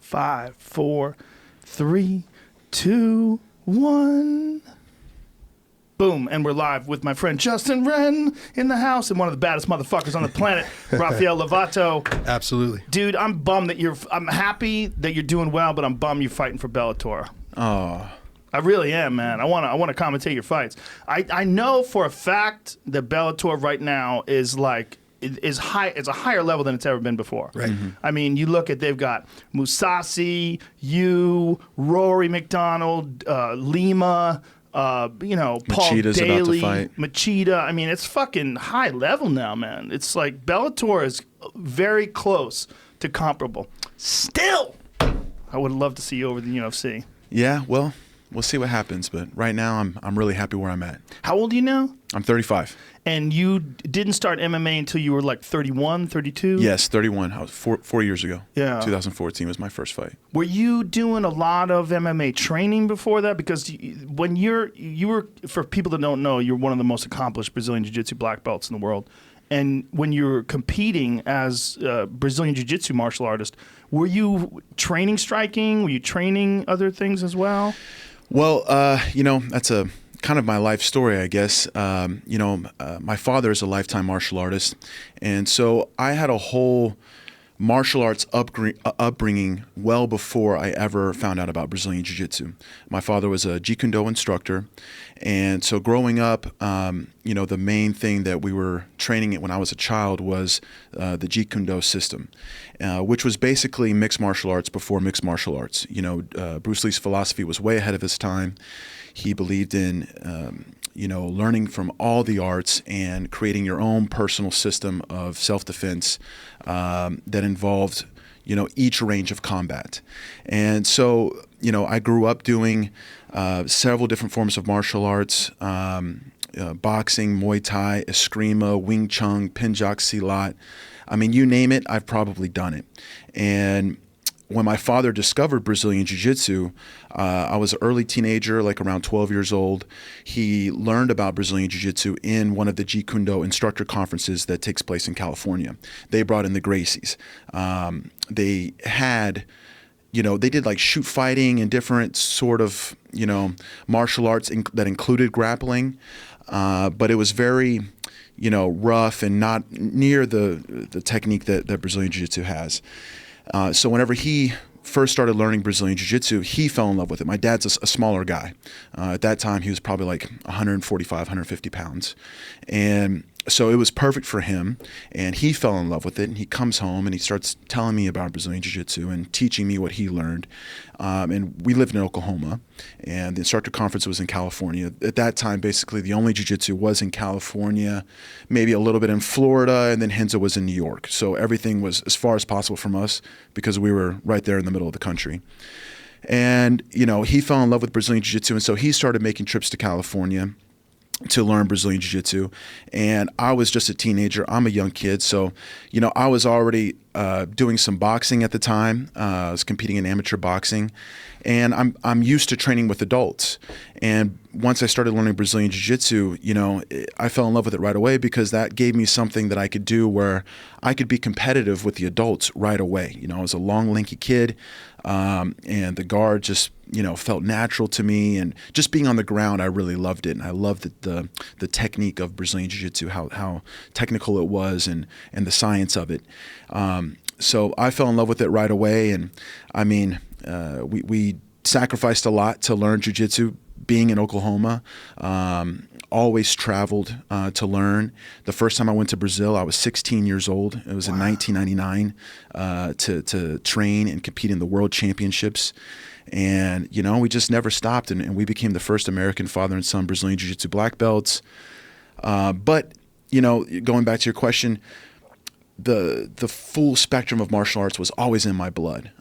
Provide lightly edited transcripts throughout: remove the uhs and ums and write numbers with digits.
5, 4, 3, 2, 1. Boom, and we're live with my friend Justin Wren in the house and one of the baddest motherfuckers on the planet, Rafael Lovato. Absolutely. Dude, I'm bummed that I'm happy that you're doing well, but I'm bummed you're fighting for Bellator. Oh. I really am, man. I want to commentate your fights. I know for a fact that Bellator right now is high. It's a higher level than it's ever been before. Right. Mm-hmm. I mean, you look at they've got Musasi, you, Rory McDonald, Lima. Paul Machida's Daly, about to fight. Machida. I mean, it's fucking high level now, man. It's like Bellator is very close to comparable. Still, I would love to see you over the UFC. Yeah, well, we'll see what happens. But right now, I'm really happy where I'm at. How old are you now? I'm 35. And you didn't start MMA until you were like 31, 32? Yes, 31. I was 4 years ago. Yeah. 2014 was my first fight. Were you doing a lot of MMA training before that? Because when you were, for people that don't know, you're one of the most accomplished Brazilian Jiu-Jitsu black belts in the world. And when you were competing as a Brazilian Jiu-Jitsu martial artist, were you training striking? Were you training other things as well? Well, that's a kind of my life story, I guess. My father is a lifetime martial artist, and so I had a whole martial arts upbringing well before I ever found out about Brazilian Jiu-Jitsu. My father was a Jeet Kune Do instructor, and so growing up, the main thing that we were training at when I was a child was the Jeet Kune Do system, which was basically mixed martial arts before mixed martial arts. Bruce Lee's philosophy was way ahead of his time. He believed in, learning from all the arts and creating your own personal system of self-defense that involved, each range of combat. And so, I grew up doing several different forms of martial arts, boxing, Muay Thai, Eskrima, Wing Chun, Penjak Silat. I mean, you name it, I've probably done it. And when my father discovered Brazilian Jiu-Jitsu, I was an early teenager, like around 12 years old. He learned about Brazilian Jiu-Jitsu in one of the Jeet Kune Do instructor conferences that takes place in California. They brought in the Gracies. They had, they did like shoot fighting and different sort of, martial arts that included grappling, but it was very, rough and not near the technique that Brazilian Jiu-Jitsu has. So whenever he first started learning Brazilian Jiu-Jitsu, he fell in love with it. My dad's a smaller guy. At that time, he was probably like 145, 150 pounds. And so it was perfect for him, and he fell in love with it, and he comes home, and he starts telling me about Brazilian Jiu-Jitsu and teaching me what he learned. And we lived in Oklahoma, and the instructor conference was in California. At that time, basically, the only Jiu-Jitsu was in California, maybe a little bit in Florida, and then Henzo was in New York. So everything was as far as possible from us because we were right there in the middle of the country. And, he fell in love with Brazilian Jiu-Jitsu, and so he started making trips to California to learn Brazilian Jiu-Jitsu. And I was just a teenager. I'm a young kid. So, I was already doing some boxing at the time. I was competing in amateur boxing. And I'm used to training with adults. And once I started learning Brazilian Jiu-Jitsu, I fell in love with it right away because that gave me something that I could do where I could be competitive with the adults right away. I was a long, lanky kid, and the guard just, felt natural to me. And just being on the ground, I really loved it. And I loved the technique of Brazilian Jiu-Jitsu, how technical it was and the science of it. So I fell in love with it right away. And I mean, we sacrificed a lot to learn Jiu-Jitsu. Being in Oklahoma, always traveled to learn. The first time I went to Brazil, I was 16 years old. It was in 1999 to train and compete in the World Championships. And, we just never stopped. And we became the first American father and son Brazilian Jiu-Jitsu black belts. But, going back to your question, the full spectrum of martial arts was always in my blood.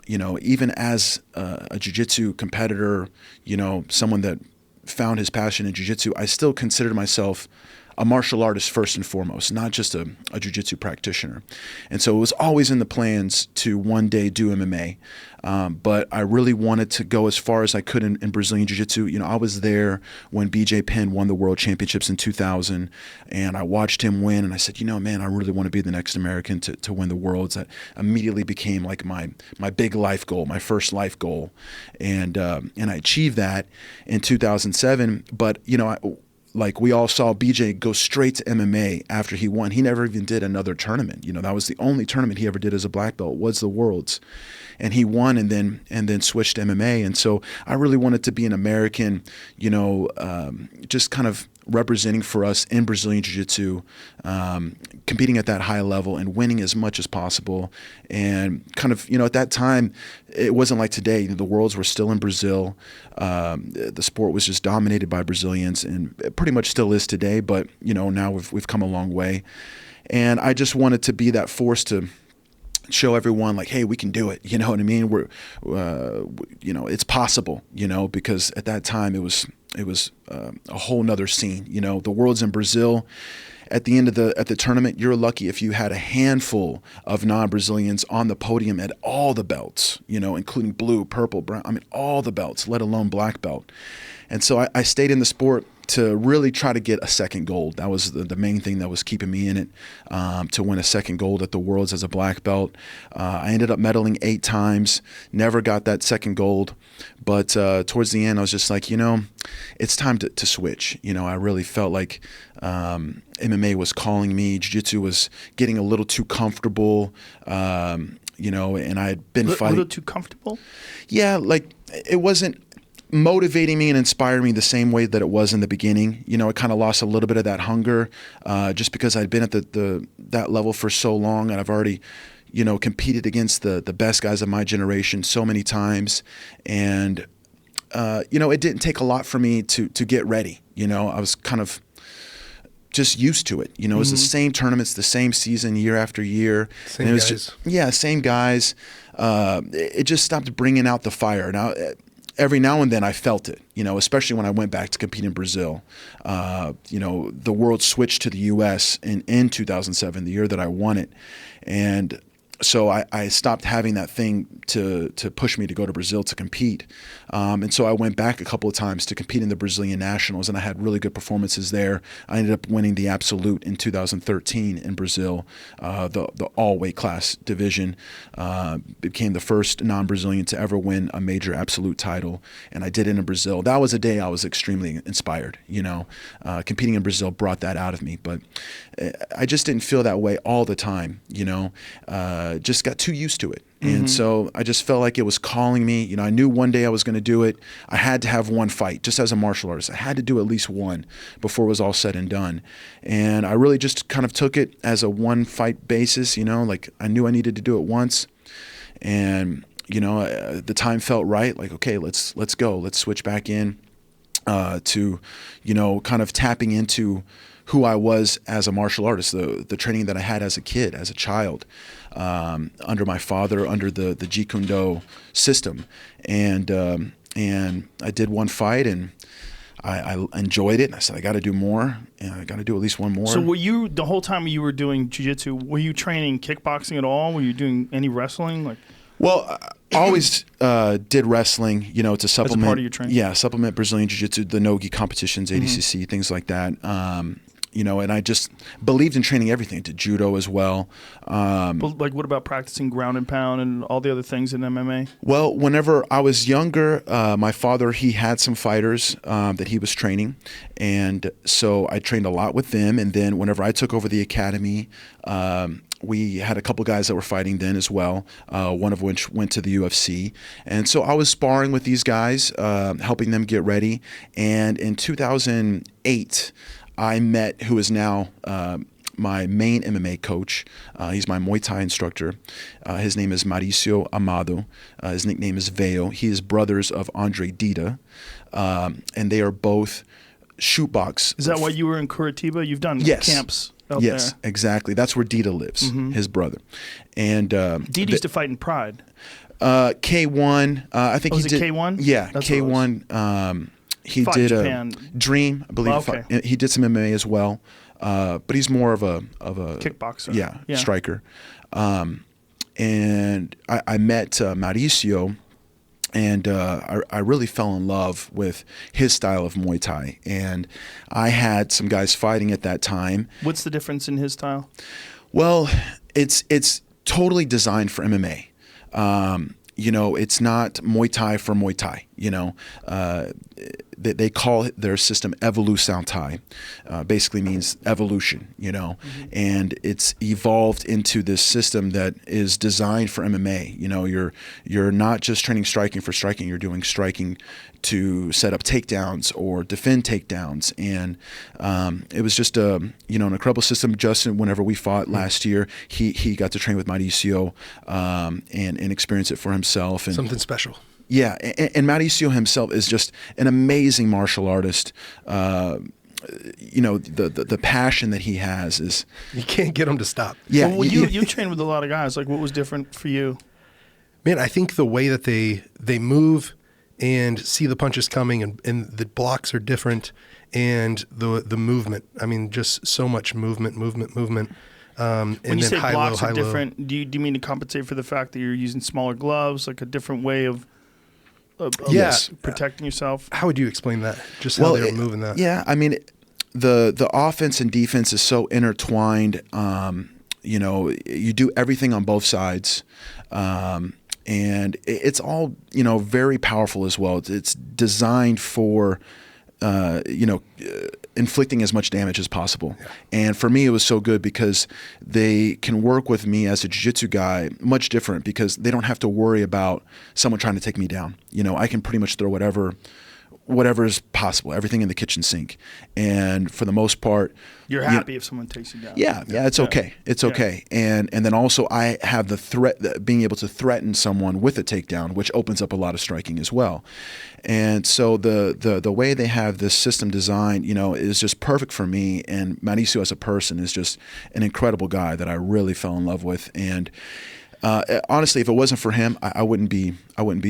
Even as a jiu-jitsu competitor, someone that found his passion in jiu-jitsu, I still considered myself a martial artist first and foremost, not just a jiu-jitsu practitioner. And so it was always in the plans to one day do MMA. but I really wanted to go as far as I could in Brazilian Jiu-Jitsu. You know, I was there when BJ Penn won the World Championships in 2000, and I watched him win, and I said, you know, man, I really want to be the next American to win the Worlds. That immediately became like my big life goal, my first life goal, and I achieved that in 2007. But you know, like we all saw BJ go straight to MMA after he won. He never even did another tournament. You know, that was the only tournament he ever did as a black belt, was the Worlds. And he won and then switched to MMA. And so I really wanted to be an American, you know, just kind of representing for us in Brazilian Jiu-Jitsu, competing at that high level and winning as much as possible. And kind of, you know, at that time, it wasn't like today. The Worlds were still in Brazil. The sport was just dominated by Brazilians, and it pretty much still is today. But, you know, now we've come a long way. And I just wanted to be that force to show everyone, like, hey, we can do it. You know what I mean? We're, you know, it's possible, you know, because at that time it was a whole nother scene. You know, the World's in Brazil. At the end of the tournament, you're lucky if you had a handful of non-Brazilians on the podium at all the belts, you know, including blue, purple, brown, I mean, all the belts, let alone black belt. And so I stayed in the sport to really try to get a second gold. That was the main thing that was keeping me in it, to win a second gold at the Worlds as a black belt. I ended up medaling 8 times, never got that second gold. But towards the end, I was just like, you know, it's time to switch. You know, I really felt like MMA was calling me. Jiu-Jitsu was getting a little too comfortable, you know, and I had been fighting. A little too comfortable? Yeah, like it wasn't motivating me and inspiring me the same way that it was in the beginning. You know, it kind of lost a little bit of that hunger, just because I'd been at that level for so long, and I've already, you know, competed against the best guys of my generation so many times. And you know, it didn't take a lot for me to get ready. You know, I was kind of just used to it. You know, it was the same tournaments, the same season, year after year. Same and it was guys. just, yeah, same guys. It just stopped bringing out the fire. Now, every now and then I felt it, you know, especially when I went back to compete in Brazil. You know, the world switched to the U.S. in 2007, the year that I won it. And so I stopped having that thing to push me to go to Brazil to compete. And so I went back a couple of times to compete in the Brazilian Nationals, and I had really good performances there. I ended up winning the Absolute in 2013 in Brazil, the all-weight class division. Became the first non-Brazilian to ever win a major Absolute title, and I did it in Brazil. That was a day I was extremely inspired. You know, competing in Brazil brought that out of me, but I just didn't feel that way all the time, you know. Just got too used to it. And so I just felt like it was calling me. You know, I knew one day I was going to do it. I had to have one fight, just as a martial artist. I had to do at least one before it was all said and done. And I really just kind of took it as a one fight basis, you know, like I knew I needed to do it once. And, you know, the time felt right. Like, okay, let's go. Let's switch back in to, you know, kind of tapping into who I was as a martial artist, the training that I had as a kid, as a child, under my father, under the Jeet Kune Do system. And I did one fight, and I enjoyed it. And I said, I got to do more, and I got to do at least one more. So were you, the whole time you were doing jiu-jitsu, were you training kickboxing at all? Were you doing any wrestling? Like, well, I always did wrestling, you know, to supplement. As a part of your training? Yeah, supplement Brazilian Jiu-Jitsu, the Nogi competitions, ADCC, things like that. You know, and I just believed in training everything, to judo as well. But like, what about practicing ground and pound and all the other things in MMA? Well, whenever I was younger, my father, he had some fighters that he was training. And so I trained a lot with them. And then whenever I took over the academy, we had a couple guys that were fighting then as well, one of which went to the UFC. And so I was sparring with these guys, helping them get ready. And in 2008, I met who is now my main MMA coach. He's my Muay Thai instructor. His name is Mauricio Amado. His nickname is Veo. He is brothers of Andre Dida, and they are both shootbox. Is that why you were in Curitiba? You've done camps out there. Yes, exactly. That's where Dida lives, his brother. And Dida used to fight in Pride. K1. I think he did. K1? Yeah, That's K1. He Fought did Japan. Dream, I believe. Okay. He did some MMA as well, but he's more of a kickboxer. Yeah, striker. And and I met Mauricio. And I really fell in love with his style of Muay Thai. And I had some guys fighting at that time. What's the difference in his style? Well, it's totally designed for MMA. It's not Muay Thai for Muay Thai. They call their system Evolução Thai. Basically means evolution, and it's evolved into this system that is designed for MMA. You're not just training striking for striking, you're doing striking to set up takedowns or defend takedowns. And it was just an incredible system. Justin, whenever we fought last year, he got to train with Mauricio and experience it for himself. And something special. Yeah, and Mauricio himself is just an amazing martial artist. The passion that he has is, you can't get him to stop. Yeah, well, you trained with a lot of guys. Like, what was different for you? Man, I think the way that they move and see the punches coming, and the blocks are different, and the movement. I mean, just so much movement. When and you then say high, blocks low, are high, different, low. do you mean to compensate for the fact that you're using smaller gloves, like a different way of Yes. protecting yourself? How would you explain that? Just how they were moving that. Yeah, I mean, the offense and defense is so intertwined. You do everything on both sides. And it's all, very powerful as well. It's designed for, inflicting as much damage as possible. Yeah. And for me, it was so good because they can work with me as a jiu-jitsu guy much different, because they don't have to worry about someone trying to take me down. I can pretty much throw whatever is possible, everything in the kitchen sink. And for the most part, you're happy if someone takes you down. Yeah, it's okay. It's okay. And then also I have the threat, being able to threaten someone with a takedown, which opens up a lot of striking as well. And so the way they have this system designed, is just perfect for me. And Mauricio as a person is just an incredible guy that I really fell in love with. And honestly, if it wasn't for him, I wouldn't be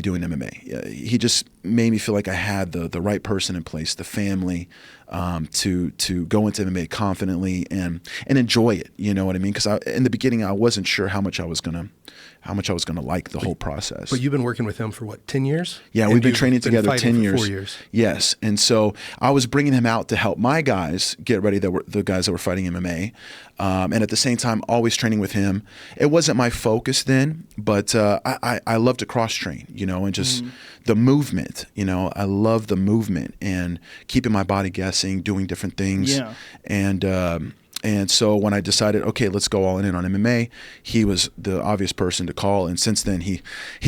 doing MMA. He just made me feel like I had the right person in place, the family, to go into MMA confidently and enjoy it. You know what I mean? Because in the beginning, I wasn't sure how much I was gonna like the whole process. But you've been working with him for what, 10 years? Yeah, and we've been training together 10 years. 4 years. Yes, and so I was bringing him out to help my guys get ready. That were the guys that were fighting MMA, and at the same time, always training with him. It wasn't my focus then, but I love to cross train, and just the movement. I love the movement and keeping my body guessing, doing different things. Yeah. And so when I decided, okay, let's go all in on MMA, he was the obvious person to call. And since then, he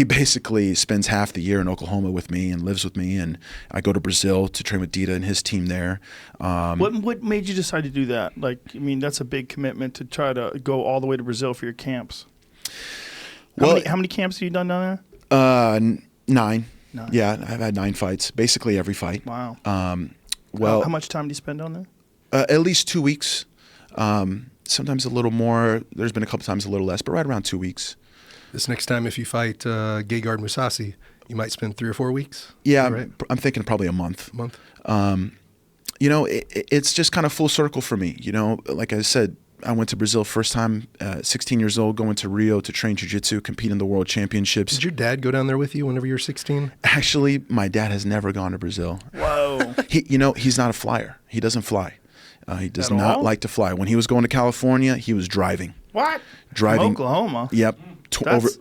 basically spends half the year in Oklahoma with me and lives with me. And I go to Brazil to train with Dita and his team there. What made you decide to do that? Like, I mean, that's a big commitment to try to go all the way to Brazil for your camps. How many camps have you done down there? 9. 9. Yeah, I've had 9 fights, basically every fight. Wow. How much time do you spend on there? At least 2 weeks. Sometimes a little more. There's been a couple times a little less, but right around 2 weeks. This next time, if you fight Gegard Mousasi, you might spend 3 or 4 weeks. Yeah, right? I'm thinking probably a month. A month. It's just kind of full circle for me. Like I said, I went to Brazil first time, 16 years old, going to Rio to train jiu-jitsu, compete in the world championships. Did your dad go down there with you whenever you were 16? Actually, my dad has never gone to Brazil. Whoa. He's not a flyer. He doesn't fly. He does not like to fly. When he was going to California, he was driving. What? Driving. From Oklahoma? Yep.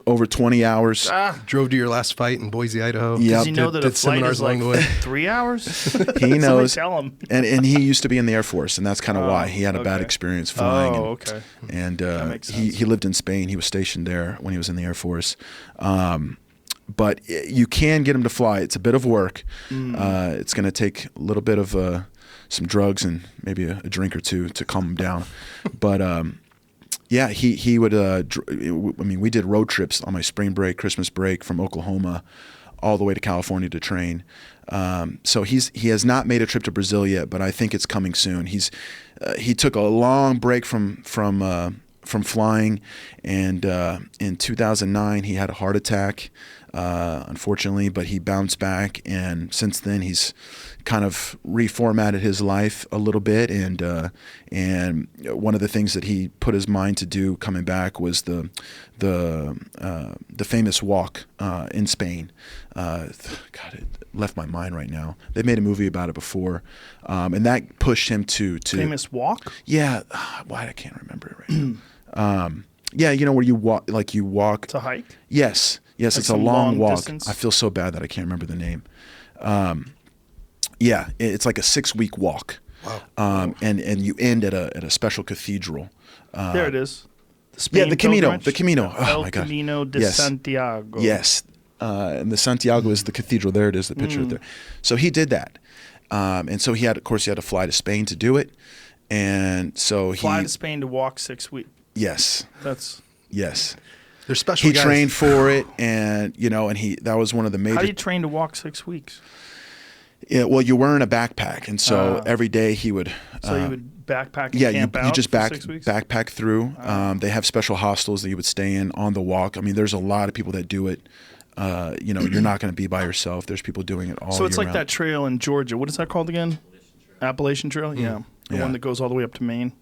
Over 20 hours. Drove to your last fight in Boise, Idaho. Yep. Does he know that a flight is like 3 hours? He knows. Tell him. And he used to be in the Air Force, and that's kind of why he had a bad experience flying. Oh, okay. And he lived in Spain. He was stationed there when he was in the Air Force. But you can get him to fly. It's a bit of work. It's going to take a little bit of some drugs and maybe a drink or two to calm him down. But yeah, he would. We did road trips on my spring break, Christmas break, from Oklahoma all the way to California to train. So he has not made a trip to Brazil yet, but I think it's coming soon. He took a long break from flying, and in 2009 he had a heart attack. unfortunately, but he bounced back, and since then he's kind of reformatted his life a little bit, and one of the things that he put his mind to do coming back was the famous walk in Spain. God, it left my mind right now. They made a movie about it before, and that pushed him to Famous walk? Yeah, why I can't remember it right now. Yeah, you know where you walk, like you walk. To hike? Yes, Like it's a long walk. distance? I feel so bad that I can't remember the name. Yeah, it's like a 6-week walk. Wow. And you end at a special cathedral. There it is. Yeah, the Camino. pilgrimage? The Camino. Oh El my God. Camino de Yes. Santiago. Yes. And the Santiago is the cathedral. There it is, the picture there. So he did that. And so he had to fly to Spain to do it. And so Fly to Spain to walk 6 weeks. Yes. That's Yes. They're special He guys. trained for it, and that was one of the major. how do you train to walk 6 weeks? Yeah, well, you're wearing a backpack, and so every day he would. So you would backpack and Yeah, camp you out just for 6 weeks? backpack through. They have special hostels that you would stay in on the walk. I mean, there's a lot of people that do it. You're not going to be by yourself. There's people doing it all So it's year like round. that trail in Georgia. What is that called again? Appalachian Trail? Yeah. The Yeah. one that goes all the way up to Maine.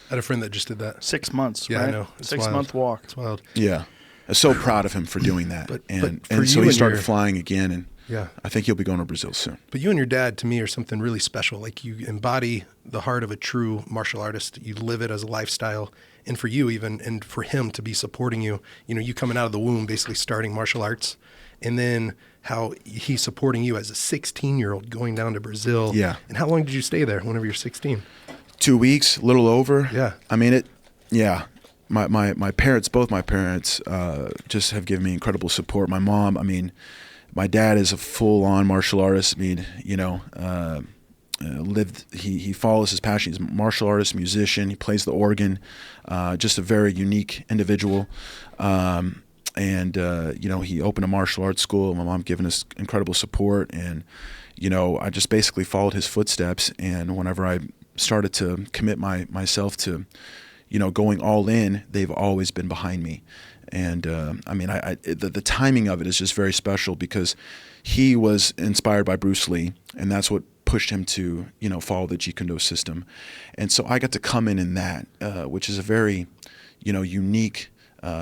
I had a friend that just did that. 6 months, Yeah, right? I know. It's 6-month wild. walk. It's wild. Yeah, I'm so proud of him for doing that. But and for so you he and started your- flying again, and Yeah. I think he'll be going to Brazil soon. But you and your dad, to me, are something really special. Like, you embody the heart of a true martial artist. You live it as a lifestyle. And for you even, and for him to be supporting you, you coming out of the womb, basically starting martial arts, and then how he's supporting you as a 16-year-old going down to Brazil. Yeah. And how long did you stay there whenever you're 16? 2 weeks, a little over. Yeah. I mean it. Yeah. My parents, both my parents, just have given me incredible support. My mom, I mean, my dad is a full-on martial artist. I mean, he follows his passion. He's a martial artist, musician. He plays the organ. Just a very unique individual. He opened a martial arts school. My mom given us incredible support, and I just basically followed his footsteps. And whenever I started to commit myself to going all in, they've always been behind me. And the timing of it is just very special, because he was inspired by Bruce Lee, and that's what pushed him to follow the Jeet Kune Do system. And so I got to come in that, which is a very unique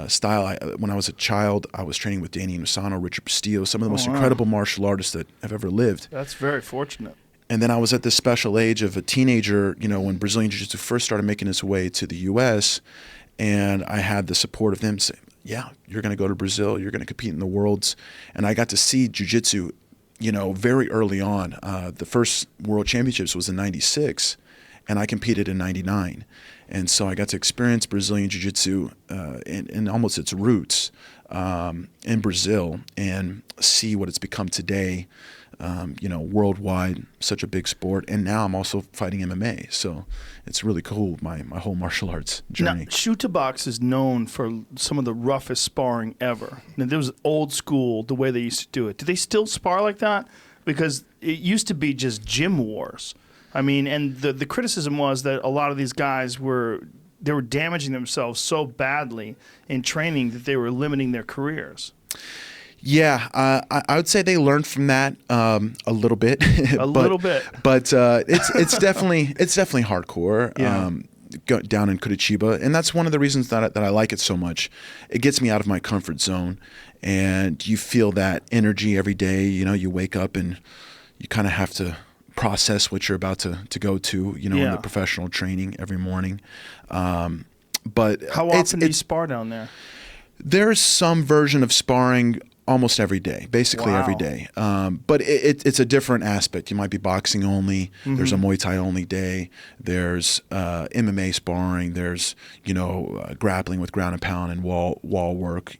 style. When I was a child, I was training with Danny Inosanto, Richard Castillo, some of the most incredible martial artists that have ever lived. That's very fortunate. And then I was at this special age of a teenager, when Brazilian Jiu-Jitsu first started making its way to the U.S., and I had the support of them saying, yeah, you're going to go to Brazil, you're going to compete in the Worlds. And I got to see Jiu-Jitsu, very early on. The first World Championships was in '96, and I competed in '99. And so I got to experience Brazilian Jiu-Jitsu in almost its roots in Brazil, and see what it's become today. Worldwide, such a big sport. And now I'm also fighting MMA. So it's really cool, my whole martial arts journey. Now, Shooter Box is known for some of the roughest sparring ever. Now, there was old school, the way they used to do it. Do they still spar like that? Because it used to be just gym wars. I mean, and the criticism was that a lot of these guys were damaging themselves so badly in training that they were limiting their careers. Yeah, I would say they learned from that a little bit. Little bit. But it's definitely hardcore. Yeah. Down in Curitiba, and that's one of the reasons that I like it so much. It gets me out of my comfort zone, and you feel that energy every day. You wake up and you kind of have to process what you're about to go to. In the professional training every morning. But how often do you spar down there? There's some version of sparring almost every day, basically every day. But it's a different aspect. You might be boxing only. Mm-hmm. There's a Muay Thai only day. There's MMA sparring. There's grappling with ground and pound and wall work.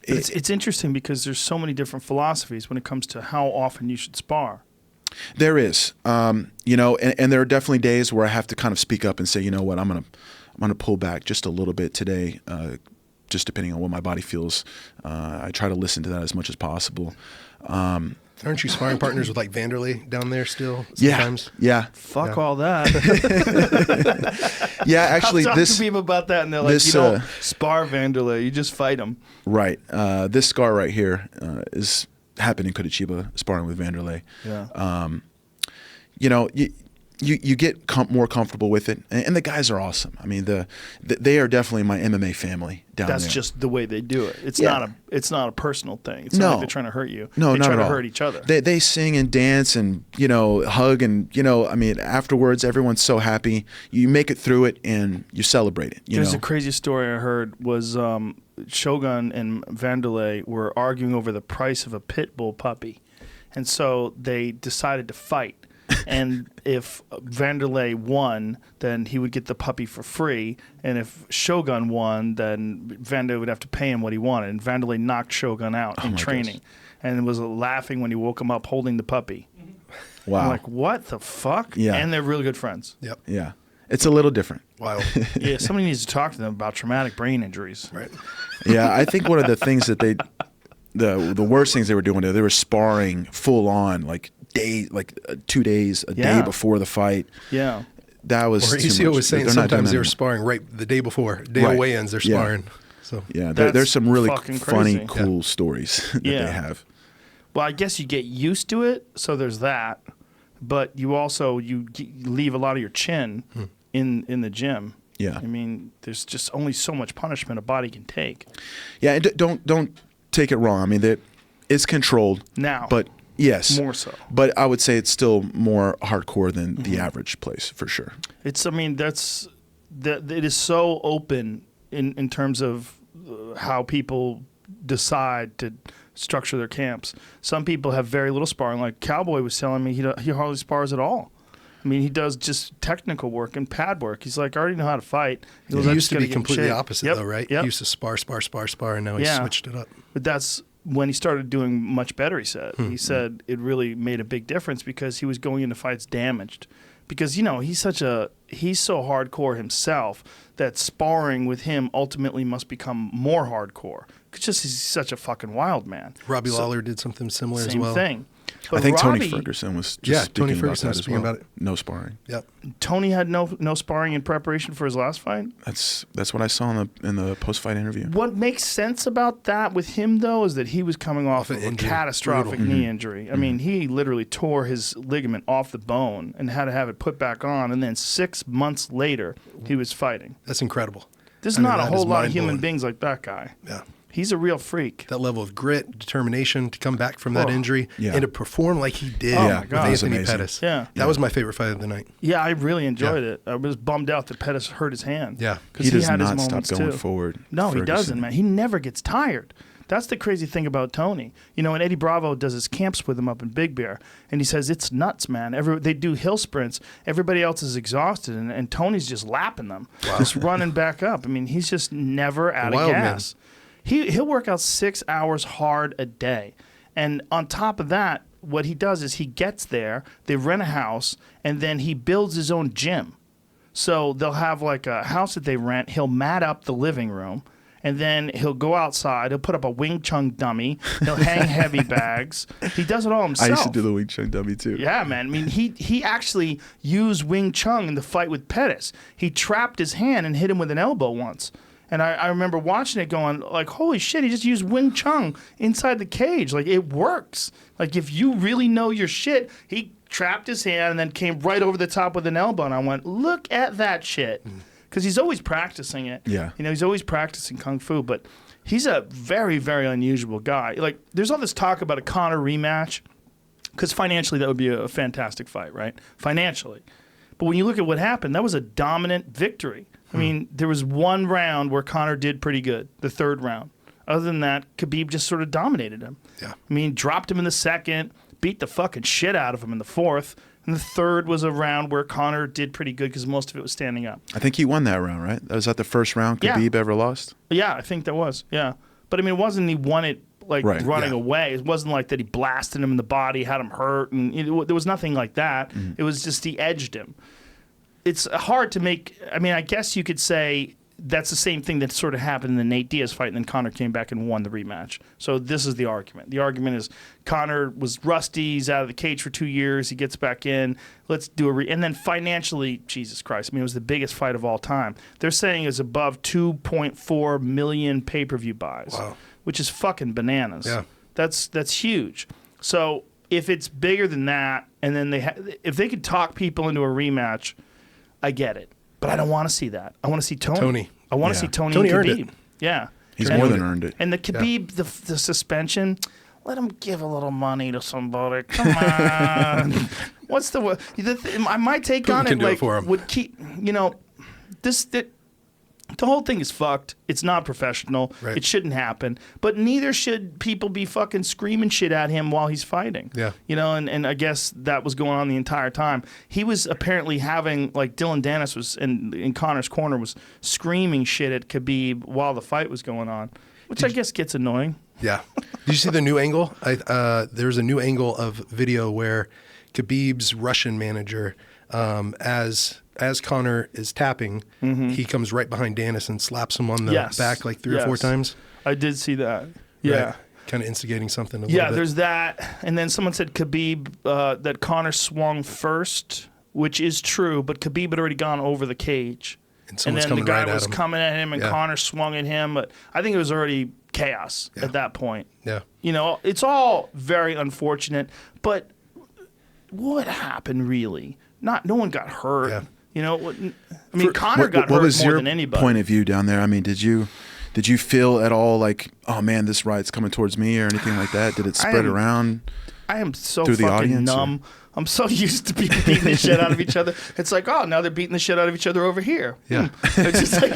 It's interesting because there's so many different philosophies when it comes to how often you should spar. There is, and there are definitely days where I have to kind of speak up and say, you know what, I'm gonna pull back just a little bit today. Just depending on what my body feels. I try to listen to that as much as possible. Aren't you sparring partners with like Vanderlei down there still? Yeah, Sometimes? yeah, Fuck all that. yeah. Actually, I've talked to people about that, and they're like, you don't spar Vanderlei, you just fight him. Right. This scar right here is happened in Curitiba, sparring with Vanderlei. Yeah. You know, you get more comfortable with it, and the guys are awesome. I mean, they are definitely my MMA family down there. That's just the way they do it. It's Yeah. not a personal thing. It's No. not like they're trying to hurt you. No, they not try at to all. hurt each other. They sing and dance and, you know, hug and, you know, I mean, afterwards, everyone's so happy. You make it through it and you celebrate it. There's know? a crazy story I heard was Shogun and Vanderlei were arguing over the price of a pit bull puppy. And so they decided to fight. And if Vanderlei won, then he would get the puppy for free. And if Shogun won, then Vanderlei would have to pay him what he wanted. And Vanderlei knocked Shogun out in my training. gosh. And was laughing when he woke him up holding the puppy. Wow. I'm like, what the fuck? Yeah. And they're really good friends. Yep. Yeah. It's a little different. Wow. Yeah, somebody needs to talk to them about traumatic brain injuries. Right. Yeah, I think one of the things that the worst things they were doing, they were sparring full on, like 2 days, a day before the fight. Yeah. That was Or too ECO much. was saying They're not doing sometimes they that were anymore. sparring right the day before. Day Right. of weigh-ins, they're Yeah. sparring. So Yeah, That's there's some really fucking funny, crazy. cool stories that Yeah. they have. Well, I guess you get used to it, so there's that. But you also you leave a lot of your chin in the gym. Yeah. I mean, there's just only so much punishment a body can take. Yeah, and don't take it wrong. I mean, it's controlled Now, but yes, more so. But I would say it's still more hardcore than the average place for sure. It's. I mean, it is so open in terms of how people decide to structure their camps. Some people have very little sparring. Like Cowboy was telling me, he hardly spars at all. I mean, he does just technical work and pad work. He's like, I already know how to fight. he used to be completely opposite, though, right? Yep. He used to spar, and now he switched it up. But that's when he started doing much better, he said. He said it really made a big difference because he was going into fights damaged. Because, you know, he's so hardcore himself that sparring with him ultimately must become more hardcore. Because just he's such a fucking wild man. Robbie Lawler did something similar as Same well. thing. But I think Robbie, Tony Ferguson was just Tony speaking Ferguson about was that as speaking well. about it. No sparring. Yep. Tony had no sparring in preparation for his last fight. That's what I saw in the post-fight interview. What makes sense about that with him, though, is that he was coming off of a injury. catastrophic Brutal. knee injury. I mean, he literally tore his ligament off the bone and had to have it put back on. And then 6 months later, he was fighting. That's incredible. There's I mean, not a that whole is lot of human mind-blowing. beings like that guy. Yeah. He's a real freak. That level of grit, determination to come back from that injury Yeah. and to perform like he did Oh my with God. It was Anthony amazing. Pettis. Yeah. That was my favorite fight of the night. Yeah, I really enjoyed it. I was bummed out that Pettis hurt his hand. Yeah. because He does had his not stop moments going too. forward. No, he Ferguson. doesn't, man. He never gets tired. That's the crazy thing about Tony. You know, and Eddie Bravo does his camps with him up in Big Bear, and he says it's nuts, man. They do hill sprints. Everybody else is exhausted, and Tony's just lapping them, just running back up. I mean, he's just never out of wild man. gas. He'll work out 6 hours hard a day, and on top of that, what he does is he gets there, they rent a house, and then he builds his own gym. So they'll have like a house that they rent. He'll mat up the living room. And then he'll go outside. He'll put up a Wing Chun dummy. He'll hang heavy bags. He does it all himself. I used to do the Wing Chun dummy too. Yeah, man. I mean, he actually used Wing Chun in the fight with Pettis. He trapped his hand and hit him with an elbow once. And I remember watching it going, like, holy shit, he just used Wing Chun inside the cage. Like, it works. Like, if you really know your shit, he trapped his hand and then came right over the top with an elbow. And I went, look at that shit. Because he's always practicing it. Yeah. You know, he's always practicing Kung Fu. But he's a very, very unusual guy. Like, there's all this talk about a Conor rematch. Because financially, that would be a fantastic fight, right? Financially. But when you look at what happened, that was a dominant victory. I mean, there was one round where Conor did pretty good, the third round. Other than that, Khabib just sort of dominated him. Yeah. I mean, dropped him in the second, beat the fucking shit out of him in the fourth. And the third was a round where Conor did pretty good because most of it was standing up. I think he won that round, right? Was that the first round Khabib ever lost? Yeah, I think that was. Yeah. But, I mean, it wasn't he won it like running away. It wasn't like that he blasted him in the body, had him hurt. And there was nothing like that. It was just he edged him. It's hard to make. I mean, I guess you could say that's the same thing that sort of happened in the Nate Diaz fight, and then Conor came back and won the rematch. So this is the argument. The argument is Conor was rusty. He's out of the cage for 2 years. He gets back in. Let's do and then financially, Jesus Christ, I mean, it was the biggest fight of all time. They're saying it's above 2.4 million pay-per-view buys, which is fucking bananas. Yeah. That's huge. So if it's bigger than that, and then if they could talk people into a rematch, I get it. But I don't want to see that. I want to see Tony. I want to see Tony and earned Khabib. it. Yeah. He's more than earned it. And the Khabib, the suspension, let him give a little money to somebody. Come on. What's my take on it? Like, would keep, the whole thing is fucked. It's not professional. Right. It shouldn't happen. But neither should people be fucking screaming shit at him while he's fighting. Yeah. And I guess that was going on the entire time. He was apparently having, like, Dylan Dennis was in Conor's corner was screaming shit at Khabib while the fight was going on, which I guess gets annoying. Yeah. Did you see the new angle? There's a new angle of video where Khabib's Russian manager, as Conor is tapping, he comes right behind Dennis and slaps him on the back like 3 or 4 times. I did see that. Yeah. Right. Kind of instigating something a little bit. There's that. And then someone said Khabib, that Conor swung first, which is true, but Khabib had already gone over the cage. And then the guy was coming at him, and Conor swung at him. But I think it was already chaos at that point. Yeah. It's all very unfortunate, but what happened really? No one got hurt. Yeah. Conor got hurt more than anybody. Point of view down there? I mean, did you feel at all like, oh man, this riot's coming towards me or anything like that? Did it spread around? I am so through the fucking audience, numb. I'm so used to people beating the shit out of each other. It's like, oh, now they're beating the shit out of each other over here. Yeah. It's just like,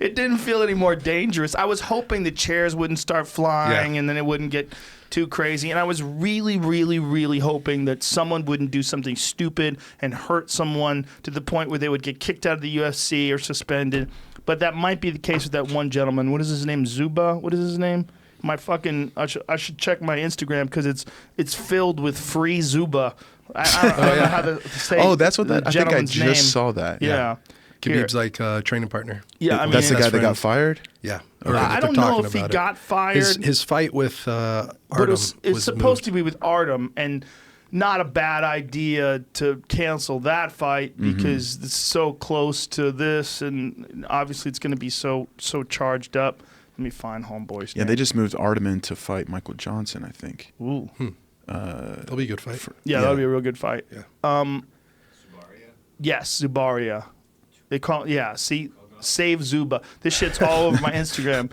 it didn't feel any more dangerous. I was hoping the chairs wouldn't start flying and then it wouldn't get too crazy. And I was really, really, really hoping that someone wouldn't do something stupid and hurt someone to the point where they would get kicked out of the UFC or suspended. But that might be the case with that one gentleman. What is his name? Zuba? What is his name? I should check my Instagram because it's filled with free Zuba. I don't know how to say. Oh, that's what that. I think I gentleman's just name. saw that. Yeah. Khabib's like training partner. Yeah, I mean, that's the guy that got fired. Yeah. I don't know if he got fired. His fight with Artem but it's supposed moved. to be with Artem, and not a bad idea to cancel that fight because it's so close to this, and obviously it's going to be so charged up. Let me find Homeboy's name. Yeah, they just moved Artemin to fight Michael Johnson, I think. Ooh. That'll be a good fight. That'll be a real good fight. Yeah. Zubaria? Yes, Zubaria. They call save Zuba. This shit's all over my Instagram.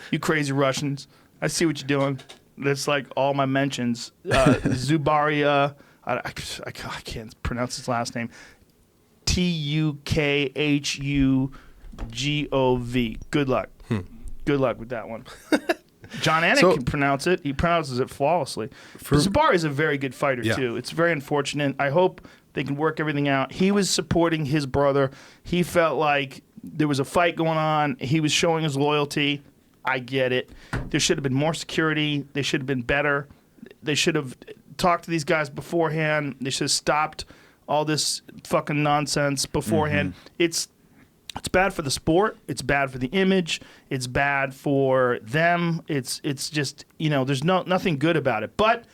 You crazy Russians. I see what you're doing. That's like all my mentions. Zubaria. I can't pronounce his last name. Tukhugov. Good luck. Good luck with that one. John Anik can pronounce it. He pronounces it flawlessly. Zubaria is a very good fighter, too. It's very unfortunate. I hope they can work everything out. He was supporting his brother. He felt like there was a fight going on. He was showing his loyalty. I get it. There should have been more security. They should have been better. They should have talked to these guys beforehand. They should have stopped all this fucking nonsense beforehand. It's bad for the sport. It's bad for the image. It's bad for them. It's just, there's nothing good about it. But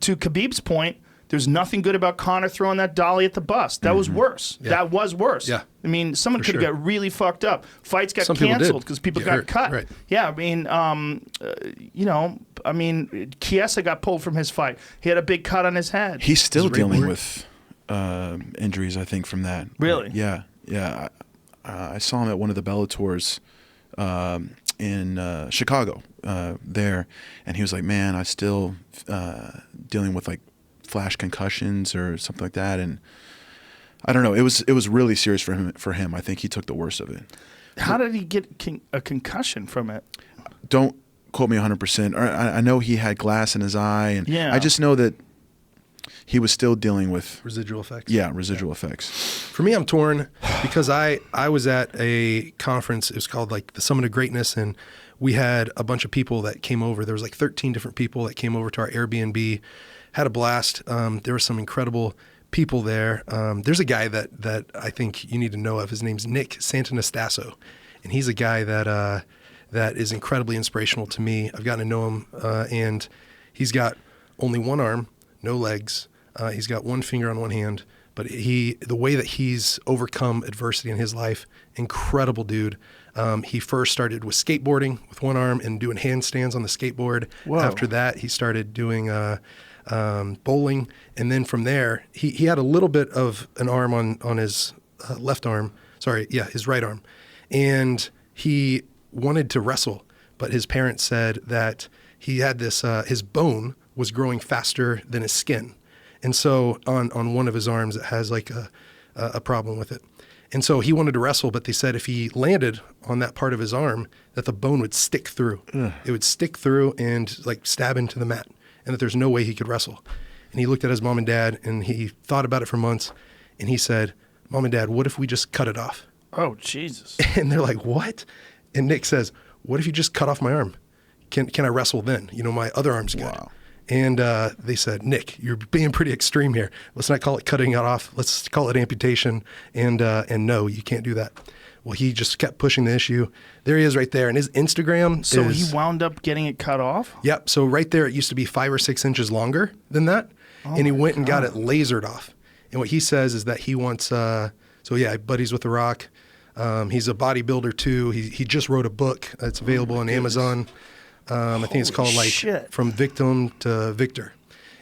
to Khabib's point, there's nothing good about Conor throwing that dolly at the bus. That was worse. Yeah. That was worse. Yeah. I mean, someone could have got really fucked up. Fights got Some people canceled did because people get got hurt. cut. Right. Yeah, I mean, Chiesa got pulled from his fight. He had a big cut on his head. He's still dealing board? with injuries, I think, from that. Really? Yeah. I saw him at one of the Bellators in Chicago there, and he was like, man, I still dealing with like flash concussions or something like that, and I don't know. It was really serious for him. I think he took the worst of it. How did he get a concussion from it? Don't quote me 100%. I know he had glass in his eye, and I just know that he was still dealing with residual effects. Yeah, residual effects. For me, I'm torn because I was at a conference. It was called like the Summit of Greatness, and we had a bunch of people that came over. There was like 13 different people that came over to our Airbnb, had a blast. There were some incredible people there. There's a guy that I think you need to know of. His name's Nick Santanastasso, and he's a guy that is incredibly inspirational to me. I've gotten to know him, and he's got only one arm, no legs. He's got one finger on one hand, but the way that he's overcome adversity in his life, incredible dude. He first started with skateboarding with one arm and doing handstands on the skateboard. Whoa. After that, he started doing bowling, and then from there, he had a little bit of an arm on his left arm. His right arm, and he wanted to wrestle, but his parents said that he had this his bone was growing faster than his skin, and so on one of his arms it has like a problem with it. And so he wanted to wrestle, but they said if he landed on that part of his arm, that the bone would stick through. Ugh. It would stick through and like stab into the mat, and that there's no way he could wrestle. And he looked at his mom and dad, and he thought about it for months, and he said, "Mom and Dad, what if we just cut it off?" Oh, Jesus. And they're like, "What?" And Nick says, "What if you just cut off my arm? Can I wrestle then? My other arm's good." Wow. And they said, "Nick, you're being pretty extreme here. Let's not call it cutting it off. Let's call it amputation. And no, you can't do that." Well, he just kept pushing the issue. There he is right there. And his Instagram So is... he wound up getting it cut off? Yep. So right there, it used to be 5 or 6 inches longer than that. And he went and got it lasered off. And what he says is that he wants... buddies with The Rock. He's a bodybuilder too. He just wrote a book. It's available on Amazon. I think it's called From Victim to Victor.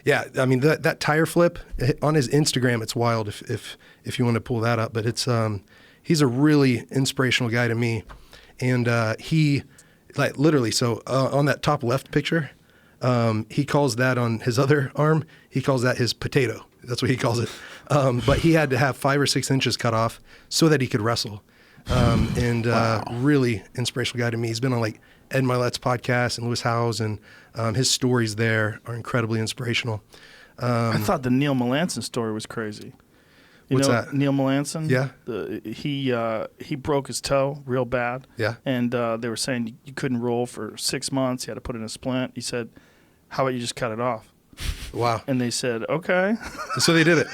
Yeah, I mean that tire flip on his Instagram, it's wild if you want to pull that up. But it's he's a really inspirational guy to me, and he like literally. So on that top left picture, he calls that on his other arm. He calls that his potato. That's what he calls it. But he had to have 5 or 6 inches cut off so that he could wrestle. Wow. Really inspirational guy to me. He's been on like Ed Milet's podcast and Lewis Howes, and his stories there are incredibly inspirational. I thought the Neil Melanson story was crazy. What's that? Neil Melanson? Yeah. He broke his toe real bad. Yeah. And they were saying you couldn't roll for 6 months. You had to put in a splint. He said, "How about you just cut it off?" Wow. And they said, "Okay." So they did it.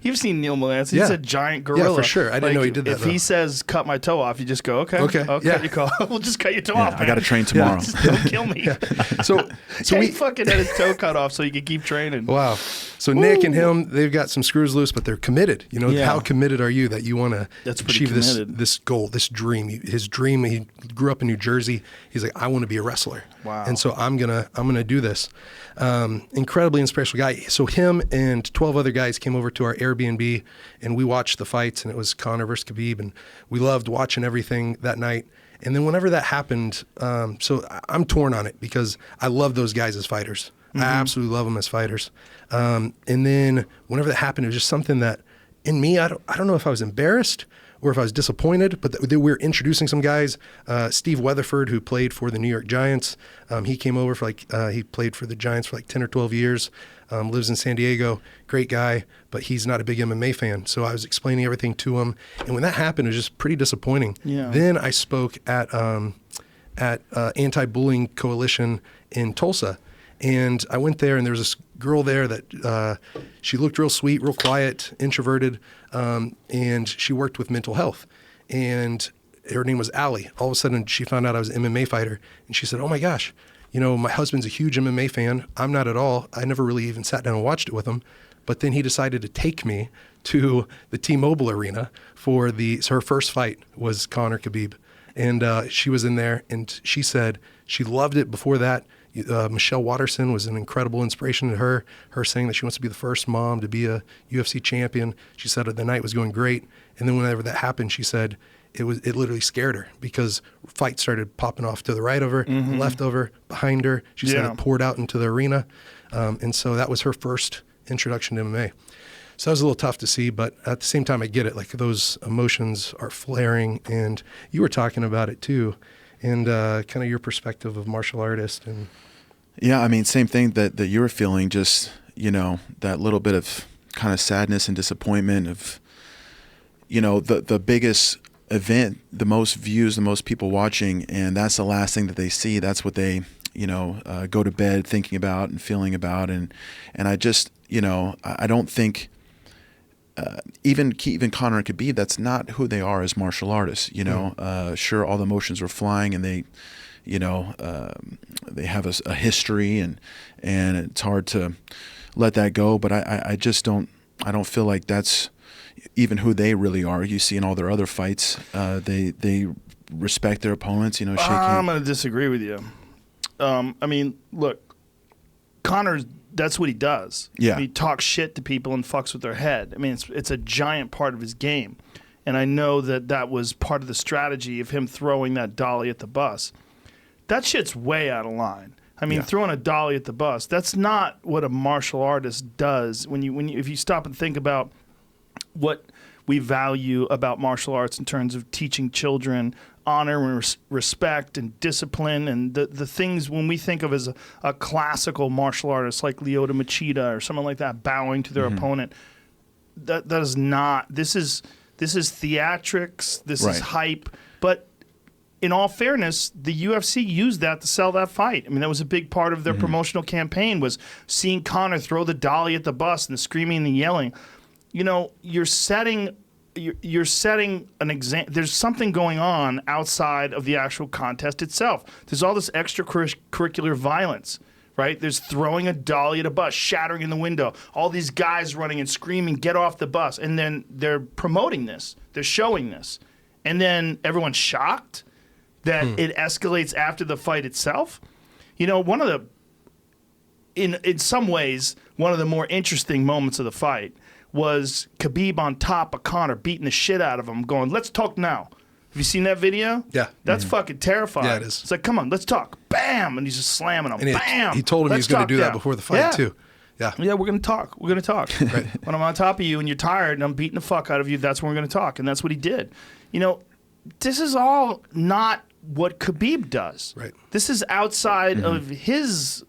You've seen Neil Melanson. Yeah. He's a giant gorilla. Yeah, for sure. I didn't know he did that, If though. he says, "Cut my toe off," you just go, "Okay. Yeah. You call. We'll just cut your toe Yeah, off, man. I got to train tomorrow. Don't kill me." Yeah. So he fucking had his toe cut off so he could keep training. Wow. So Nick and him, they've got some screws loose, but they're committed. Yeah. How committed are you that you want to achieve this goal, this dream? His dream, he grew up in New Jersey. He's like, "I want to be a wrestler." Wow. And so I'm gonna do this. Incredibly inspirational guy. So him and 12 other guys came over to our Airbnb, and we watched the fights, and it was Conor versus Khabib, and we loved watching everything that night. And then whenever that happened, so I'm torn on it because I love those guys as fighters. Mm-hmm. I absolutely love them as fighters. And then whenever that happened, it was just something that in me, I don't know if I was embarrassed or if I was disappointed, but we were introducing some guys. Steve Weatherford, who played for the New York Giants, he came over for he played for the Giants for like 10 or 12 years, lives in San Diego, great guy, but he's not a big MMA fan. So I was explaining everything to him. And when that happened, it was just pretty disappointing. Yeah. Then I spoke at Anti-Bullying Coalition in Tulsa. And I went there, and there was this girl there that she looked real sweet, real quiet, introverted, and she worked with mental health. And her name was Allie. All of a sudden, she found out I was an MMA fighter, and she said, "Oh my gosh, my husband's a huge MMA fan. I'm not at all. I never really even sat down and watched it with him. But then he decided to take me to the T-Mobile Arena for her first fight was Conor Khabib. And she was in there, and she said she loved it before that. Michelle Watterson was an incredible inspiration to her saying that she wants to be the first mom to be a UFC champion. She said the night was going great. And then whenever that happened, she said it literally scared her because fights started popping off to the right of her, left of her, behind her. She said it poured out into the arena. And so that was her first introduction to MMA. So that was a little tough to see, but at the same time, I get it. Like those emotions are flaring, and you were talking about it too, and kind of your perspective of martial artist. And yeah, I mean, same thing that you were feeling, just, that little bit of kind of sadness and disappointment of, the biggest event, the most views, the most people watching, and that's the last thing that they see. That's what they, go to bed thinking about and feeling about. And I just, I don't think even Conor and Khabib, that's not who they are as martial artists. You know, sure, all the emotions were flying, and they, you know, they have a history, and it's hard to let that go. But I just don't feel like that's even who they really are. You see in all their other fights, they respect their opponents. You know, I'm going to disagree with you. I mean, look, Conor's. That's what he does. Yeah. He talks shit to people and fucks with their head. I mean, it's a giant part of his game. And I know that was part of the strategy of him throwing that dolly at the bus. That shit's way out of line. I mean, throwing a dolly at the bus, that's not what a martial artist does. If you stop and think about what we value about martial arts in terms of teaching children honor and respect and discipline, and the things when we think of as a classical martial artist like Lyoto Machida or someone like that bowing to their opponent, that is not. This is theatrics. This is hype. But in all fairness, the UFC used that to sell that fight. I mean, that was a big part of their promotional campaign, was seeing Conor throw the dolly at the bus and the screaming and the yelling. You know, you're setting an example. There's something going on outside of the actual contest itself. There's all this extracurricular violence, right? There's throwing a dolly at a bus, shattering in the window, all these guys running and screaming, get off the bus. And then they're promoting this. They're showing this. And then everyone's shocked that it escalates after the fight itself. You know, in some ways, one of the more interesting moments of the fight was Khabib on top of Conor, beating the shit out of him, going, "Let's talk now." Have you seen that video? Yeah. That's fucking terrifying. Yeah, it is. It's like, come on, let's talk. Bam! And he's just slamming him. And Bam! he told him he was going to do that before the fight, too. Yeah. Yeah, we're going to talk. We're going to talk. Right. When I'm on top of you and you're tired and I'm beating the fuck out of you, that's when we're going to talk. And that's what he did. You know, this is all not what Khabib does. Right. This is outside of his.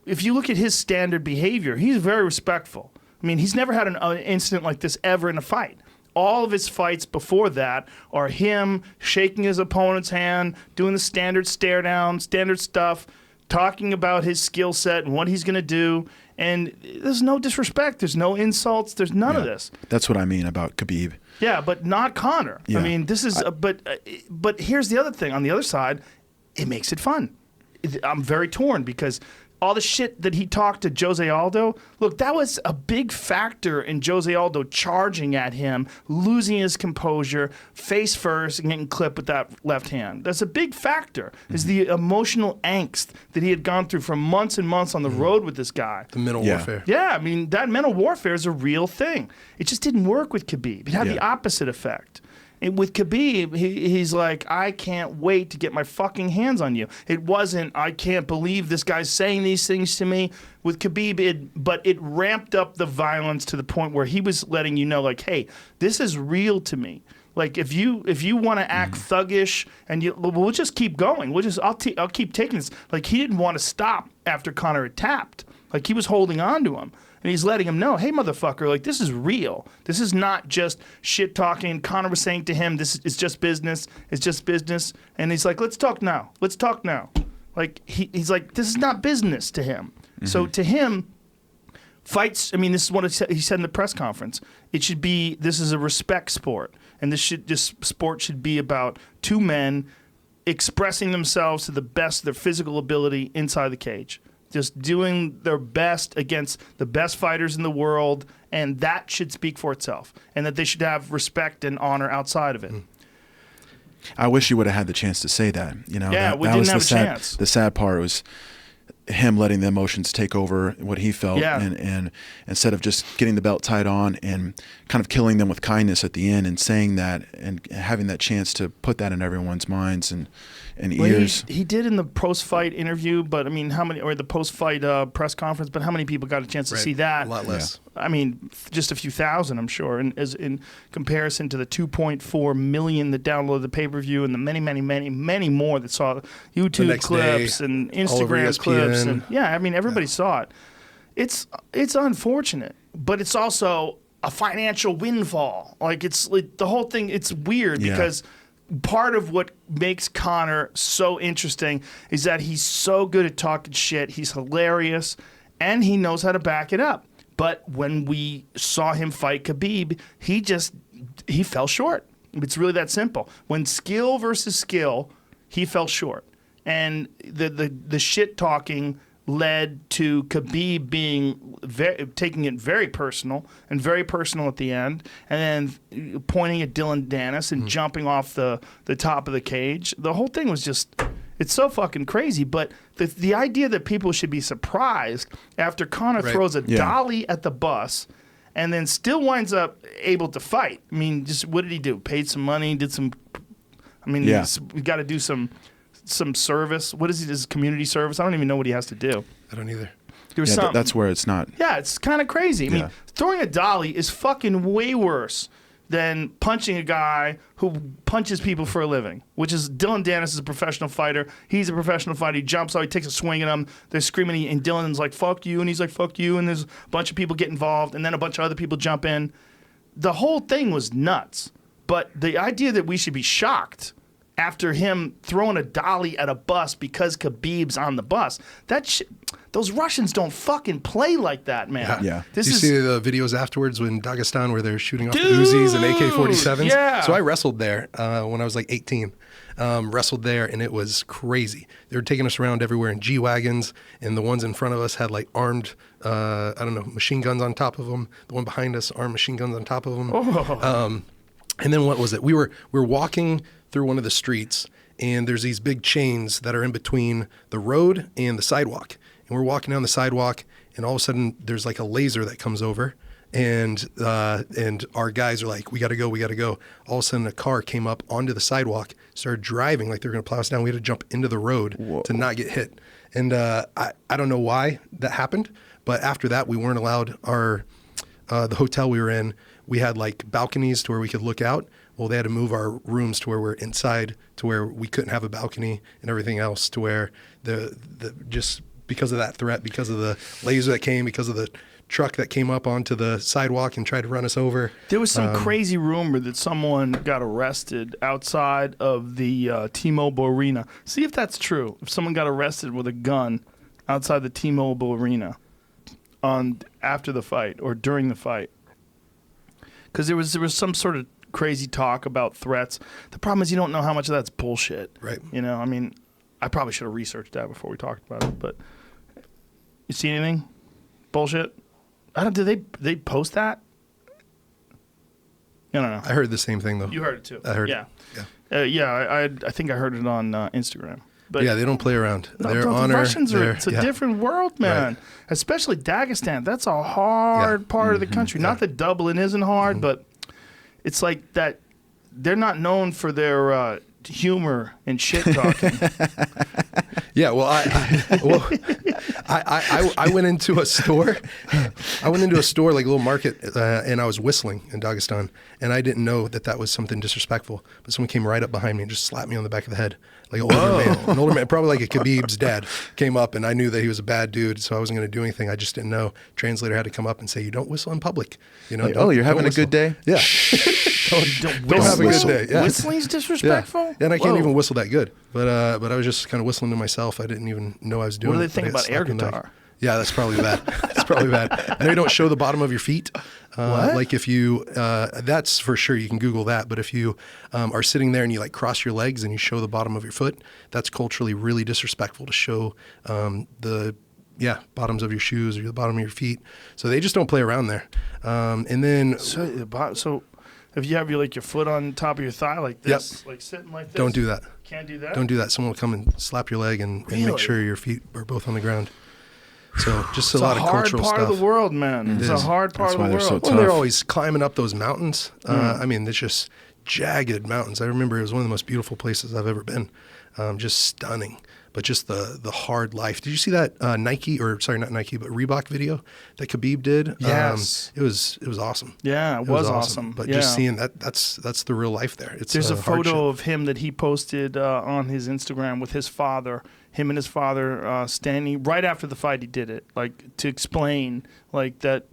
If you look at his standard behavior, he's very respectful. I mean, he's never had an incident like this ever in a fight. All of his fights before that are him shaking his opponent's hand, doing the standard stare down, standard stuff, talking about his skill set and what he's going to do. And there's no disrespect. There's no insults. There's none of this. That's what I mean about Khabib. Yeah, but not Conor. Yeah. I mean, this is. But here's the other thing. On the other side, it makes it fun. I'm very torn because all the shit that he talked to Jose Aldo, look, that was a big factor in Jose Aldo charging at him, losing his composure, face first, and getting clipped with that left hand. That's a big factor, is the emotional angst that he had gone through for months and months on the road with this guy. The mental warfare. Yeah, I mean, that mental warfare is a real thing. It just didn't work with Khabib. It had the opposite effect. And with Khabib, he's like, I can't wait to get my fucking hands on you. It wasn't, I can't believe this guy's saying these things to me. With Khabib, but it ramped up the violence to the point where he was letting you know, like, hey, this is real to me. Like, if you want to act thuggish, and we'll just keep going. I'll keep taking this. Like, he didn't want to stop after Conor had tapped. Like, he was holding on to him. And he's letting him know, hey, motherfucker, like, this is real. This is not just shit talking. Conor was saying to him, this is just business. It's just business. And he's like, let's talk now. Let's talk now. Like, he's like, this is not business to him. So to him, fights, I mean, this is what he said in the press conference. This is a respect sport. And this sport should be about two men expressing themselves to the best of their physical ability inside the cage. Just doing their best against the best fighters in the world, and that should speak for itself, and that they should have respect and honor outside of it. I wish you would have had the chance to say that. You know, yeah, that we didn't was have a chance. The sad part was him letting the emotions take over what he felt, and instead of just getting the belt tied on and kind of killing them with kindness at the end and saying that and having that chance to put that in everyone's minds and ears. He did in the post-fight interview, but I mean, or the post-fight press conference, but how many people got a chance to see that? A lot less. I mean, just a few thousand, I'm sure, and as in comparison to the 2.4 million that downloaded the pay-per-view and the many, many, many, many more that saw YouTube clips and Instagram clips. And yeah, I mean, everybody saw it. It's unfortunate, but it's also a financial windfall. Like, the whole thing, it's weird because part of what makes Conor so interesting is that he's so good at talking shit. He's hilarious, and he knows how to back it up. But when we saw him fight Khabib, he fell short. It's really that simple. When skill versus skill, he fell short. And the shit talking led to Khabib being taking it very personal at the end, and then pointing at Dylan Dennis and jumping off the top of the cage. The whole thing was just, it's so fucking crazy. But the idea that people should be surprised after Conor throws a dolly at the bus and then still winds up able to fight. I mean, just what did he do? Paid some money, did some, I mean, we got to do some service. What is it? His community service? I don't even know what he has to do. I don't either. That's where it's not. Yeah, it's kind of crazy. I mean, throwing a dolly is fucking way worse than punching a guy who punches people for a living, which is Dylan Dennis is a professional fighter. He's a professional fighter. He jumps out. He takes a swing at him. They're screaming, and Dylan's like, fuck you, and he's like, fuck you, and there's a bunch of people get involved, and then a bunch of other people jump in. The whole thing was nuts. But the idea that we should be shocked after him throwing a dolly at a bus because Khabib's on the bus, those Russians don't fucking play like that, man. Yeah. Did you see the videos afterwards in Dagestan where they're shooting off the Uzis and AK-47s? Yeah. So I wrestled there when I was like 18. Wrestled there, and it was crazy. They were taking us around everywhere in G-Wagons, and the ones in front of us had like armed, machine guns on top of them. The one behind us, armed machine guns on top of them. Oh. And then what was it? We were walking through one of the streets, and there's these big chains that are in between the road and the sidewalk. And we're walking down the sidewalk, and all of a sudden there's like a laser that comes over, and our guys are like, we got to go. All of a sudden a car came up onto the sidewalk, started driving like they were going to plow us down. We had to jump into the road to not get hit. And I don't know why that happened, but after that we weren't allowed the hotel we were in. We had like balconies to where we could look out. Well, they had to move our rooms to where we're inside, to where we couldn't have a balcony and everything else, to where just because of that threat, because of the laser that came, because of the truck that came up onto the sidewalk and tried to run us over. There was some crazy rumor that someone got arrested outside of the T-Mobile Arena. See if that's true. If someone got arrested with a gun outside the T-Mobile Arena after the fight or during the fight. Because there was some sort of crazy talk about threats. The problem is you don't know how much of that's bullshit. Right. You know, I mean, I probably should have researched that before we talked about it. But you see anything? Bullshit? Did they post that? I don't know. I heard the same thing though. You heard it too. I heard. Yeah. Yeah. I think I heard it on Instagram. But yeah, they don't play around. No, Their the honor. Russians it's a different world, man. Right. Especially Dagestan. That's a hard part of the country. Not that Dublin isn't hard, but it's like that. They're not known for their humor and shit talking. Yeah, well, I went into a store. I went into a store, like a little market, and I was whistling in Dagestan, and I didn't know that was something disrespectful. But someone came right up behind me and just slapped me on the back of the head, like an older man, probably like a Khabib's dad, came up, and I knew that he was a bad dude, so I wasn't going to do anything. I just didn't know. Translator had to come up and say, "You don't whistle in public." You know, like, you're having a good day. Yeah. Don't have a good day. Yeah. Whistling's disrespectful? Yeah, and I can't even whistle that good. But I was just kind of whistling to myself. I didn't even know I was doing it. What do they think about air guitar? Yeah, that's probably bad. That's probably bad. I know you don't show the bottom of your feet. What? Like if you, that's for sure. You can Google that. But if you are sitting there and you like cross your legs and you show the bottom of your foot, that's culturally really disrespectful to show the bottoms of your shoes or the bottom of your feet. So they just don't play around there. And then so if you have your foot on top of your thigh like this, like sitting like this, don't do that. Can't do that. Don't do that. Someone will come and slap your leg and make sure your feet are both on the ground. So just a lot of cultural stuff. It's a hard part of the world, man. It's a hard part of the world. So well, they're always climbing up those mountains. I mean, it's just jagged mountains. I remember it was one of the most beautiful places I've ever been. Just stunning. But just the hard life. Did you see that not Nike, but Reebok video that Khabib did? Yes. It was awesome. Yeah, it was awesome. But just seeing that's the real life there. There's a photo of him that he posted on his Instagram with his father. Him and his father standing right after the fight. He did it, like to explain like that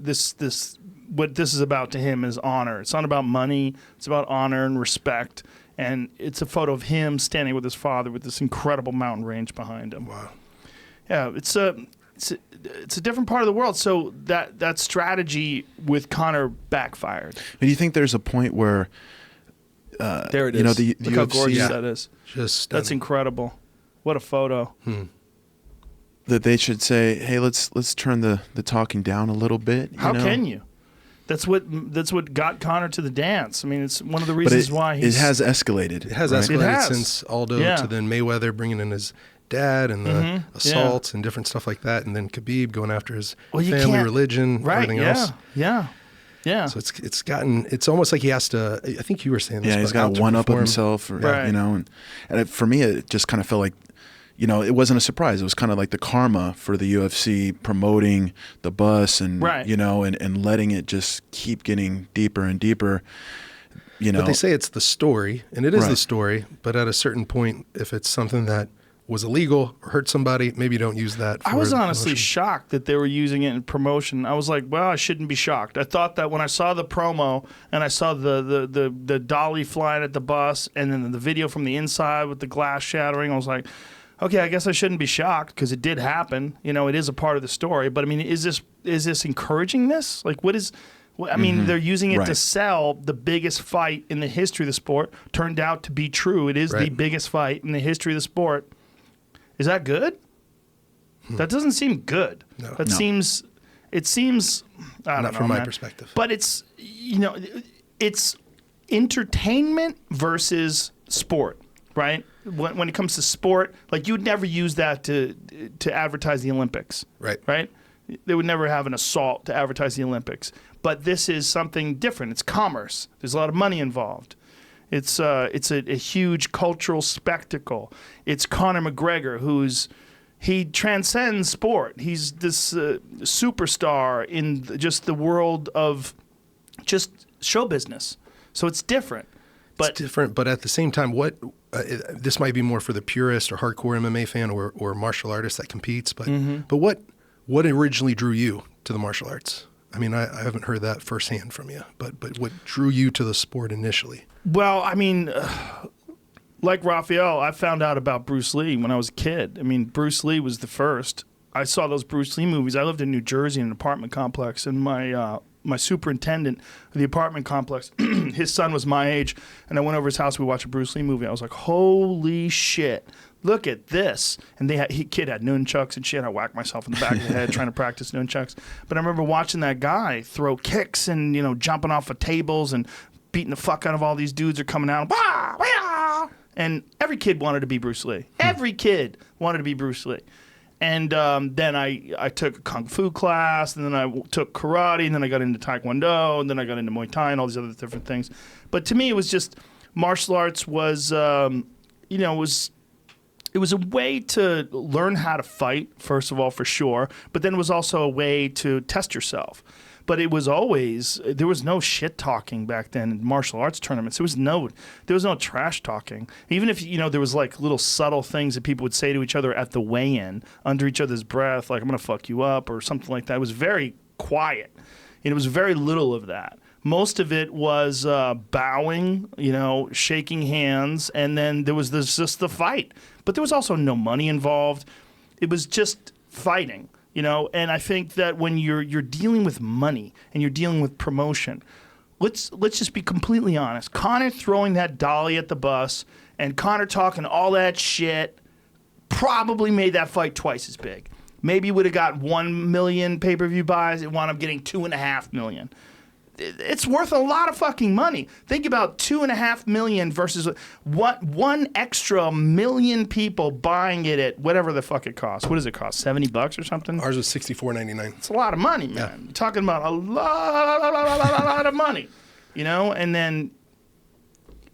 what this is about to him is honor. It's not about money. It's about honor and respect. And it's a photo of him standing with his father with this incredible mountain range behind him. Wow. Yeah, it's it's a different part of the world. So that strategy with Conor backfired. And do you think there's a point where there it is. You know, the Look UFC, how gorgeous that is. Just That's incredible. What a photo. that they should say, hey, let's turn the talking down a little bit. How can you? That's what got Conor to the dance. I mean, it's one of the reasons why it has escalated. It has right? escalated It has. since Aldo Yeah. to then Mayweather bringing in his dad and the assaults and different stuff like that, and then Khabib going after his you family, can't- religion, everything else. Yeah. So it's almost like he has to. I think you were saying this. Yeah, he's but got to one up outperform. himself, or, Right. you know. And for me, it just kind of felt like, you know, it wasn't a surprise. It was kind of like the karma for the UFC promoting the bus and Right. you know, and letting it just keep getting deeper and deeper. You know, But they say it's the story, and it is the Right. story. But at a certain point, if it's something that was illegal or hurt somebody, maybe you don't use that. I was for honestly promotion. shocked that they were using it in promotion. I was like, well, I shouldn't be shocked. I thought that when I saw the promo and I saw the dolly flying at the bus and then the video from the inside with the glass shattering, I was like, okay, I guess I shouldn't be shocked because it did happen. You know, it is a part of the story. But I mean, is this encouraging this? Like, what is? I mean, they're using it to Right. sell the biggest fight in the history of the sport. Turned out to be true. It is the Right. biggest fight in the history of the sport. Is that good? That doesn't seem good. No. That No. seems. It seems. I don't Not know, from my man. perspective. But it's it's entertainment versus sport, right? When it comes to sport, like you would never use that to advertise the Olympics, Right. right? They would never have an assault to advertise the Olympics. But this is something different. It's commerce. There's a lot of money involved. It's a huge cultural spectacle. It's Conor McGregor, he transcends sport. He's this superstar in just the world of just show business. So it's different. But It's different, but at the same time, what this might be more for the purist or hardcore MMA fan or martial artist that competes. But but what originally drew you to the martial arts? I mean, I haven't heard that firsthand from you. But what drew you to the sport initially? Well, I mean, like Rafael, I found out about Bruce Lee when I was a kid. I mean, Bruce Lee was the first. I saw those Bruce Lee movies. I lived in New Jersey in an apartment complex, and my superintendent of the apartment complex, his son was my age, and I went over his house. We watched a Bruce Lee movie. I was like, holy shit, look at this. And kid had nunchucks and shit. I whacked myself in the back of the head trying to practice nunchucks. But I remember watching that guy throw kicks and, you know, jumping off of tables and beating the fuck out of all these dudes are coming out. Bah, bah! And every kid wanted to be Bruce Lee. Every kid wanted to be Bruce Lee. And then I took a kung fu class, and then I took karate, and then I got into taekwondo, and then I got into Muay Thai and all these other different things. But to me, it was just martial arts was, it was a way to learn how to fight, first of all, for sure. But then it was also a way to test yourself. But it was always, there was no shit talking back then in martial arts tournaments. There was no trash talking. Even if, you know, there was like little subtle things that people would say to each other at the weigh-in under each other's breath, like, I'm going to fuck you up or something like that. It was very quiet. And it was very little of that. Most of it was bowing, you know, shaking hands, and then there was just the fight. But there was also no money involved. It was just fighting. You know, and I think that when you're dealing with money and you're dealing with promotion, let's just be completely honest. Conor throwing that dolly at the bus and Conor talking all that shit probably made that fight twice as big. Maybe would have got 1 million pay-per-view buys. It wound up getting 2.5 million. It's worth a lot of fucking money. Think about 2.5 million versus one extra million people buying it at whatever the fuck it costs. What does it cost? $70 or something? Ours was $64.99. It's a lot of money, man. Yeah. You're talking about a lot of money, you know. And then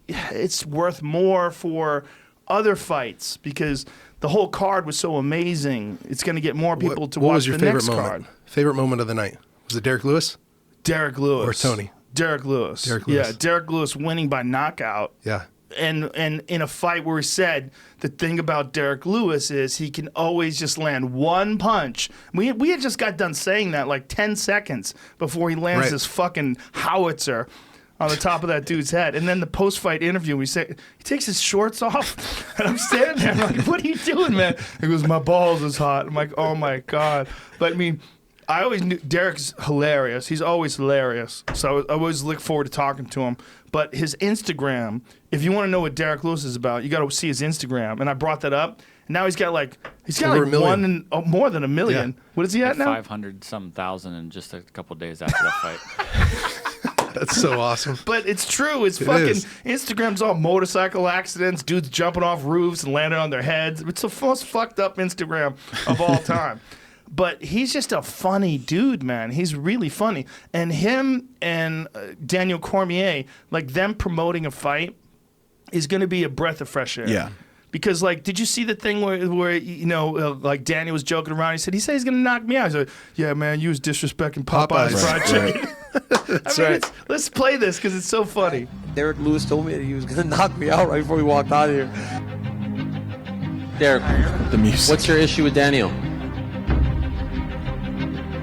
it's worth more for other fights because the whole card was so amazing. It's going to get more people to what watch was your the favorite next moment? card. Favorite moment of the night? Was it Derek Lewis? Derek Lewis. Or Tony? Derek Lewis. Derek Lewis. Yeah, Derek Lewis winning by knockout. Yeah. And in a fight where he said the thing about Derek Lewis is he can always just land one punch. We had just got done saying that like 10 seconds before he lands Right. this fucking howitzer. on the top of that dude's head. And then the post-fight interview, he takes his shorts off, and I'm standing there, I'm like, what are you doing, man? He goes, my balls is hot. I'm like, oh my God. But I mean, I always knew Derek's hilarious. He's always hilarious. So I always look forward to talking to him. But his Instagram, if you want to know what Derek Lewis is about, you got to see his Instagram. And I brought that up. And now he's got like more than a million. Yeah. What is he at now? 500-something thousand in just a couple days after that fight. That's so awesome. But it's true. It's It fucking is. Instagram's all motorcycle accidents, dudes jumping off roofs and landing on their heads. It's the most fucked up Instagram of all time. But he's just a funny dude, man. He's really funny. And him and Daniel Cormier, like them promoting a fight, is going to be a breath of fresh air. Yeah. Because, like, did you see the thing where you know, like Daniel was joking around? He said he's going to knock me out. He's like, yeah, man, you was disrespecting Popeye's fried chicken. That's right. Let's play this because it's so funny. Derek Lewis told me that he was going to knock me out right before we walked out of here. Derek, The music. what's your issue with Daniel?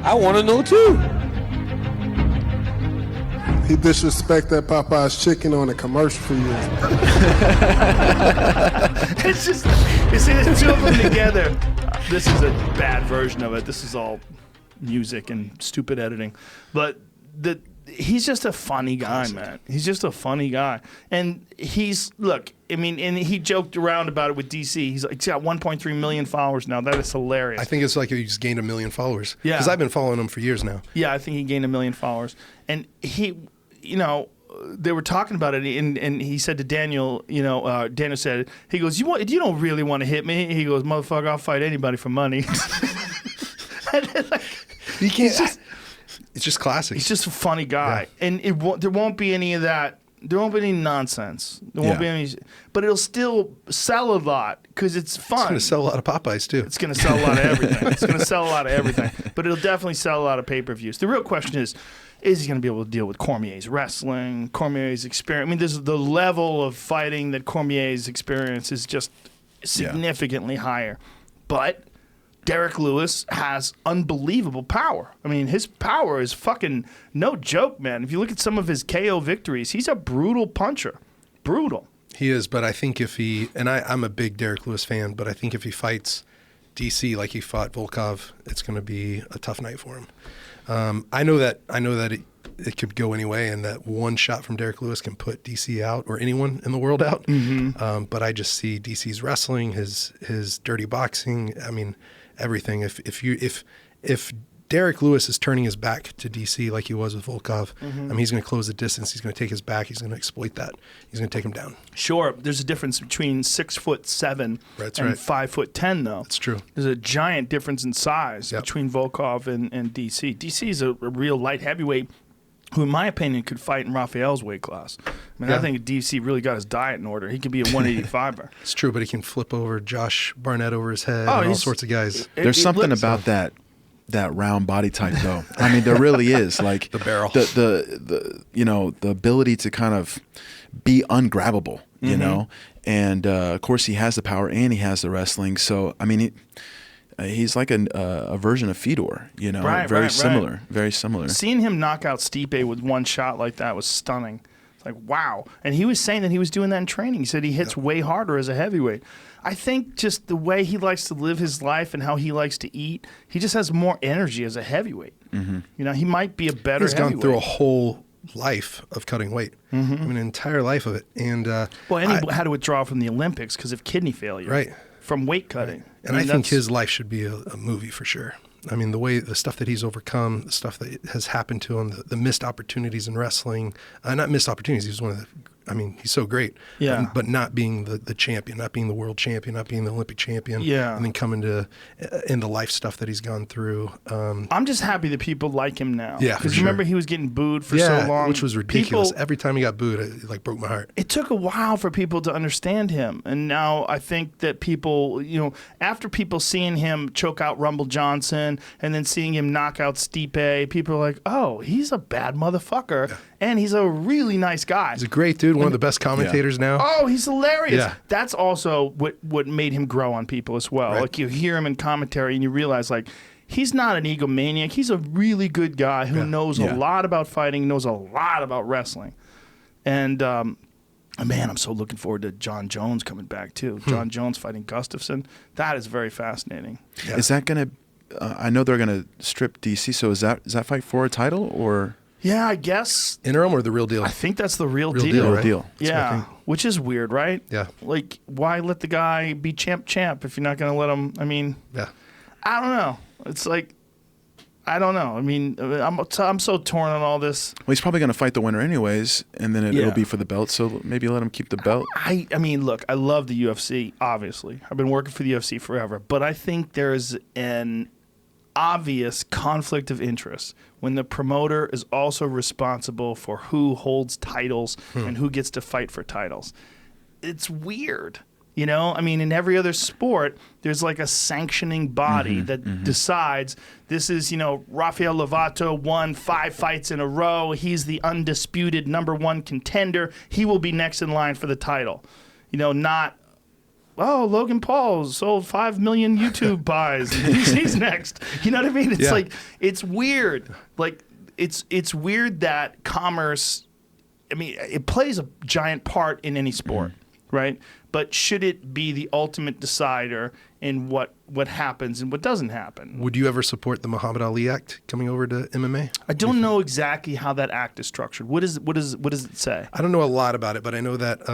I want to know too. He disrespected Popeye's chicken on a commercial for you. It's just, you see the two of them together. This is a bad version of it. This is all music and stupid editing. But he's just a funny guy, man. He's just a funny guy. And and he joked around about it with DC. He's got 1.3 million followers now. That is hilarious. I think it's like he's gained 1 million followers. Yeah. Because I've been following him for years now. Yeah, I think he gained 1 million followers. And he, you know, they were talking about it, and he said to Daniel, you know, Daniel said, he goes, you don't really want to hit me? He goes, motherfucker, I'll fight anybody for money. And then, like, You can't. It's just classic. he's just a funny guy. Yeah. And there won't be any of that. There won't be any nonsense. There won't be any, but it'll still sell a lot because it's fun. It's going to sell a lot of Popeyes, too. It's going to sell a lot of everything. It's going to sell a lot of everything. But it'll definitely sell a lot of pay-per-views. The real question is he going to be able to deal with Cormier's wrestling, Cormier's experience? I mean, there's the level of fighting that Cormier's experience is just significantly higher. But Derek Lewis has unbelievable power. I mean, his power is fucking no joke, man. If you look at some of his KO victories, he's a brutal puncher. Brutal. He is, but I think if he, and I'm a big Derek Lewis fan, but I think if he fights DC like he fought Volkov, it's going to be a tough night for him. I know that it could go anyway, and that one shot from Derek Lewis can put DC out or anyone in the world out. Mm-hmm. But I just see DC's wrestling, his dirty boxing. I mean, everything. If Derek Lewis is turning his back to DC like he was with Volkov, I mean, he's going to close the distance. He's going to take his back. He's going to exploit that. He's going to take him down. Sure, there's a difference between 6'7" That's and right. 5'10", though. That's true. There's a giant difference in size Yep. between Volkov and DC. DC is a real light heavyweight who, in my opinion, could fight in Rafael's weight class. I mean, I think DC really got his diet in order. He could be a 185er. It's true, but he can flip over Josh Barnett over his head Oh, and all he's- sorts of guys. There's something about that round body type, though. I mean, there really is. Like The barrel. the you know, the ability to kind of be ungrabbable, you know. And of course, he has the power and he has the wrestling. So I mean, he's like a version of Fedor, you know, very similar. Seeing him knock out Stipe with one shot like that was stunning. It's like, wow. And he was saying that he was doing that in training. He said he hits way harder as a heavyweight. I think just the way he likes to live his life and how he likes to eat, he just has more energy as a heavyweight. You know, he might be a better He's heavyweight. gone through a whole life of cutting weight. I mean, an entire life of it. And Well, and he had to withdraw from the Olympics because of kidney failure. Right. From weight cutting. And I think his life should be a movie for sure. I mean, the stuff that he's overcome, the stuff that has happened to him, the missed opportunities in wrestling, not missed opportunities. He's one of the, I mean, he's so great. Yeah. But not being the champion, not being the world champion, not being the Olympic champion. Yeah. And then coming to, in the life stuff that he's gone through. I'm just happy that people like him now. Yeah, for Because sure. remember he was getting booed for so long. which was ridiculous. People, Every time he got booed, it like broke my heart. it took a while for people to understand him. And now I think that people, you know, after people seeing him choke out Rumble Johnson and then seeing him knock out Stipe, people are like, oh, he's a bad motherfucker. And he's a really nice guy. He's a great dude, one of the best commentators now. Oh, he's hilarious. Yeah. That's also what made him grow on people as well. Right. Like you hear him in commentary and you realize like he's not an egomaniac. He's a really good guy who knows a lot about fighting, knows a lot about wrestling. And man, I'm so looking forward to John Jones coming back too. John Jones fighting Gustafsson. That is very fascinating. Yeah. Is that going to? I know they're going to strip DC. So is that fight for a title or? Yeah, I guess. Interim or the real deal? I think that's the real deal. deal, Real right? deal. Yeah, which is weird, right? Yeah. Like, why let the guy be champ if you're not going to let him? I mean, Yeah. I don't know. It's like, I don't know. I mean, I'm so torn on all this. Well, he's probably going to fight the winner anyways, and then it'll be for the belt. So maybe let him keep the belt. I mean, look, I love the UFC, obviously. I've been working for the UFC forever. But I think there's an obvious conflict of interest when the promoter is also responsible for who holds titles and who gets to fight for titles. It's weird. You know, I mean, in every other sport, there's like a sanctioning body that decides this is, Rafael Lovato won 5 fights in a row. He's the undisputed #1 contender. He will be next in line for the title. Not, Logan Paul sold 5 million YouTube buys. He's next. You know what I mean? It's like, it's weird. Like, it's weird that commerce, I mean, it plays a giant part in any sport, right? But should it be the ultimate decider in what happens and what doesn't happen? Would you ever support the Muhammad Ali Act coming over to MMA? I don't know exactly how that act is structured. What does it say? I don't know a lot about it, but I know that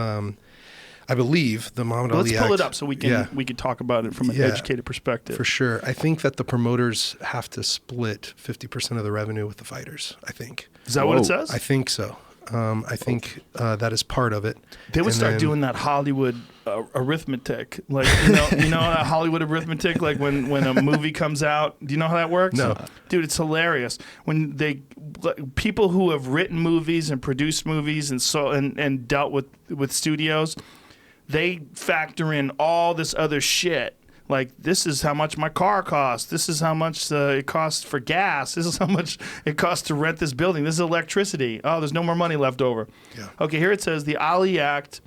I believe the Muhammad Ali Act. Let's pull it up so we can talk about it from an educated perspective. For sure. I think that the promoters have to split 50% of the revenue with the fighters, I think. Is that what it says? I think so. I think that is part of it. They would start doing that Hollywood arithmetic, like that Hollywood arithmetic, like when a movie comes out. Do you know how that works? No, dude, it's hilarious. When people who have written movies and produced movies and dealt with studios, they factor in all this other shit. Like, this is how much my car costs. This is how much it costs for gas. This is how much it costs to rent this building. This is electricity. Oh, there's no more money left over. Yeah. Okay, here it says the Ali Act,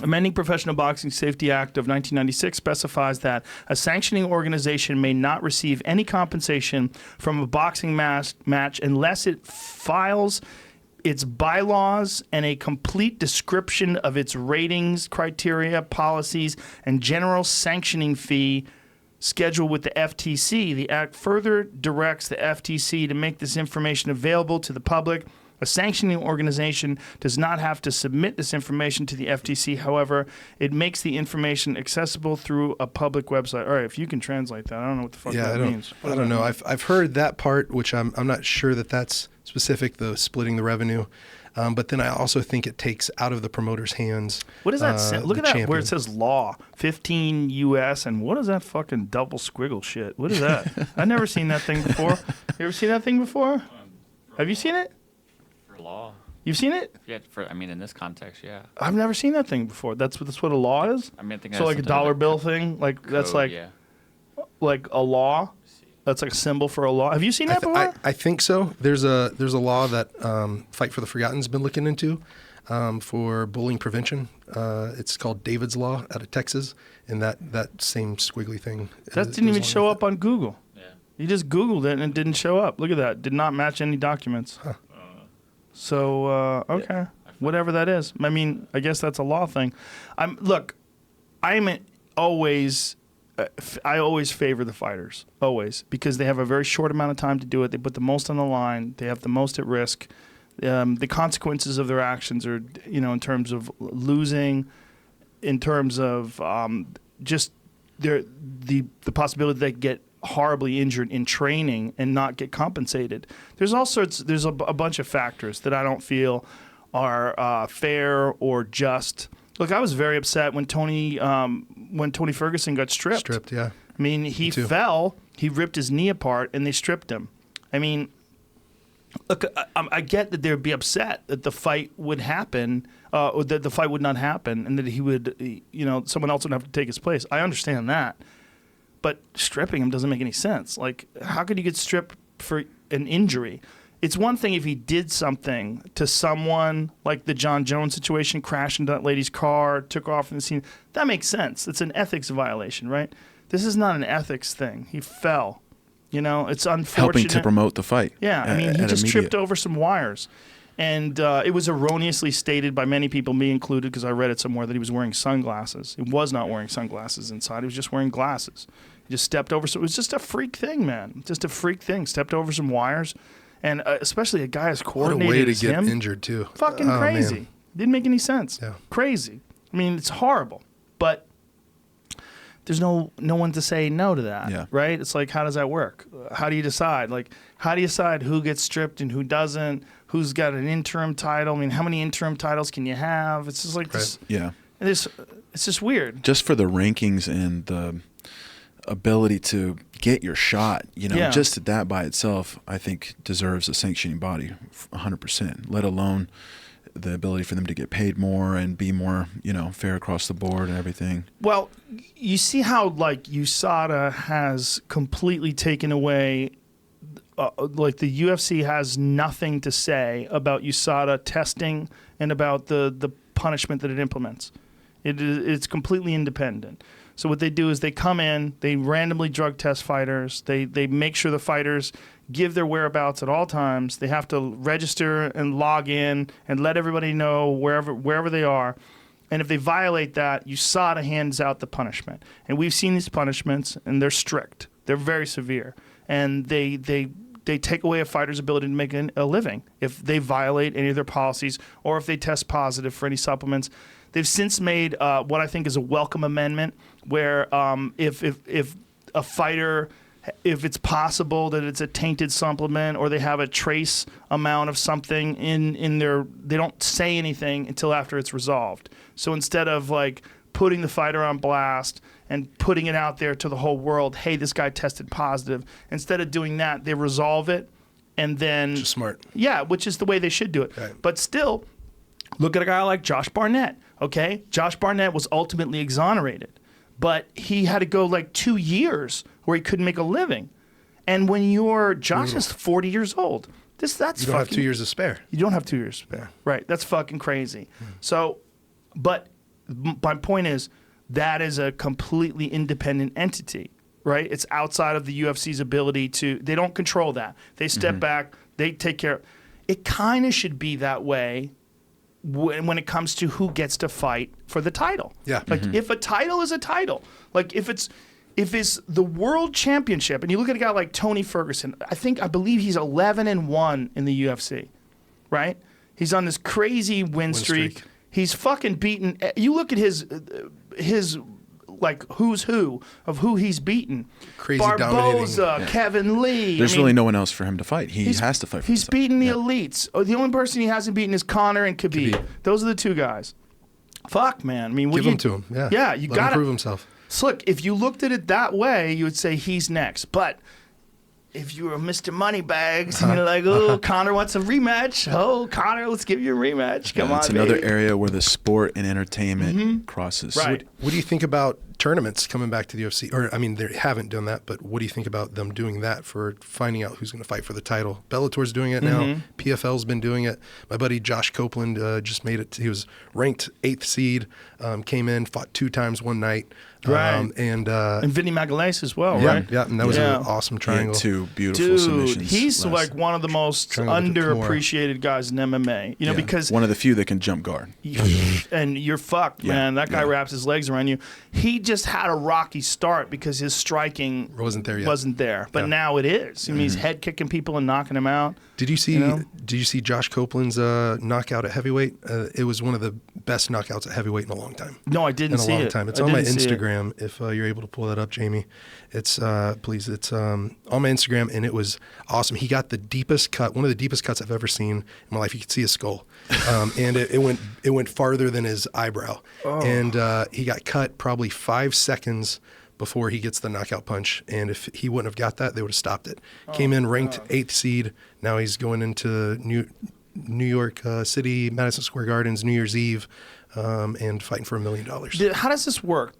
amending Professional Boxing Safety Act of 1996, specifies that a sanctioning organization may not receive any compensation from a boxing match unless it files its bylaws and a complete description of its ratings, criteria, policies, and general sanctioning fee schedule with the FTC. The Act further directs the FTC to make this information available to the public. A sanctioning organization does not have to submit this information to the FTC. However, it makes the information accessible through a public website. All right, if you can translate that, I don't know what the fuck that means. I don't know. I've heard that part, which I'm not sure that that's specific, the splitting the revenue. But then I also think it takes out of the promoter's hands. What does that say? Look at that champion. where it says law, 15 US, and what is that fucking double squiggle shit? What is that? I've never seen that thing before. You ever seen that thing before? Have you seen it? For law. You've seen it? Yeah, in this context, yeah. I've never seen that thing before. That's what a law is? I mean, I think so like a dollar bill thing? Like code, that's like a law? That's like a symbol for a law. Have you seen that before? I think so. There's a law that Fight for the Forgotten's been looking into for bullying prevention. It's called David's Law out of Texas, and that same squiggly thing. That didn't even show up on Google. Yeah. You just Googled it and it didn't show up. Look at that. Did not match any documents. Huh. So, okay. Yeah. Whatever that is. I mean, I guess that's a law thing. I always favor the fighters, always, because they have a very short amount of time to do it. They put the most on the line. They have the most at risk. The consequences of their actions are, in terms of losing, in terms of just the possibility they get horribly injured in training and not get compensated. There's a bunch of factors that I don't feel are fair or just. Look, I was very upset when Tony Ferguson got stripped. Stripped, yeah. I mean, he fell, he ripped his knee apart, and they stripped him. I mean, look, I get that they'd be upset that the fight would happen, or that the fight would not happen, and that he would, someone else would have to take his place. I understand that. But stripping him doesn't make any sense. Like, how could you get stripped for an injury? It's one thing if he did something to someone, like the John Jones situation, crashed into that lady's car, took off from the scene. That makes sense. It's an ethics violation, right? This is not an ethics thing. He fell. It's unfortunate. Helping to promote the fight. Yeah, I mean, he just tripped over some wires. And it was erroneously stated by many people, me included, because I read it somewhere, that he was wearing sunglasses. He was not wearing sunglasses inside. He was just wearing glasses. He just stepped over. So it was just a freak thing, man. Just a freak thing. Stepped over some wires. And especially a guy as coordinated as him. What a way to get injured, too. Fucking crazy. Man. Didn't make any sense. Yeah. Crazy. I mean, it's horrible. But there's no one to say no to that, right? It's like, how does that work? How do you decide? Like, how do you decide who gets stripped and who doesn't? Who's got an interim title? I mean, how many interim titles can you have? It's just like this. Yeah. It's just weird. Just for the rankings and the ability to get your shot, just that by itself, I think deserves a sanctioning body 100%, let alone the ability for them to get paid more and be more, fair across the board and everything. Well, you see how, like, USADA has completely taken away, like, the UFC has nothing to say about USADA testing and about the punishment that it implements. It's completely independent. So what they do is they come in, they randomly drug test fighters, they make sure the fighters give their whereabouts at all times. They have to register and log in and let everybody know wherever they are. And if they violate that, USADA hands out the punishment. And we've seen these punishments, and they're strict. They're very severe. And they take away a fighter's ability to make a living if they violate any of their policies or if they test positive for any supplements. They've since made what I think is a welcome amendment where if a fighter, if it's possible that it's a tainted supplement or they have a trace amount of something in their, they don't say anything until after it's resolved. So instead of like putting the fighter on blast and putting it out there to the whole world, hey, this guy tested positive, instead of doing that, they resolve it and then... Just smart. Yeah, which is the way they should do it. Right. But still, look at a guy like Josh Barnett, okay? Josh Barnett was ultimately exonerated, but he had to go like 2 years where he couldn't make a living. And when Josh is 40 years old, that's you don't have 2 years to spare. You don't have 2 years to spare. Right. That's fucking crazy. So, but my point is that is a completely independent entity, right? It's outside of the UFC's ability to, they don't control that. They step back, they take care of it. Kind of should be that way when it comes to who gets to fight for the title. Yeah. Like if a title is a title, like if it's the world championship, and you look at a guy like Tony Ferguson, I believe he's 11-1 in the UFC, right? He's on this crazy win streak. He's fucking beaten. You look at his like who's who of who he's beaten. Crazy Barboza, dominating. Kevin Lee. There's really no one else for him to fight. He has to fight for He's beaten the elites. Oh, the only person he hasn't beaten is Conor and Khabib. Those are the two guys. Fuck, man. I mean, Give him to him. Yeah. Yeah, you got to prove himself. So look, if you looked at it that way, you would say he's next. But if you were Mr. Moneybags and you're like, oh, Conor wants a rematch. Oh, Conor, let's give you a rematch. Come on, it's baby. another area where the sport and entertainment crosses. Right. What do you think about tournaments coming back to the UFC? Or, I mean, they haven't done that, but what do you think about them doing that for finding out who's going to fight for the title? Bellator's doing it now. PFL's been doing it. My buddy Josh Copeland just made it. He was ranked 8th seed, came in, fought 2 times one night. Right. And Vinny Magalhaes as well, yeah, right? Yeah, and that was an awesome triangle. 2 beautiful Dude, submissions. he's like one of the most underappreciated guys in MMA. You know, because one of the few that can jump guard. and you're fucked, man. That guy wraps his legs around you. He just had a rocky start because his striking wasn't there yet. But now it is. I mean, he's head kicking people and knocking them out. Did you see Josh Copeland's knockout at heavyweight? It was one of the best knockouts at heavyweight in a long time. No, I didn't see it. In a long time. It's on my Instagram. If you're able to pull that up, Jamie, it's please. It's on my Instagram, and it was awesome. He got the deepest cut, one of the deepest cuts I've ever seen in my life. You could see his skull, and it went farther than his eyebrow, and he got cut probably 5 seconds before he gets the knockout punch. And if he wouldn't have got that, they would have stopped it. Came in ranked 8th seed. Now he's going into New York City, Madison Square Gardens, New Year's Eve, and fighting for $1 million. How does this work?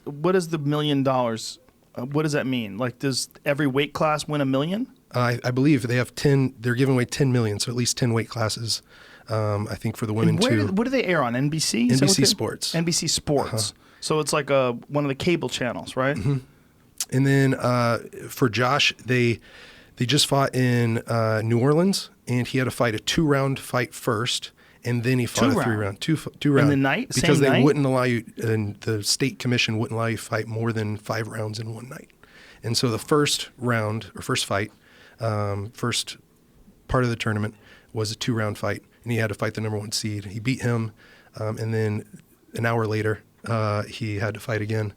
What is the $1 million? What does that mean? Like, does every weight class win $1 million? I believe they have 10. They're giving away 10 million, so at least 10 weight classes. I think for the women too. What do they air on? NBC? NBC Sports. NBC Sports. So it's like one of the cable channels, right? And then for Josh, They just fought in New Orleans, and he had to fight a 2-round fight first, and then he fought a 3-round. Two round. In the night? Because Same they night? wouldn't allow you, and the state commission wouldn't allow you to fight more than 5 rounds in one night. And so the first round, or first fight, first part of the tournament was a 2-round fight, and he had to fight the number 1 seed. He beat him, and then an hour later, he had to fight again.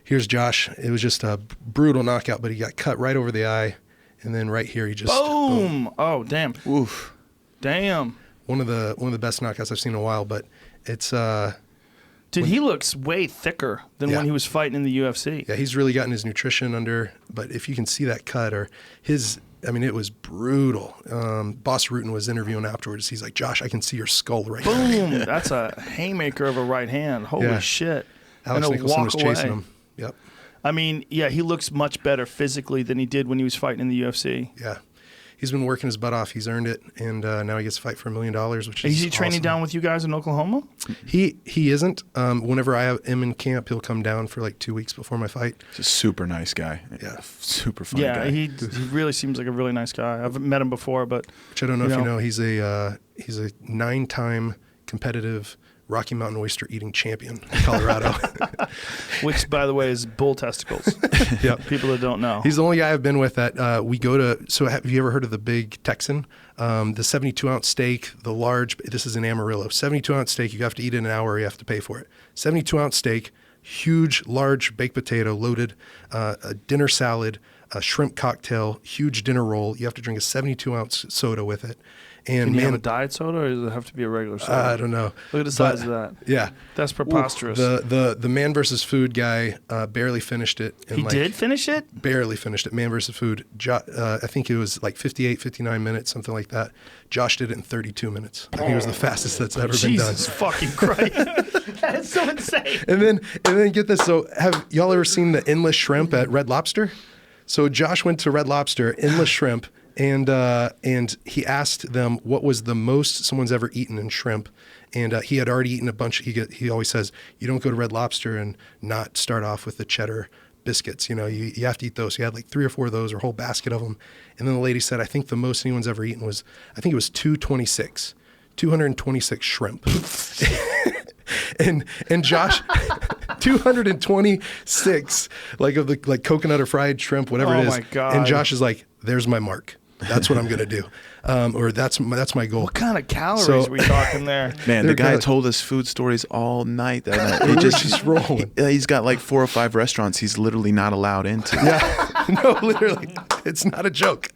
Here's Josh. It was just a brutal knockout, but he got cut right over the eye, and then right here he just boom. Oh, damn. Oof. Damn. One of the best knockouts I've seen in a while, but it's Dude, he looks way thicker than Yeah. when he was fighting in the UFC. yeah, he's really gotten his nutrition under. But if you can see that cut or his, I mean, it was brutal. Boss Rutan was interviewing afterwards. He's like, Josh, I can see your skull right now. Boom. That's a haymaker of a right hand. Holy Yeah. shit. Alex And a Nicholson walk was chasing away. him. Yep. I mean, yeah, he looks much better physically than he did when he was fighting in the UFC. Yeah. He's been working his butt off. He's earned it, and now he gets to fight for $1 million, which is Is he training awesome. down with you guys in Oklahoma? He isn't. Whenever I have him in camp, he'll come down for like 2 weeks before my fight. He's a super nice guy. Yeah. Super fun Yeah, guy. he really seems like a really nice guy. I've met him before, but Which I don't know You if you know. know. He's a 9-time competitive Rocky Mountain oyster eating champion in Colorado. which, by the way, is bull testicles. Yep. People that don't know. He's the only guy I've been with that we go to. So have you ever heard of the Big Texan? The 72-ounce steak, the large, this is in Amarillo. 72-ounce steak, you have to eat in an hour or you have to pay for it. 72-ounce steak, huge, large baked potato loaded, a dinner salad, a shrimp cocktail, huge dinner roll. You have to drink a 72-ounce soda with it. And Can you man, have a diet soda, or does it have to be a regular soda? I don't know. Look at the size of that. Yeah. That's preposterous. The Man versus Food guy barely finished it. And He did finish it? Barely finished it. Man versus Food. I think it was like 58, 59 minutes, something like that. Josh did it in 32 minutes. I think it was the fastest that's ever been done. Jesus fucking Christ. That is so insane. And then get this. So have y'all ever seen the endless shrimp at Red Lobster? So Josh went to Red Lobster, endless shrimp, and he asked them what was the most someone's ever eaten in shrimp. And he had already eaten a bunch. He always says, you don't go to Red Lobster and not start off with the cheddar biscuits. You know, you have to eat those. He had like 3 or 4 of those, or a whole basket of them. And then the lady said, I think the most anyone's ever eaten was, I think it was 226 shrimp. and Josh, 226 like coconut or fried shrimp, whatever Oh it is. my God. And Josh is like, there's my mark. That's what I'm gonna do, or that's my goal. What kind of calories So- are we talking there? Man, They're the guy good. told us food stories all night that night. We He were just, just rolling. He's got like 4 or 5 restaurants he's literally not allowed into. Yeah, no, literally, it's not a joke.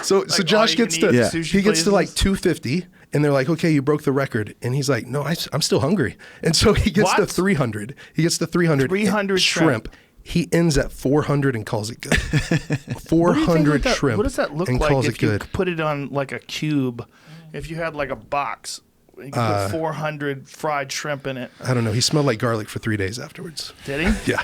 So Josh gets to Yeah. sushi he gets to like places? 250, and they're like, okay, you broke the record, and he's like, no, I'm still hungry, and so he gets to What? 300. He gets to 300. 300 shrimp. He ends at 400 and calls it good. What do you think 400 that- shrimp. What does that look and like calls if it you good. put it on like a cube? If you had like a box, you could put 400 fried shrimp in it. I don't know. He smelled like garlic for 3 days afterwards. Did he? Yeah.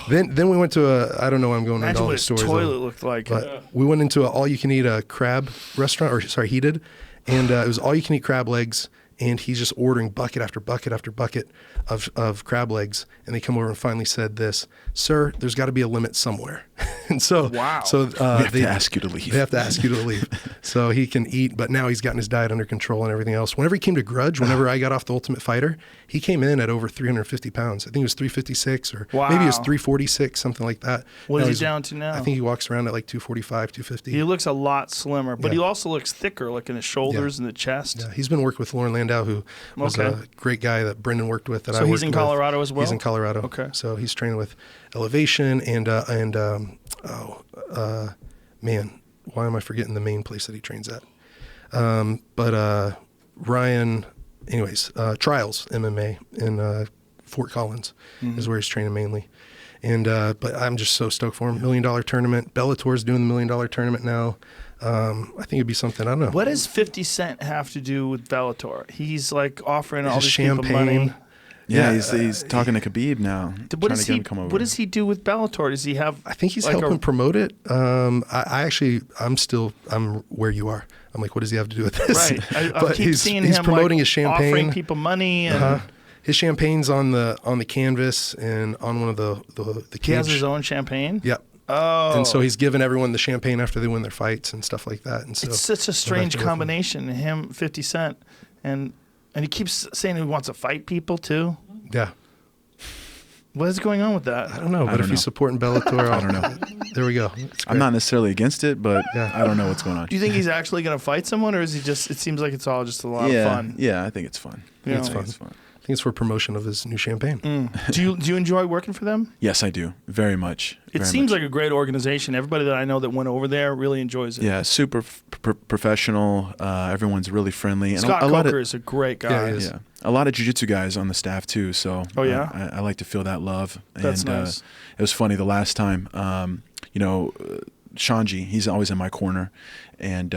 Then we went to I don't know why I'm going into Imagine all what the his stores. toilet looked like. But we went into all you can eat a crab restaurant, or sorry, he did. And it was all you can eat crab legs. And he's just ordering bucket after bucket after bucket of crab legs. And they come over and finally said this, sir, there's got to be a limit somewhere. And so, Wow. so We have to ask you to leave. They have to ask you to leave. So he can eat, but now he's gotten his diet under control and everything else. Whenever he came to Grudge, whenever I got off the Ultimate Fighter, he came in at over 350 pounds. I think it was 356 or maybe it was Wow. 346, something like that. What Now is he he's- down to now? I think he walks around at like 245, 250. He looks a lot slimmer, but Yeah. he also looks thicker, like in his shoulders and the chest. Yeah, he's been working with Lauren Landau, who was Okay. a great guy that Brendan worked with. That So I he's worked in with. Colorado as well? He's in Colorado. Okay. So he's training with Elevation man, why am I forgetting the main place that he trains at? But Ryan, anyways, Trials MMA in Fort Collins is where he's training mainly. And but I'm just so stoked for him. $1 million tournament. Bellator's doing the $1 million tournament now. I think it'd be something. I don't know. What does 50 Cent have to do with Bellator? He's like offering all His these people champagne. money. Yeah, Yeah, he's talking to Khabib now. What trying does to get he? him to come over. What does he do with Bellator? Does he have? I think he's like helping promote it. I'm where you are. I'm like, what does he have to do with this? Right. I But keep seeing he's him promoting like, his champagne. offering people money, and His champagne's on the canvas and on one of the he has cage. his own champagne. Yep. Oh. And so he's giving everyone the champagne after they win their fights and stuff like that. And so It's such a strange combination. Him, 50 Cent, and he keeps saying he wants to fight people too. Yeah. What is going on with that? I don't know, but if know. he's supporting Bellator, I don't know. There we go. It's I'm great. not necessarily against it, but Yeah. I don't know what's going on. Do you think he's actually going to fight someone, or is he just? It seems like it's all just a lot of fun. Yeah, I think it's fun. Yeah. I It's think fun. it's fun. I think it's for promotion of his new champagne. Do you enjoy working for them? Yes, I do. Very much. It Very seems much. like a great organization. Everybody that I know that went over there really enjoys it. Yeah, super professional. Everyone's really friendly. And Scott a lot Coker of, is a great guy. Yeah, he is. yeah, a lot of jiu-jitsu guys on the staff too. So Oh, yeah? I like to feel that love. That's and, nice. It was funny the last time. Shanji, he's always in my corner, and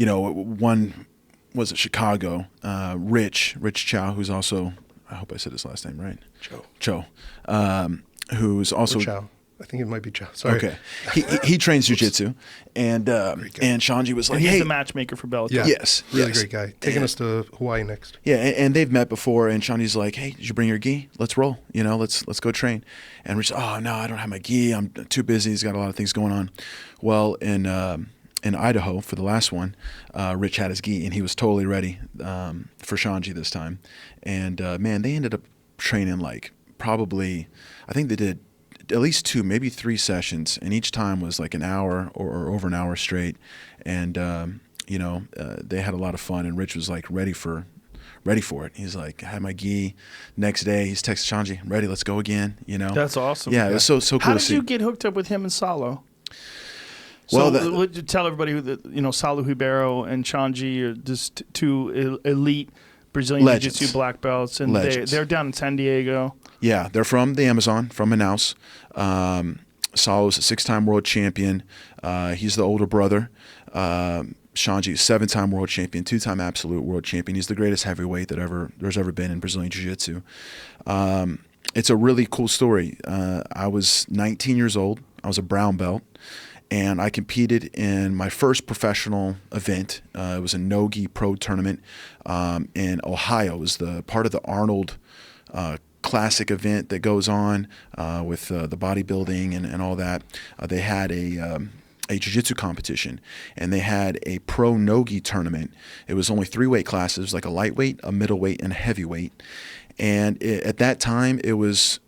one was at Chicago. Rich Chow, who's also, I hope I said his last name right. Cho. Who's also Chow. I think it might be Chow. Sorry. okay. He trains jiu-jitsu, and Shanji was like, He's hey. the matchmaker for Bellator. Yeah. Yes, Really yes. great guy. Taking us to Hawaii next. Yeah, and they've met before, and Shanti's like, "Hey, did you bring your gi? Let's roll. Let's go train." And Rich, "Oh no, I don't have my gi. I'm too busy. He's got a lot of things going on." Well, in Idaho for the last one, Rich had his gi, and he was totally ready for Shanji this time. And man, they ended up training like probably, I think they did at least 2, maybe 3 sessions, and each time was like an hour or over an hour straight. And they had a lot of fun, and Rich was like ready for it. He's like, I had my gi. Next day, he's texting Shanji, "I'm ready, let's go again." That's awesome. Yeah, it was so cool How to did see. you get hooked up with him and Salo? Well, So tell everybody that Salo Ribeiro and Shanji are just two elite Brazilian Legends. Jiu-Jitsu black belts, and Legends. they're down in San Diego. Yeah, they're from the Amazon, from Manaus. Salo's a 6-time world champion. He's the older brother. Shanji is 7-time world champion, 2-time absolute world champion. He's the greatest heavyweight there's ever been in Brazilian Jiu-Jitsu. It's a really cool story. I was 19 years old. I was a brown belt, and I competed in my first professional event. It was a no-gi pro tournament in Ohio. It was the part of the Arnold Classic event that goes on with the bodybuilding and all that. They had a jiu-jitsu competition, and they had a pro no-gi tournament. It was only 3 weight classes. It was like a lightweight, a middleweight, and a heavyweight. And at that time, it was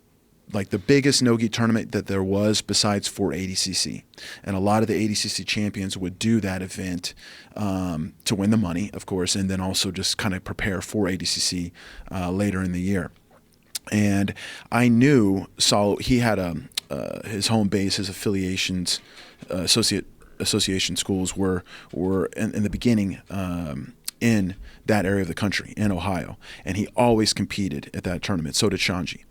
like the biggest no-gi tournament that there was besides 480cc. And a lot of the 80cc champions would do that event to win the money, of course, and then also just kind of prepare for 80cc later in the year. And I knew Salo, he had his home base, his affiliations, association schools were in the beginning in that area of the country, in Ohio. And he always competed at that tournament. So did Shanji.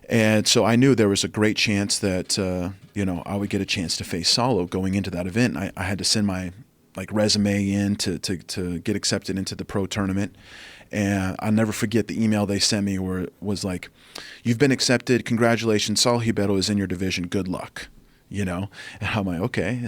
And so I knew there was a great chance that I would get a chance to face Salo going into that event. I had to send my resume in to get accepted into the pro tournament. And I'll never forget the email they sent me where it was like, "You've been accepted. Congratulations. Salo Ribeiro is in your division. Good luck." And I'm like, okay,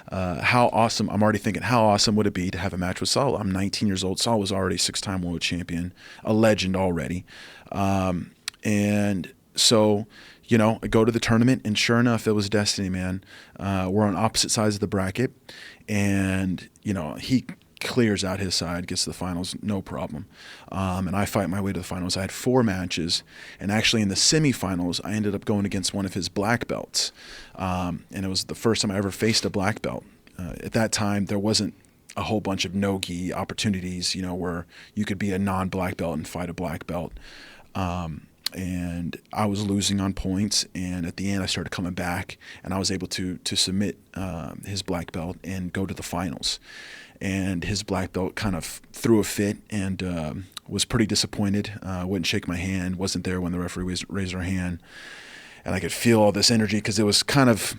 how awesome. I'm already thinking, how awesome would it be to have a match with Salo? I'm 19 years old. Salo was already 6-time world champion, a legend already. And so, I go to the tournament, and sure enough, it was destiny, man. We're on opposite sides of the bracket, and, he clears out his side, gets to the finals, no problem. And I fight my way to the finals. I had 4 matches, and actually in the semifinals, I ended up going against one of his black belts. And it was the first time I ever faced a black belt. At that time, there wasn't a whole bunch of no-gi opportunities, where you could be a non-black belt and fight a black belt. And I was losing on points, and at the end I started coming back, and I was able to submit his black belt and go to the finals. And his black belt kind of threw a fit and was pretty disappointed. Wouldn't shake my hand, wasn't there when the referee raised her hand. And I could feel all this energy because it was kind of,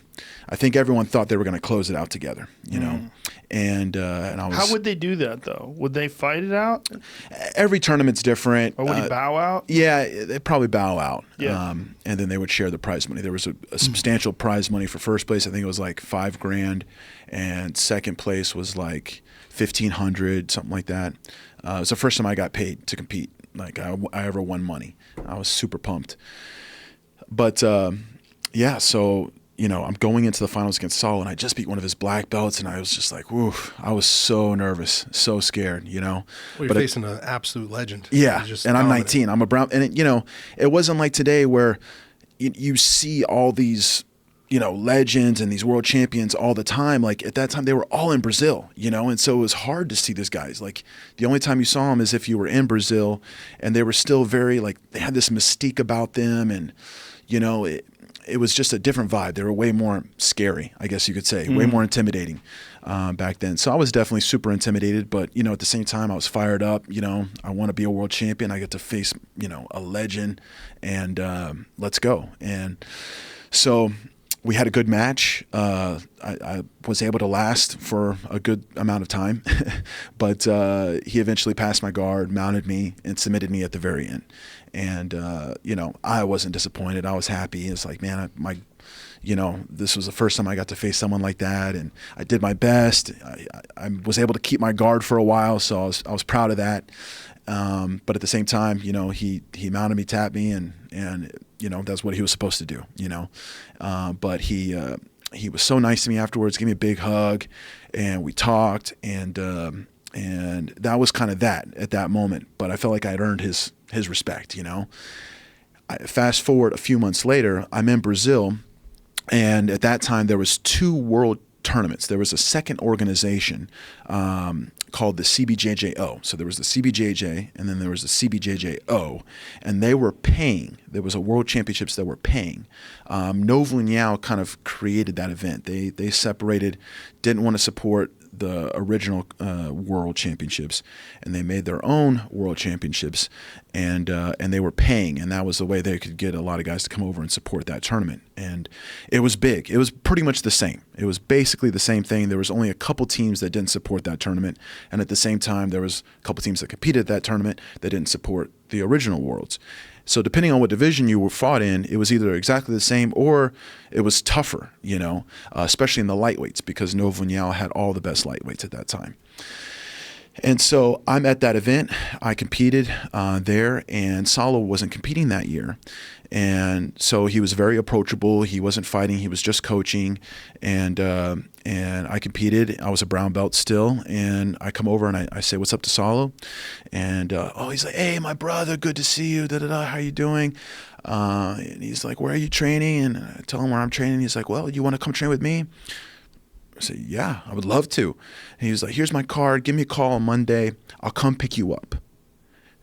I think everyone thought they were going to close it out together, And I was. How would they do that though? Would they fight it out, Every tournament's different. or would he bow out? Yeah, they'd probably bow out. Yeah. And then they would share the prize money. There was a substantial prize money for first place. I think it was like $5,000, and second place was like $1,500, something like that. It was the first time I got paid to compete. Like I ever won money. I was super pumped. But yeah, so, you know, I'm going into the finals against Saul, and I just beat one of his black belts, and I was just like, woo, I was so nervous, so scared, you know. Well, you're facing an absolute legend. Yeah, Just and I'm dominant. 19. I'm a brown, and it, you know, it wasn't like today where you see all these, you know, legends and these world champions all the time. Like at that time, they were all in Brazil, you know, and so it was hard to see these guys. Like the only time you saw them is if you were in Brazil, and they were still very like they had this mystique about them, and you know, it was just a different vibe. They were way more scary, I guess you could say, way more intimidating back then. So I was definitely super intimidated, but, you know, at the same time, I was fired up. You know, I want to be a world champion. I get to face, you know, a legend, and let's go. And so we had a good match. I was able to last for a good amount of time, but he eventually passed my guard, mounted me, and submitted me at the very end. And, you know, I wasn't disappointed. I was happy. It's like, man, you know, this was the first time I got to face someone like that, and I did my best. I was able to keep my guard for a while, so I was proud of that. But at the same time, you know, he mounted me, tapped me, and you know, that's what he was supposed to do, you know. But he was so nice to me afterwards, gave me a big hug, and we talked, and that was kind of that at that moment. But I felt like I had earned his respect, you know. Fast forward a few months later, I'm in Brazil, and at that time there was 2 world tournaments. There was a second organization called the CBJJO. So there was the CBJJ, and then there was the CBJJO, and they were paying. There was a World Championships that were paying. Novo União kind of created that event. They separated, didn't want to support the original World Championships, and they made their own World Championships, and they were paying, and that was the way they could get a lot of guys to come over and support that tournament. And it was big. It was pretty much the same. It was basically the same thing. There was only a couple teams that didn't support that tournament, and at the same time, there was a couple teams that competed at that tournament that didn't support the original Worlds. So depending on what division you were fought in, it was either exactly the same or it was tougher, you know, especially in the lightweights, because Novo União had all the best lightweights at that time. And so I'm at that event. I competed there, and Saulo wasn't competing that year. And so he was very approachable. He wasn't fighting. He was just coaching. And I competed. I was a brown belt still. And I come over and I say, "What's up to Saulo?" And he's like, "Hey, my brother, good to see you. How you doing?" And he's like, "Where are you training?" And I tell him where I'm training. He's like, "Well, you want to come train with me?" I said, "Yeah, I would love to." And he was like, "Here's my card. Give me a call on Monday. I'll come pick you up."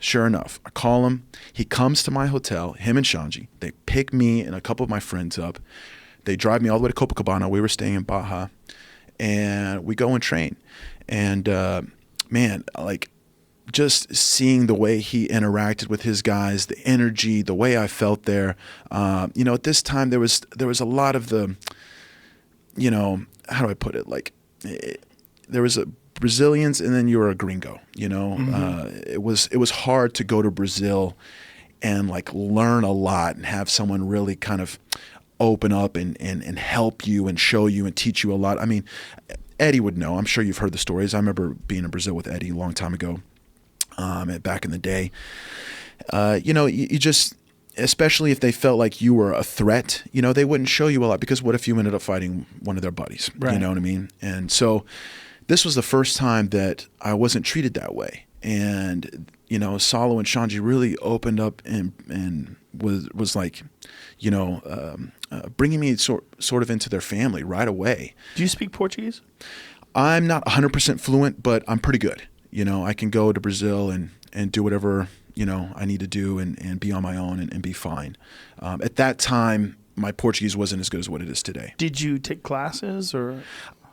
Sure enough, I call him. He comes to my hotel, him and Shanji. They pick me and a couple of my friends up. They drive me all the way to Copacabana. We were staying in Baja. And we go and train. And, man, like, just seeing the way he interacted with his guys, the energy, the way I felt there. You know, at this time, there was a lot of the, you know, how do I put it? Like, there was a Brazilians, and then you were a gringo, you know. It was hard to go to Brazil and like learn a lot and have someone really kind of open up and help you and show you and teach you a lot. I mean, Eddie would know. I'm sure you've heard the stories. I remember being in Brazil with Eddie a long time ago, back in the day. You know, you just, especially if they felt like you were a threat, you know, they wouldn't show you a lot, because what if you ended up fighting one of their buddies? Right. You know what I mean? And so this was the first time that I wasn't treated that way. And, you know, Saulo and Shanji really opened up and was like, you know, bringing me sort of into their family right away. Do you speak Portuguese? I'm not 100% fluent, but I'm pretty good. You know, I can go to Brazil and do whatever, you know, I need to do and be on my own and be fine. At that time, my Portuguese wasn't as good as what it is today. Did you take classes or?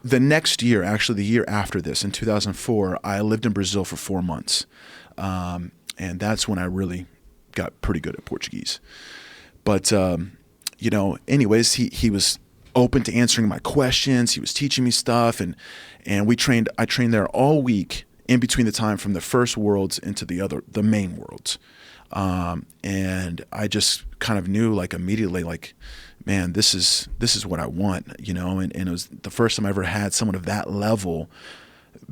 The next year, actually the year after this, in 2004, I lived in Brazil for 4 months. And that's when I really got pretty good at Portuguese. But, you know, anyways, he was open to answering my questions. He was teaching me stuff. And I trained there all week in between the time from the first Worlds into the main Worlds. And I just kind of knew like immediately, like, man, this is what I want, you know, and it was the first time I ever had someone of that level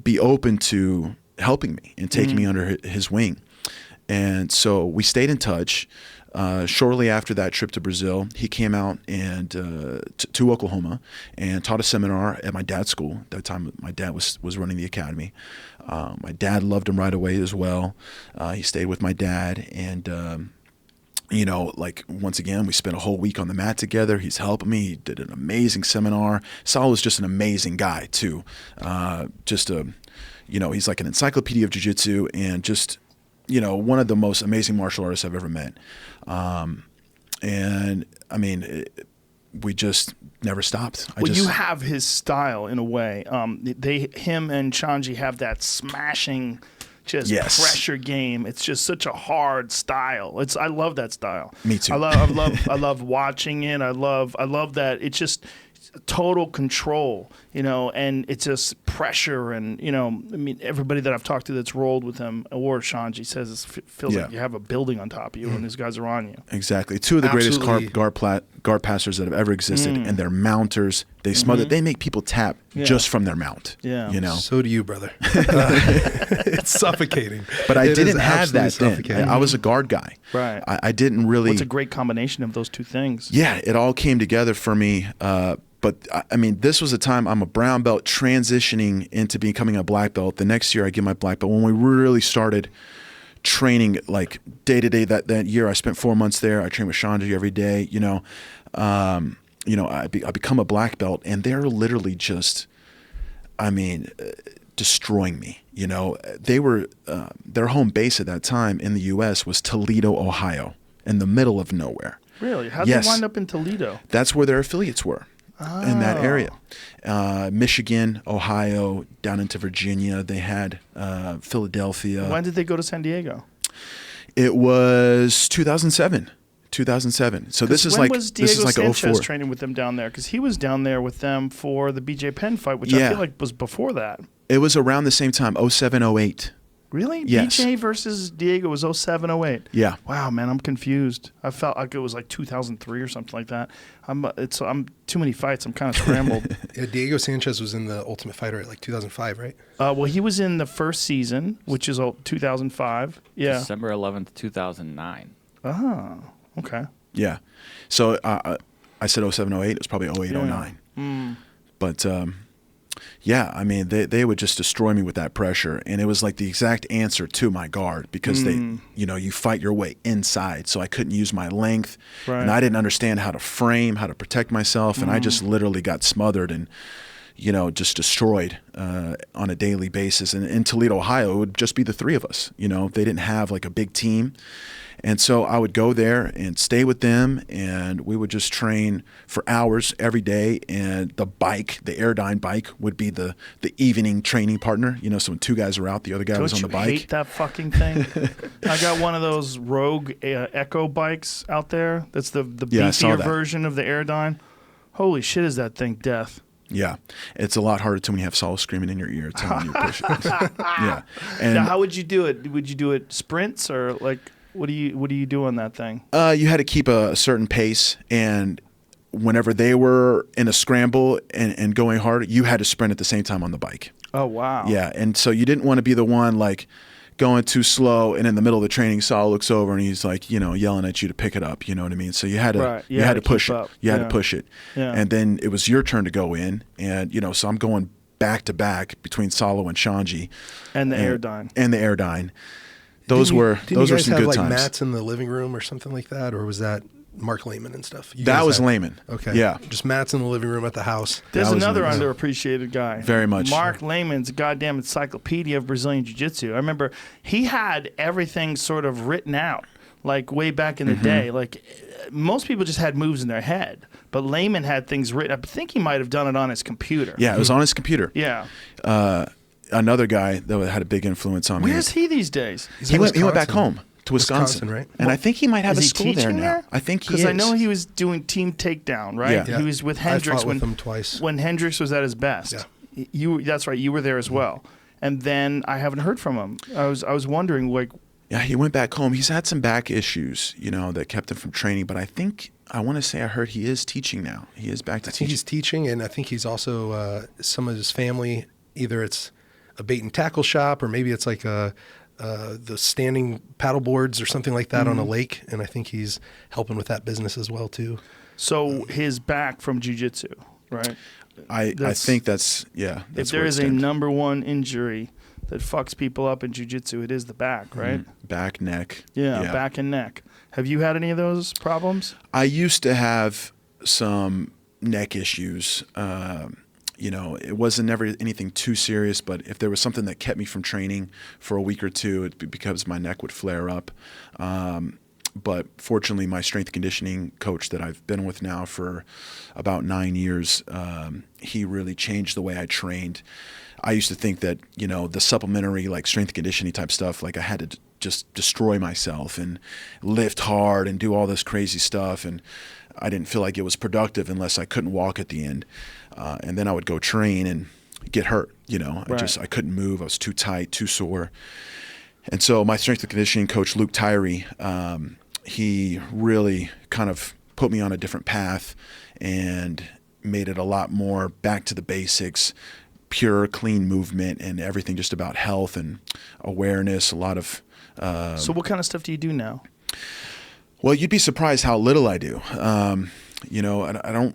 be open to helping me and taking me under his wing. And so we stayed in touch. Shortly after that trip to Brazil, he came out and to Oklahoma and taught a seminar at my dad's school. At that time, my dad was running the academy. My dad loved him right away as well. He stayed with my dad, and like once again, we spent a whole week on the mat together. He's helping me. He did an amazing seminar. Saul was just an amazing guy too. He's like an encyclopedia of jiu-jitsu, and just, one of the most amazing martial artists I've ever met. We just never stopped. You have his style in a way. Him and Shanji have that smashing, pressure game. It's just such a hard style. I love that style. Me too. I love watching it. I love that. It's just total control, and it's just pressure. And, everybody that I've talked to that's rolled with him or Shanji says it feels like you have a building on top of you when these guys are on you. Exactly. Two of the greatest guard passers that have ever existed, and they're mounters. They smother. They make people tap just from their mount. Yeah. So do you, brother. It's suffocating. But I didn't have that then. I was a guard guy. Right. I didn't really. What's a great combination of those two things? Yeah, it all came together for me. But this was a time I'm a brown belt transitioning into becoming a black belt. The next year I get my black belt. When we really started training like day to day that year, I spent 4 months there. I trained with Shanji every day. I become a black belt, and they're literally just, destroying me. They were their home base at that time in the U.S. was Toledo, Ohio, in the middle of nowhere. Really? How did they wind up in Toledo? That's where their affiliates were. In that area. Michigan, Ohio, down into Virginia. They had Philadelphia. When did they go to San Diego? It was 2007. So this is like Sanchez training with them down there? Because he was down there with them for the BJ Penn fight, which I feel like was before that. It was around the same time, 07, 08. Really? Yes. BJ versus Diego was 07, 08. Yeah. Wow, man, I'm confused. I felt like it was like 2003 or something like that. I'm too many fights. I'm kind of scrambled. Yeah, Diego Sanchez was in the Ultimate Fighter at like 2005, right? Well, he was in the first season, which is 2005. Yeah. December 11th, 2009. Oh, okay. Yeah. So I said 07, 08. It was probably 08, 09. But they would just destroy me with that pressure, and it was like the exact answer to my guard because you fight your way inside. So I couldn't use my length, and I didn't understand how to frame, how to protect myself, and I just literally got smothered and just destroyed on a daily basis. And in Toledo, Ohio, it would just be the three of us. They didn't have like a big team. And so I would go there and stay with them, and we would just train for hours every day. And the Airdyne bike would be the evening training partner. So when two guys are out, the other guy was on the bike. Don't you hate that fucking thing? I got one of those Rogue Echo bikes out there. That's the beefier version of the Airdyne. Holy shit, is that thing death? Yeah, it's a lot harder when you have Saul screaming in your ear telling you to push it. Yeah. And now, how would you do it? Would you do it sprints or like? What do you do on that thing? You had to keep a certain pace, and whenever they were in a scramble and going hard, you had to sprint at the same time on the bike. Oh, wow. Yeah, and so you didn't want to be the one like going too slow, and in the middle of the training, Saul looks over and he's like, yelling at you to pick it up. You know what I mean? So you had to you had to push it. You had to push it, and then it was your turn to go in, and so I'm going back to back between Salo and Shanji, and the Airdyne. Those were some good times. Did you guys have mats in the living room or something like that, or was that Mark Lehman and stuff? That was Lehman. Okay. Yeah. Just mats in the living room at the house. There's another underappreciated guy. Very much. Mark Lehman's a goddamn encyclopedia of Brazilian Jiu-Jitsu. I remember he had everything sort of written out, like way back in the day. Like most people just had moves in their head, but Lehman had things written. I think he might have done it on his computer. Yeah, it was on his computer. Yeah. Another guy that had a big influence on me. Where's he these days? He went back home to Wisconsin, right? And I think he might have a he school there now. There? I think he is. Because I know he was doing Team Takedown, right? Yeah. He was with Hendricks I fought with him twice. When Hendricks was at his best. Yeah. That's right. You were there as well. And then I haven't heard from him. I was wondering, like. Yeah, he went back home. He's had some back issues, that kept him from training. But I want to say I heard he is teaching now. He is back to teaching. I think he's teaching, and I think he's also some of his family. Either it's a bait and tackle shop, or maybe it's like a the standing paddle boards or something like that on a lake, and I think he's helping with that business as well too. So his back from jiu-jitsu, right? I think that's if that's there where it is a stemmed. number one injury that fucks people up in jiu-jitsu, it is the back, right? Back, neck. Yeah, back and neck. Have you had any of those problems? I used to have some neck issues. It wasn't never anything too serious, but if there was something that kept me from training for a week or two, it'd be because my neck would flare up. But fortunately, my strength and conditioning coach that I've been with now for about 9 years, he really changed the way I trained. I used to think that, the supplementary like strength and conditioning type stuff, like I had to just destroy myself and lift hard and do all this crazy stuff. And I didn't feel like it was productive unless I couldn't walk at the end. And then I would go train and get hurt. I couldn't move. I was too tight, too sore. And so my strength and conditioning coach, Luke Tyree, he really kind of put me on a different path and made it a lot more back to the basics, pure, clean movement, and everything just about health and awareness. A lot of. So what kind of stuff do you do now? Well, you'd be surprised how little I do. I don't.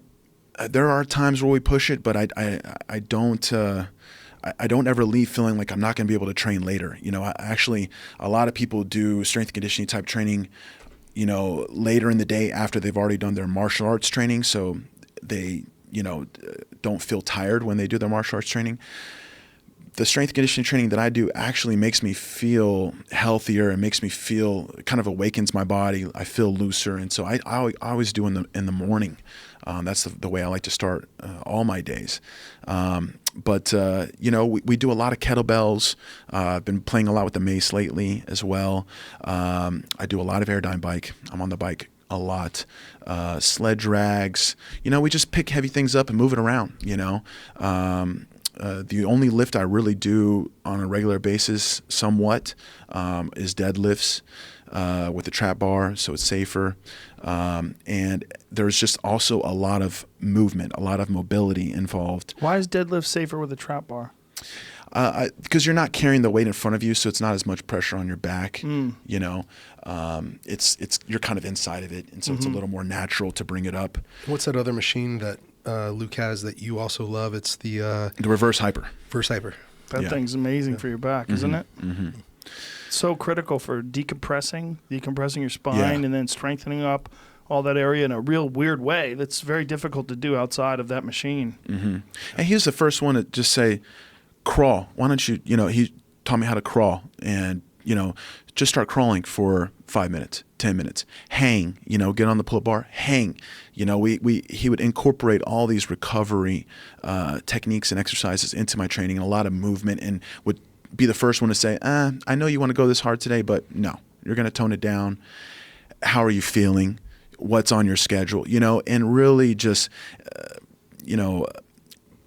There are times where we push it, but I don't. I don't ever leave feeling like I'm not going to be able to train later. Actually, a lot of people do strength and conditioning type training, later in the day after they've already done their martial arts training, so they, don't feel tired when they do their martial arts training. The strength and conditioning training that I do actually makes me feel healthier and makes me feel, kind of awakens my body. I feel looser, and so I always do in the morning. That's the way I like to start all my days. But we do a lot of kettlebells. I've been playing a lot with the mace lately as well. I do a lot of airdyne bike. I'm on the bike a lot. Sled drags. We just pick heavy things up and move it around. The only lift I really do on a regular basis somewhat is deadlifts with the trap bar, so it's safer. And there's just also a lot of movement, a lot of mobility involved. Why is deadlift safer with a trap bar? Because you're not carrying the weight in front of you, so it's not as much pressure on your back. It's you're kind of inside of it, and so it's a little more natural to bring it up. What's that other machine that Luke has that you also love? It's the reverse hyper. Reverse hyper. That thing's amazing for your back, isn't it? Mm-hmm. So critical for decompressing your spine, and then strengthening up all that area in a real weird way that's very difficult to do outside of that machine. Mm-hmm. And he was the first one to just say, crawl. Why don't you, he taught me how to crawl, and, just start crawling for 5 minutes, 10 minutes, hang, get on the pull-up bar, hang. He would incorporate all these recovery techniques and exercises into my training, and a lot of movement, and would be the first one to say, I know you want to go this hard today, but no, you're going to tone it down. How are you feeling? What's on your schedule? And really just,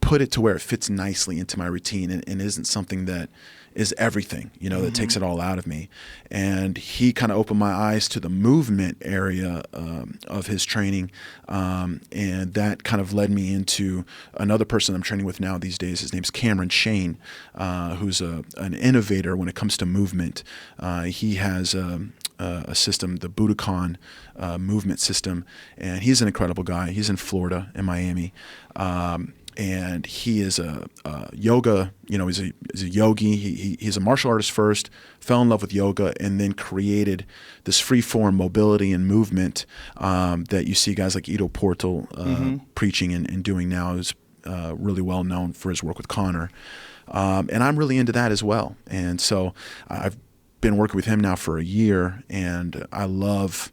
put it to where it fits nicely into my routine and isn't something that is everything, that takes it all out of me. And he kind of opened my eyes to the movement area of his training. And that kind of led me into another person I'm training with now these days. His name's Cameron Shane, who's an innovator when it comes to movement. He has a system, the Budokan movement system, and he's an incredible guy. He's in Florida, in Miami. And he is a yoga, he's a yogi. He's a martial artist first, fell in love with yoga, and then created this free-form mobility and movement that you see guys like Ido Portal preaching and doing now. Is really well known for his work with Connor. And I'm really into that as well. And so I've been working with him now for a year, and I love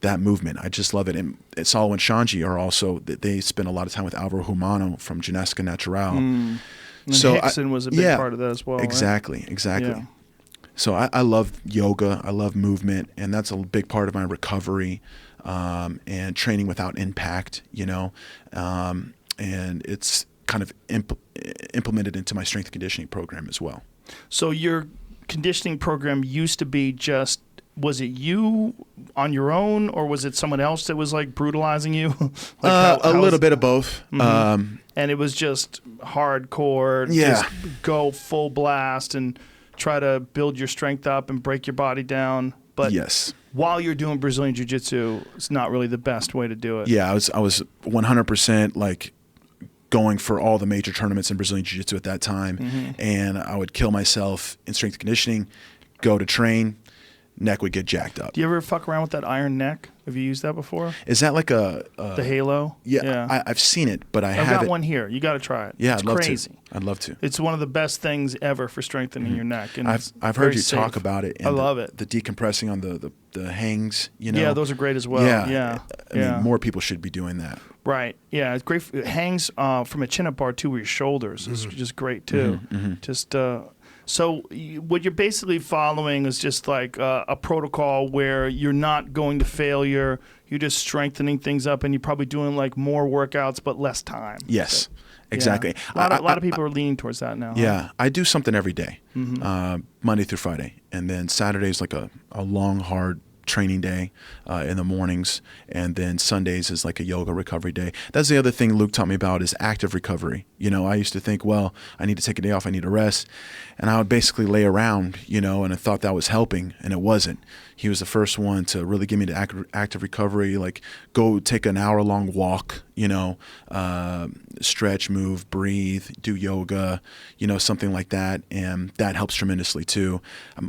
that movement. I just love it. And Saul and Shanji are also, they spend a lot of time with Alvaro Humano from Ginesca Natural. And Hickson was a big part of that as well. Exactly. Yeah. So I love yoga. I love movement, and that's a big part of my recovery and training without impact, and it's kind of implemented into my strength and conditioning program as well. So your conditioning program used to be just, was it you on your own, or was it someone else that was like brutalizing you? A little bit of both. And it was just hardcore, just go full blast and try to build your strength up and break your body down. But Yes. while you're doing Brazilian Jiu-Jitsu, it's not really the best way to do it. Yeah, I was 100% like going for all the major tournaments in Brazilian Jiu-Jitsu at that time, and I would kill myself in strength and conditioning, go to train, neck would get jacked up. Do you ever fuck around with that iron neck? Have you used that before? Is that like the Halo? Yeah, I've seen it, but I've haven't. got one here. You got to try it. Yeah, it's I'd love crazy. to. I'd love to. It's one of the best things ever for strengthening your neck. And I've heard very you safe. talk about it. And I love it. The decompressing on the hangs, you know. Yeah, those are great as well. Yeah. I mean, more people should be doing that. Right. Yeah, it's great. It hangs from a chin-up bar too, with your shoulders. It's just great too. Just so what you're basically following is just like a protocol where you're not going to failure. You're just strengthening things up, and you're probably doing like more workouts but less time. Yes, exactly. Yeah. A lot of people are leaning towards that now. Yeah, I do something every day, Monday through Friday, and then Saturday is like a long, hard training day in the mornings, and then Sundays is like a yoga recovery day. That's the other thing Luke taught me about is active recovery. You know, I used to think, well, I need to take a day off, I need to rest, and I would basically lay around, you know, and I thought that was helping, and it wasn't. He was the first one to really get me to active recovery, like go take an hour-long walk, you know, stretch, move, breathe, do yoga, you know, something like that, and that helps tremendously too.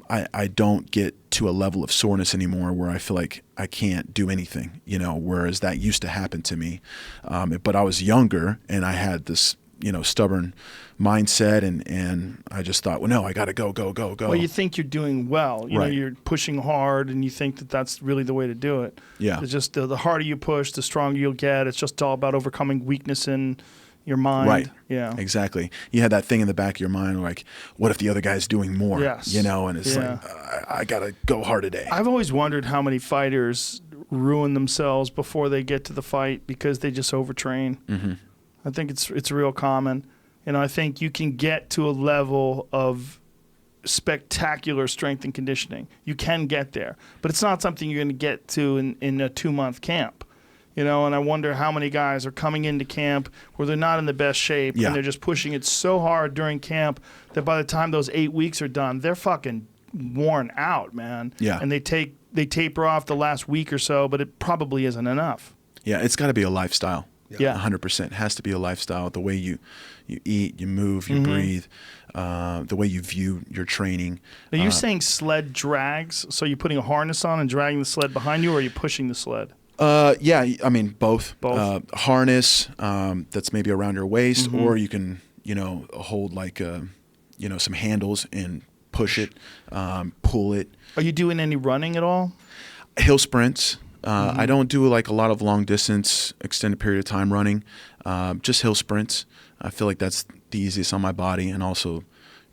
I don't get to a level of soreness anymore where I feel like I can't do anything, you know, whereas that used to happen to me. But I was younger, and I had this, you know, stubborn mindset, and I just thought, well, no, I got to go. Well, you think you're doing well. You know, you're pushing hard, and you think that that's really the way to do it. Yeah. It's just the harder you push, the stronger you'll get. It's just all about overcoming weakness in your mind. Right. Yeah. Exactly. You had that thing in the back of your mind, like, what if the other guy's doing more? Yes. You know, and it's like, I got to go hard today. I've always wondered how many fighters ruin themselves before they get to the fight because they just overtrain. I think it's real common. You know, I think you can get to a level of spectacular strength and conditioning. You can get there, but it's not something you're going to get to in a 2-month camp. You know, and I wonder how many guys are coming into camp where they're not in the best shape, and they're just pushing it so hard during camp that by the time those 8 weeks are done, they're fucking worn out, man. Yeah. And they taper off the last week or so, but it probably isn't enough. Yeah, it's got to be a lifestyle. Yeah. 100%. It has to be a lifestyle. The way you eat, you move, you breathe, the way you view your training. Are you saying sled drags? So you're putting a harness on and dragging the sled behind you, or are you pushing the sled? Yeah, I mean, both. Both? Harness that's maybe around your waist, or you can, you know, hold like, you know, some handles and push it, pull it. Are you doing any running at all? Hill sprints. I don't do like a lot of long distance, extended period of time running, just hill sprints. I feel like that's the easiest on my body and also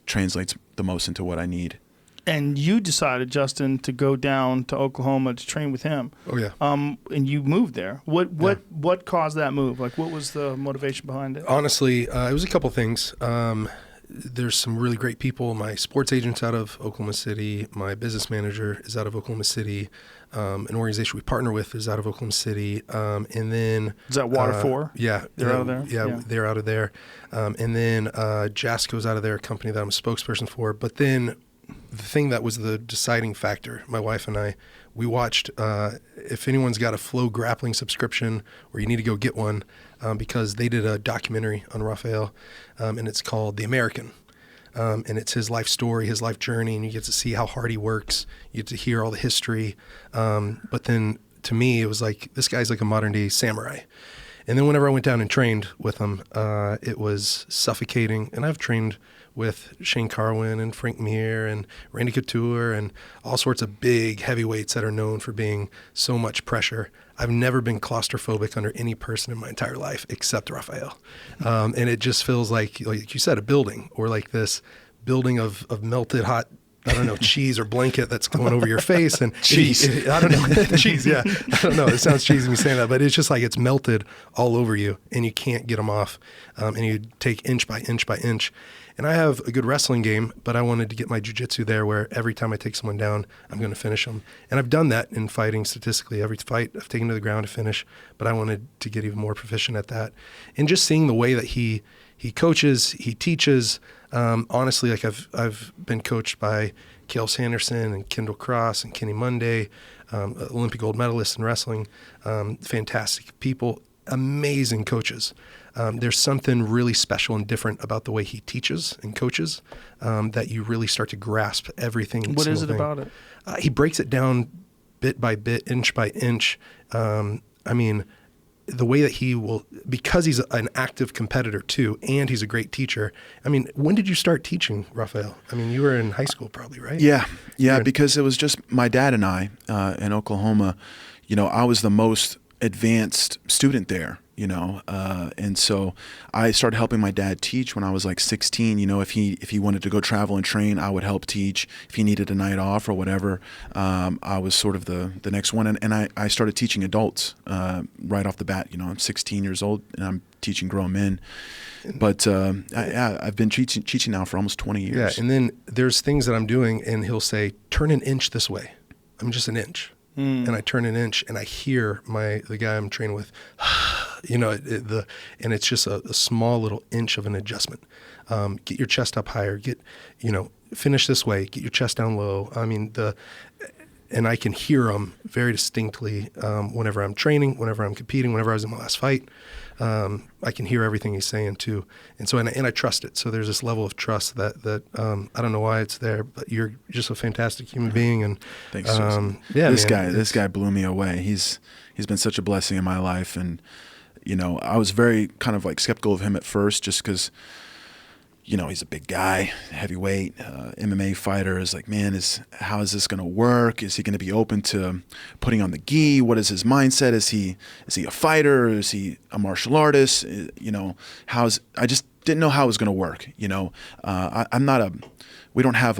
translates the most into what I need. And you decided, Justin, to go down to Oklahoma to train with him. Oh, yeah. And you moved there. What caused that move? Like, what was the motivation behind it? Honestly, it was a couple things. There's some really great people. My sports agent's out of Oklahoma City. My business manager is out of Oklahoma City. An organization we partner with is out of Oklahoma City. And then... Is that Water 4? Yeah. They're out of there? Yeah, they're out of there. And then Jasco's out of there, a company that I'm a spokesperson for. But then the thing that was the deciding factor, my wife and I, we watched, if anyone's got a Flow grappling subscription, or you need to go get one, because they did a documentary on Rafael, and it's called The American. And it's his life story, his life journey, and you get to see how hard he works. You get to hear all the history. But then to me, it was like, this guy's like a modern day samurai. And then whenever I went down and trained with him, it was suffocating. And I've trained with Shane Carwin and Frank Mir and Randy Couture and all sorts of big heavyweights that are known for being so much pressure. I've never been claustrophobic under any person in my entire life except Rafael. And it just feels like you said, a building, or like this building of melted hot, I don't know, cheese or blanket that's going over your face. And Cheese. I don't know. Cheese, yeah. I don't know. It sounds cheesy me saying that, but it's just like it's melted all over you and you can't get them off. And you take inch by inch by inch. And I have a good wrestling game, but I wanted to get my jiu-jitsu there where every time I take someone down, I'm going to finish them. And I've done that in fighting statistically. Every fight I've taken to the ground to finish, but I wanted to get even more proficient at that. And just seeing the way that he he coaches, he teaches. Honestly, like I've been coached by Cale Sanderson and Kendall Cross and Kenny Monday, Olympic gold medalist in wrestling, fantastic people, amazing coaches. There's something really special and different about the way he teaches and coaches that you really start to grasp everything. What is it about it? He breaks it down bit by bit, inch by inch. I mean, the way that he will, because he's an active competitor too, and he's a great teacher. I mean, when did you start teaching, Rafael? I mean, you were in high school probably, right? Yeah, because it was just my dad and I in Oklahoma. You know, I was the most advanced student there, you know, and so I started helping my dad teach when I was like 16. You know, if he wanted to go travel and train, I would help teach. If he needed a night off or whatever, I was sort of the next one. And I started teaching adults right off the bat. You know, I'm 16 years old and I'm teaching grown men. But I've been teaching now for almost 20 years. Yeah, and then there's things that I'm doing, and he'll say, "Turn an inch this way." I'm just an inch. And I turn an inch, and I hear the guy I'm training with, you know, and it's just a small little inch of an adjustment. Get your chest up higher. Finish this way. Get your chest down low. I mean, and I can hear them very distinctly whenever I'm training, whenever I'm competing, whenever I was in my last fight. I can hear everything he's saying too, and so and I trust it. So there's this level of trust that I don't know why it's there, but you're just a fantastic human being. And thanks. This guy blew me away. He's been such a blessing in my life, and you know, I was very kind of like skeptical of him at first, just because, you know, he's a big guy, heavyweight, MMA fighter. Is like, man, how is this going to work? Is he going to be open to putting on the gi? What is his mindset? Is he a fighter? Is he a martial artist? You know, I just didn't know how it was going to work. You know, we don't have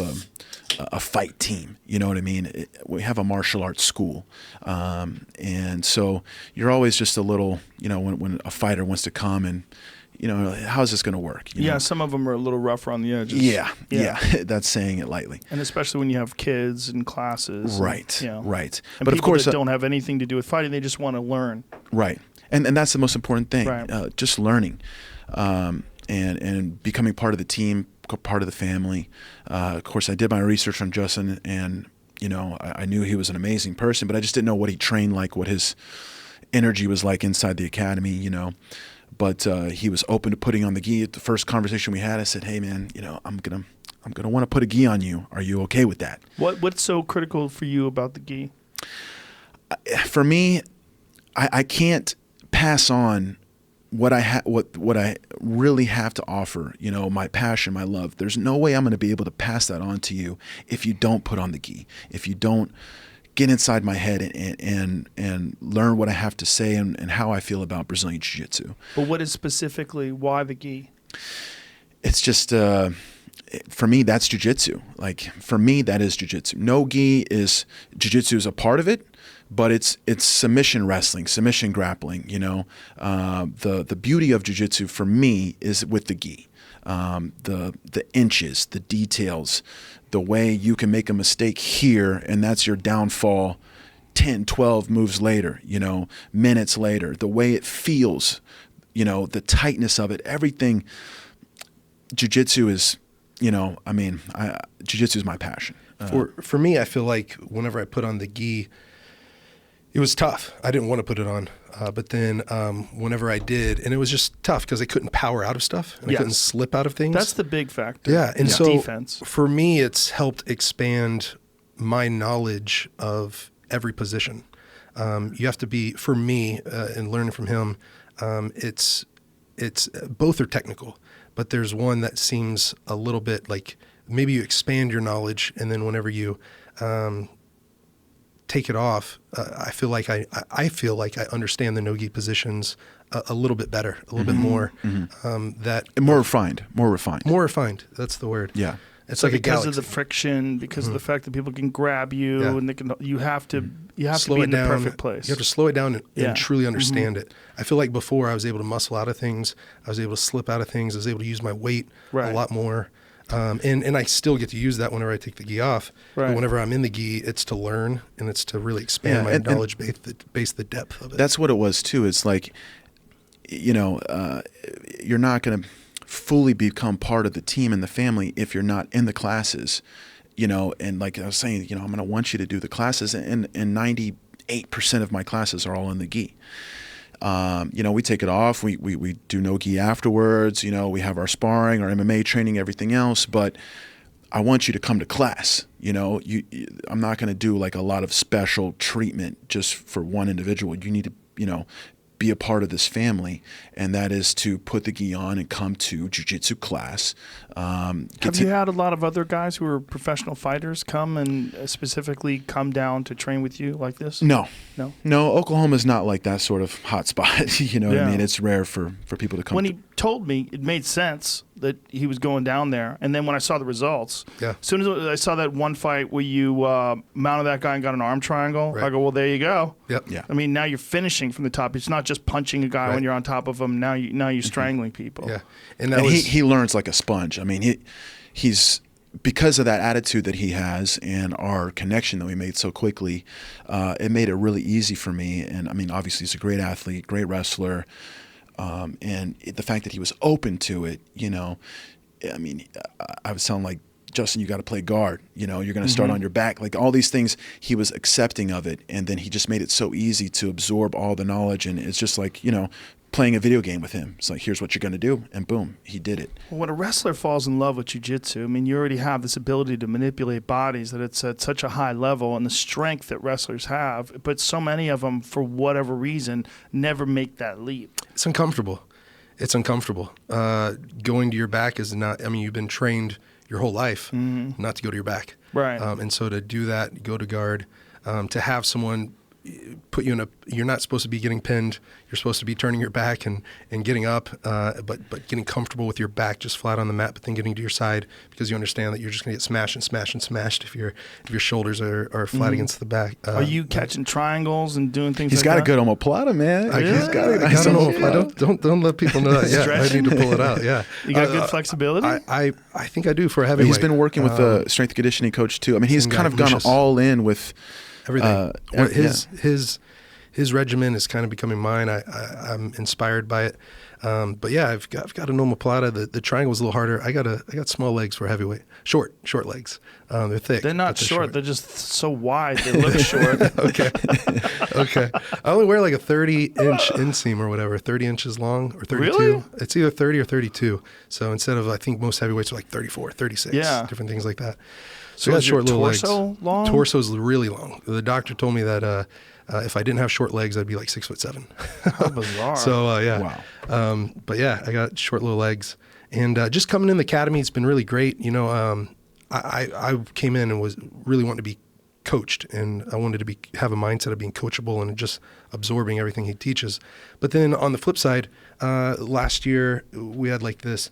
a fight team. You know what I mean? We have a martial arts school. And so you're always just a little, you know, when a fighter wants to come and, you know, how's this going to work? You know? Some of them are a little rough around the edges. Yeah. That's saying it lightly. And especially when you have kids and classes. Right, and, right. And but of course, that don't have anything to do with fighting, they just want to learn. Right. And that's the most important thing, right. Just learning and becoming part of the team, part of the family. Of course, I did my research on Justin, and, you know, I knew he was an amazing person, but I just didn't know what he trained like, what his energy was like inside the academy, you know. But he was open to putting on the gi. At the first conversation we had, I said, "Hey, man, you know, I'm gonna want to put a gi on you. Are you okay with that?" What's so critical for you about the gi? For me, I can't pass on what I really have to offer. You know, my passion, my love. There's no way I'm going to be able to pass that on to you if you don't put on the gi. If you don't get inside my head and learn what I have to say and how I feel about Brazilian Jiu-Jitsu. But what is specifically, why the gi? It's just, for me, that's Jiu-Jitsu. Like, for me, that is Jiu-Jitsu. No gi is, Jiu-Jitsu is a part of it, but it's submission wrestling, submission grappling, you know. The beauty of Jiu-Jitsu for me is with the gi. The inches, the details, the way you can make a mistake here and that's your downfall 10, 12 moves later, you know, minutes later, the way it feels, you know, the tightness of it, everything. Jiu-Jitsu is, you know, I mean, Jiu-Jitsu is my passion. For me, I feel like whenever I put on the gi, it was tough. I didn't want to put it on. But then whenever I did, and it was just tough because I couldn't power out of stuff. And I couldn't slip out of things. That's the big factor. Yeah. And so defense. For me, it's helped expand my knowledge of every position. You have to be, for me, and learning from him, it's both are technical, but there's one that seems a little bit like maybe you expand your knowledge, and then whenever you take it off, I feel like I understand the no-gi positions a little bit better, a little bit more. More refined. More refined. That's the word. Yeah. It's like because a of the friction, because of the fact that people can grab you, and they can. You have to slow be it in down. the perfect place. You have to slow it down and truly understand it. I feel like before I was able to muscle out of things, I was able to slip out of things, I was able to use my weight a lot more. And I still get to use that whenever I take the gi off. Right. But whenever I'm in the gi, it's to learn and it's to really expand my knowledge base, the depth of it. That's what it was too. It's like, you know, you're not going to fully become part of the team and the family if you're not in the classes, and like I was saying, I'm going to want you to do the classes, and 98% of my classes are all in the gi. We take it off. We do no gi afterwards. We have our sparring, our MMA training, everything else. But I want you to come to class. I'm not going to do like a lot of special treatment just for one individual. You need to, be a part of this family, and that is to put the gi on and come to jiu-jitsu class. Have you had a lot of other guys who are professional fighters come and specifically come down to train with you like this? No. No? Oklahoma's not like that sort of hot spot. You know what I Yeah. mean? It's rare for people to come. When he told me, it made sense that he was going down there. And then when I saw the results, Yeah. as soon as I saw that one fight where you mounted that guy and got an arm triangle, Right. I go, well, there you go. Yep. Yeah. I mean, now you're finishing from the top. It's not just punching a guy Right. when you're on top of him. Now you're strangling people. Yeah. And that And was he learns like a sponge. I mean, he's because of that attitude that he has and our connection that we made so quickly, it made it really easy for me. And I mean, obviously he's a great athlete, great wrestler. And the fact that he was open to it, I mean, I was telling like, Justin, you got to play guard. You're going to start on your back. Like all these things, he was accepting of it. And then he just made it so easy to absorb all the knowledge. And it's just like, playing a video game with him. It's like, here's what you're going to do. And boom, he did it. When a wrestler falls in love with jiu-jitsu, I mean, you already have this ability to manipulate bodies that it's at such a high level, and the strength that wrestlers have. But so many of them, for whatever reason, never make that leap. It's uncomfortable. It's uncomfortable. Going to your back is not, I mean, you've been trained your whole life not to go to your back. Right. And so to do that, go to guard, to have someone put you in you're not supposed to be getting pinned. You're supposed to be turning your back and getting up, but getting comfortable with your back just flat on the mat, but then getting to your side because you understand that you're just going to get smashed and smashed and smashed if your shoulders are flat against the back. Are you catching triangles and doing things He's like got that? a good omoplata, man. He's got a I nice don't know. omoplata. Don't let people know that yet. I need to pull it out. Yeah, You got good flexibility? I think I do for a heavyweight. He's been working with the strength and conditioning coach too. I mean, he's same kind guy, of gone Lucius. all in with everything. yeah. His regimen is kind of becoming mine. I'm inspired by it. But yeah, I've got an omoplata. The triangle was a little harder. I got small legs for a heavyweight. Short legs. They're thick. They're not but short. They're just so wide. They look short. Okay. I only wear like a 30-inch inseam or whatever, 30 inches long or 32. Really? It's either 30 or 32. So instead of, I think most heavyweights are like 34, 36, different things like that. So I got is short your little legs. torso long? Torso's really long. The doctor told me that if I didn't have short legs, I'd be like 6'7". How bizarre. So yeah. Wow. But yeah, I got short little legs, and just coming in the academy, it's been really great. I came in and was really wanting to be coached, and I wanted to have a mindset of being coachable and just absorbing everything he teaches. But then on the flip side, last year we had like this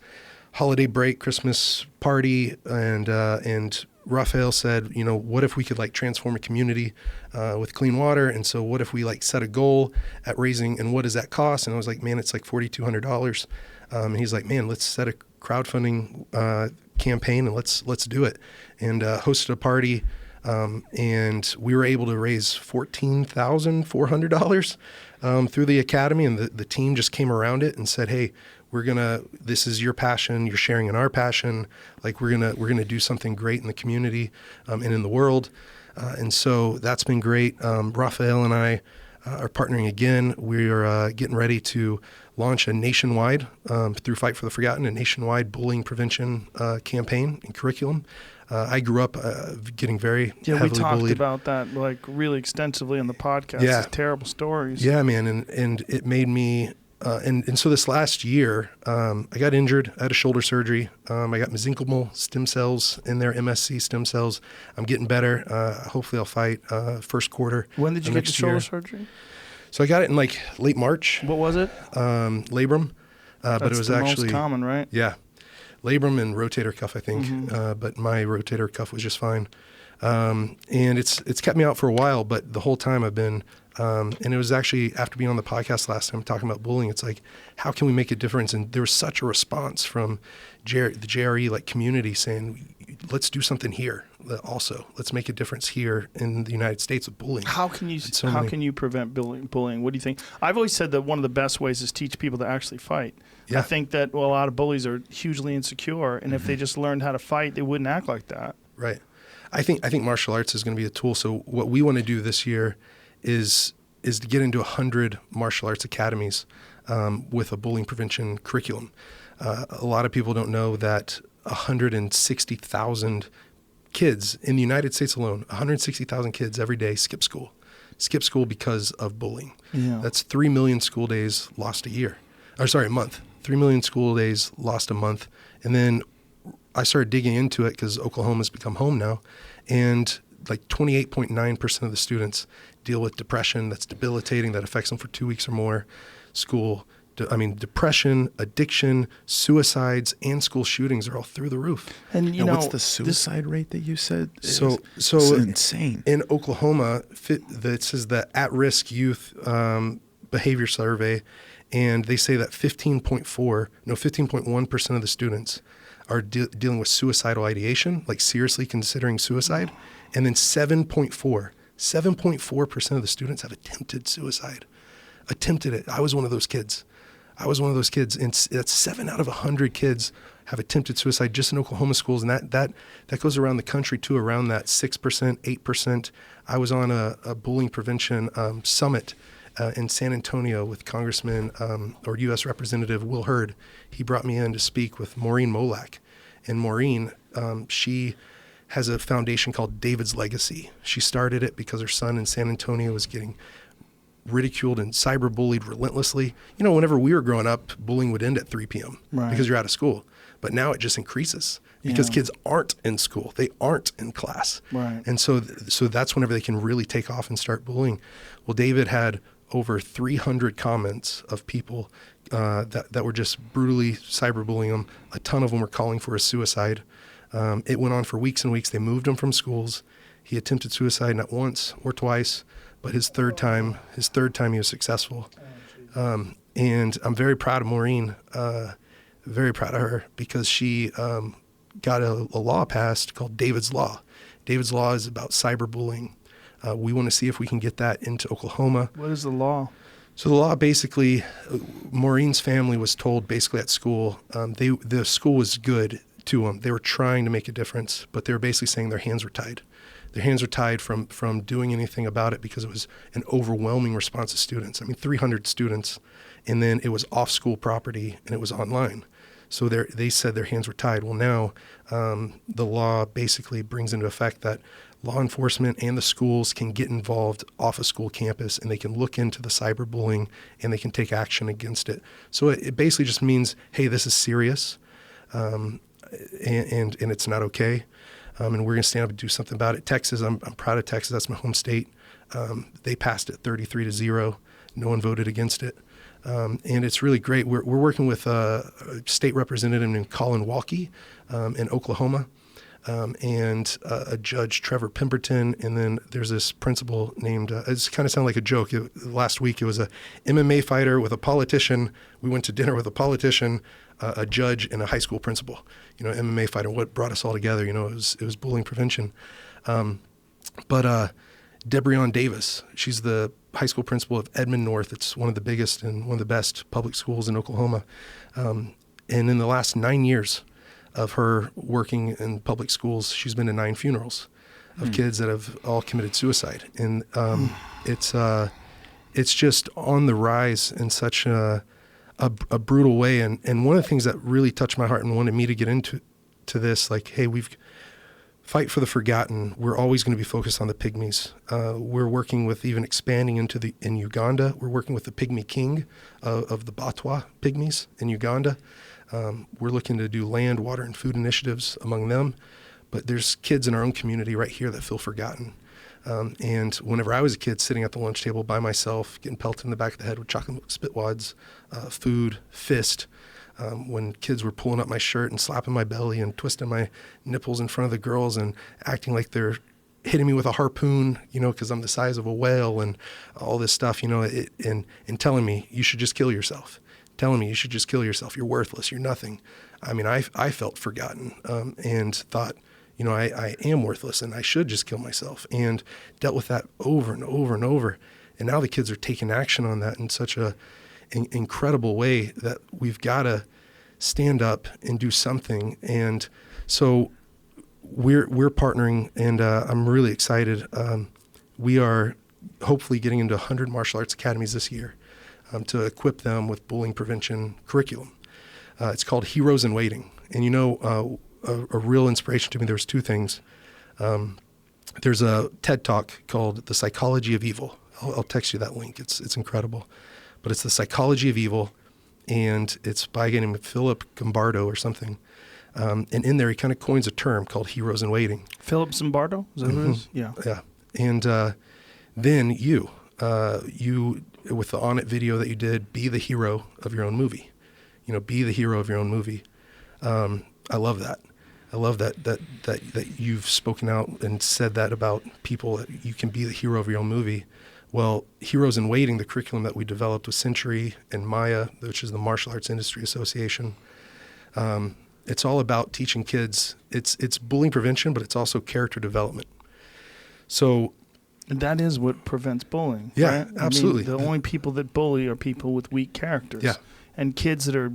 holiday break, Christmas party, and Rafael said, what if we could like transform a community with clean water? And so what if we like set a goal at raising, and what does that cost? And I was like, man, it's like $4,200. And he's like, man, let's set a crowdfunding campaign and let's do it. And hosted a party, and we were able to raise $14,400 through the academy, and the team just came around it and said, hey, this is your passion, you're sharing in our passion, like we're gonna do something great in the community and in the world. And so that's been great. Rafael and I are partnering again. We are getting ready to launch a nationwide, through Fight for the Forgotten, a nationwide bullying prevention campaign and curriculum. I grew up getting very heavily we talked bullied. about that like really extensively on the podcast. Yeah. These terrible stories. Yeah, man, and it made me. And so this last year, I got injured. I had a shoulder surgery. I got mesenchymal stem cells in there, MSC stem cells. I'm getting better. Hopefully I'll fight first quarter. When did you get the next shoulder year. surgery? So I got it in like late March, What was it? labrum. But it was the actually most common, right? Yeah, labrum and rotator cuff, I think. But my rotator cuff was just fine. And it's kept me out for a while, but the whole time I've been And it was actually after being on the podcast last time talking about bullying, it's like, how can we make a difference? And there was such a response from the JRE like community saying, let's do something here also. Let's make a difference here in the United States with bullying. How can you prevent bullying? What do you think? I've always said that one of the best ways is teach people to actually fight. Yeah. I think that a lot of bullies are hugely insecure, and if they just learned how to fight, they wouldn't act like that. Right. I think martial arts is going to be a tool. So what we want to do this year is to get into 100 martial arts academies with a bullying prevention curriculum. A lot of people don't know that 160,000 kids in the United States alone, 160,000 kids every day skip school because of bullying. Yeah. That's 3 million school days lost a month. 3 million school days lost a month. And then I started digging into it because Oklahoma's become home now, and like 28.9% of the students deal with depression that's debilitating, that affects them for 2 weeks or more. Depression, addiction, suicides, and school shootings are all through the roof. And what's the suicide rate that you said? So it's insane. In Oklahoma, this is the at-risk youth behavior survey, and they say that 15.1% of the students are dealing with suicidal ideation, like seriously considering suicide, and then 7.4% of the students have attempted suicide. Attempted it. I was one of those kids. And that's 7 out of 100 kids have attempted suicide just in Oklahoma schools, and that goes around the country too, around that 6%, 8%. I was on a bullying prevention summit in San Antonio with Congressman or U.S. Representative Will Hurd. He brought me in to speak with Maureen Molak. And Maureen, she has a foundation called David's Legacy. She started it because her son in San Antonio was getting ridiculed and cyberbullied relentlessly. Whenever we were growing up, bullying would end at 3 p.m. Right. because you're out of school. But now it just increases because kids aren't in school. They aren't in class. Right. And so that's whenever they can really take off and start bullying. Well, David had over 300 comments of people that were just brutally cyberbullying him. A ton of them were calling for a suicide. It went on for weeks and weeks. They moved him from schools. He attempted suicide not once or twice, but his third time he was successful. And I'm very proud of Maureen, very proud of her, because she got a law passed called David's Law. David's Law is about cyberbullying. We want to see if we can get that into Oklahoma. What is the law? So the law basically, Maureen's family was told basically at school, the school was good to them. They were trying to make a difference, but they were basically saying their hands were tied. Their hands were tied from doing anything about it because it was an overwhelming response of students. 300 students, and then it was off school property and it was online. So they said their hands were tied. Well, now the law basically brings into effect that law enforcement and the schools can get involved off a school campus, and they can look into the cyberbullying and they can take action against it. So it basically just means, hey, this is serious, and it's not okay. And we're going to stand up and do something about it. Texas, I'm proud of Texas. That's my home state. They passed it 33-0. No one voted against it. And it's really great. We're working with a state representative named Colin Walke in Oklahoma, and a judge, Trevor Pemberton. And then there's this principal named, it's kind of sounded like a joke. Last week it was a MMA fighter with a politician. We went to dinner with a politician, a judge, and a high school principal. MMA fighter. What brought us all together? It was bullying prevention. But Debrion Davis, she's the high school principal of Edmond North. It's one of the biggest and one of the best public schools in Oklahoma. And in the last 9 years of her working in public schools, she's been to 9 funerals of kids that have all committed suicide. And it's just on the rise in such a brutal way. And one of the things that really touched my heart and wanted me to get into this, like, hey, we've fight for the forgotten. We're always going to be focused on the pygmies. We're working with even expanding in Uganda. We're working with the pygmy king of the Batwa pygmies in Uganda. We're looking to do land, water, and food initiatives among them. But there's kids in our own community right here that feel forgotten. And whenever I was a kid sitting at the lunch table by myself, getting pelted in the back of the head with chocolate spit wads, food, fist, when kids were pulling up my shirt and slapping my belly and twisting my nipples in front of the girls and acting like they're hitting me with a harpoon, because I'm the size of a whale and all this stuff, and telling me you should just kill yourself, You're worthless. You're nothing. I mean, I felt forgotten, and thought, I am worthless and I should just kill myself, and dealt with that over and over and over. And now the kids are taking action on that in such an incredible way that we've got to stand up and do something. And so we're partnering, and I'm really excited. We are hopefully getting into 100 martial arts academies this year to equip them with bullying prevention curriculum. It's called Heroes in Waiting. And a real inspiration to me, there's two things. There's a TED Talk called The Psychology of Evil. I'll text you that link. It's incredible. But it's The Psychology of Evil, and it's by a guy named Philip Zimbardo or something. And in there, he kind of coins a term called Heroes in Waiting. Philip Zimbardo? Is that who it is? Yeah. Yeah. And then you, with the On It video that you did, be the hero of your own movie. Be the hero of your own movie. I love that. I love that you've spoken out and said that about people, that you can be the hero of your own movie. Well, Heroes in Waiting, the curriculum that we developed with Century and Maya, which is the Martial Arts Industry Association, it's all about teaching kids. It's bullying prevention, but it's also character development. So that is what prevents bullying. Yeah, right? absolutely. The only people that bully are people with weak characters. Yeah. And kids that are,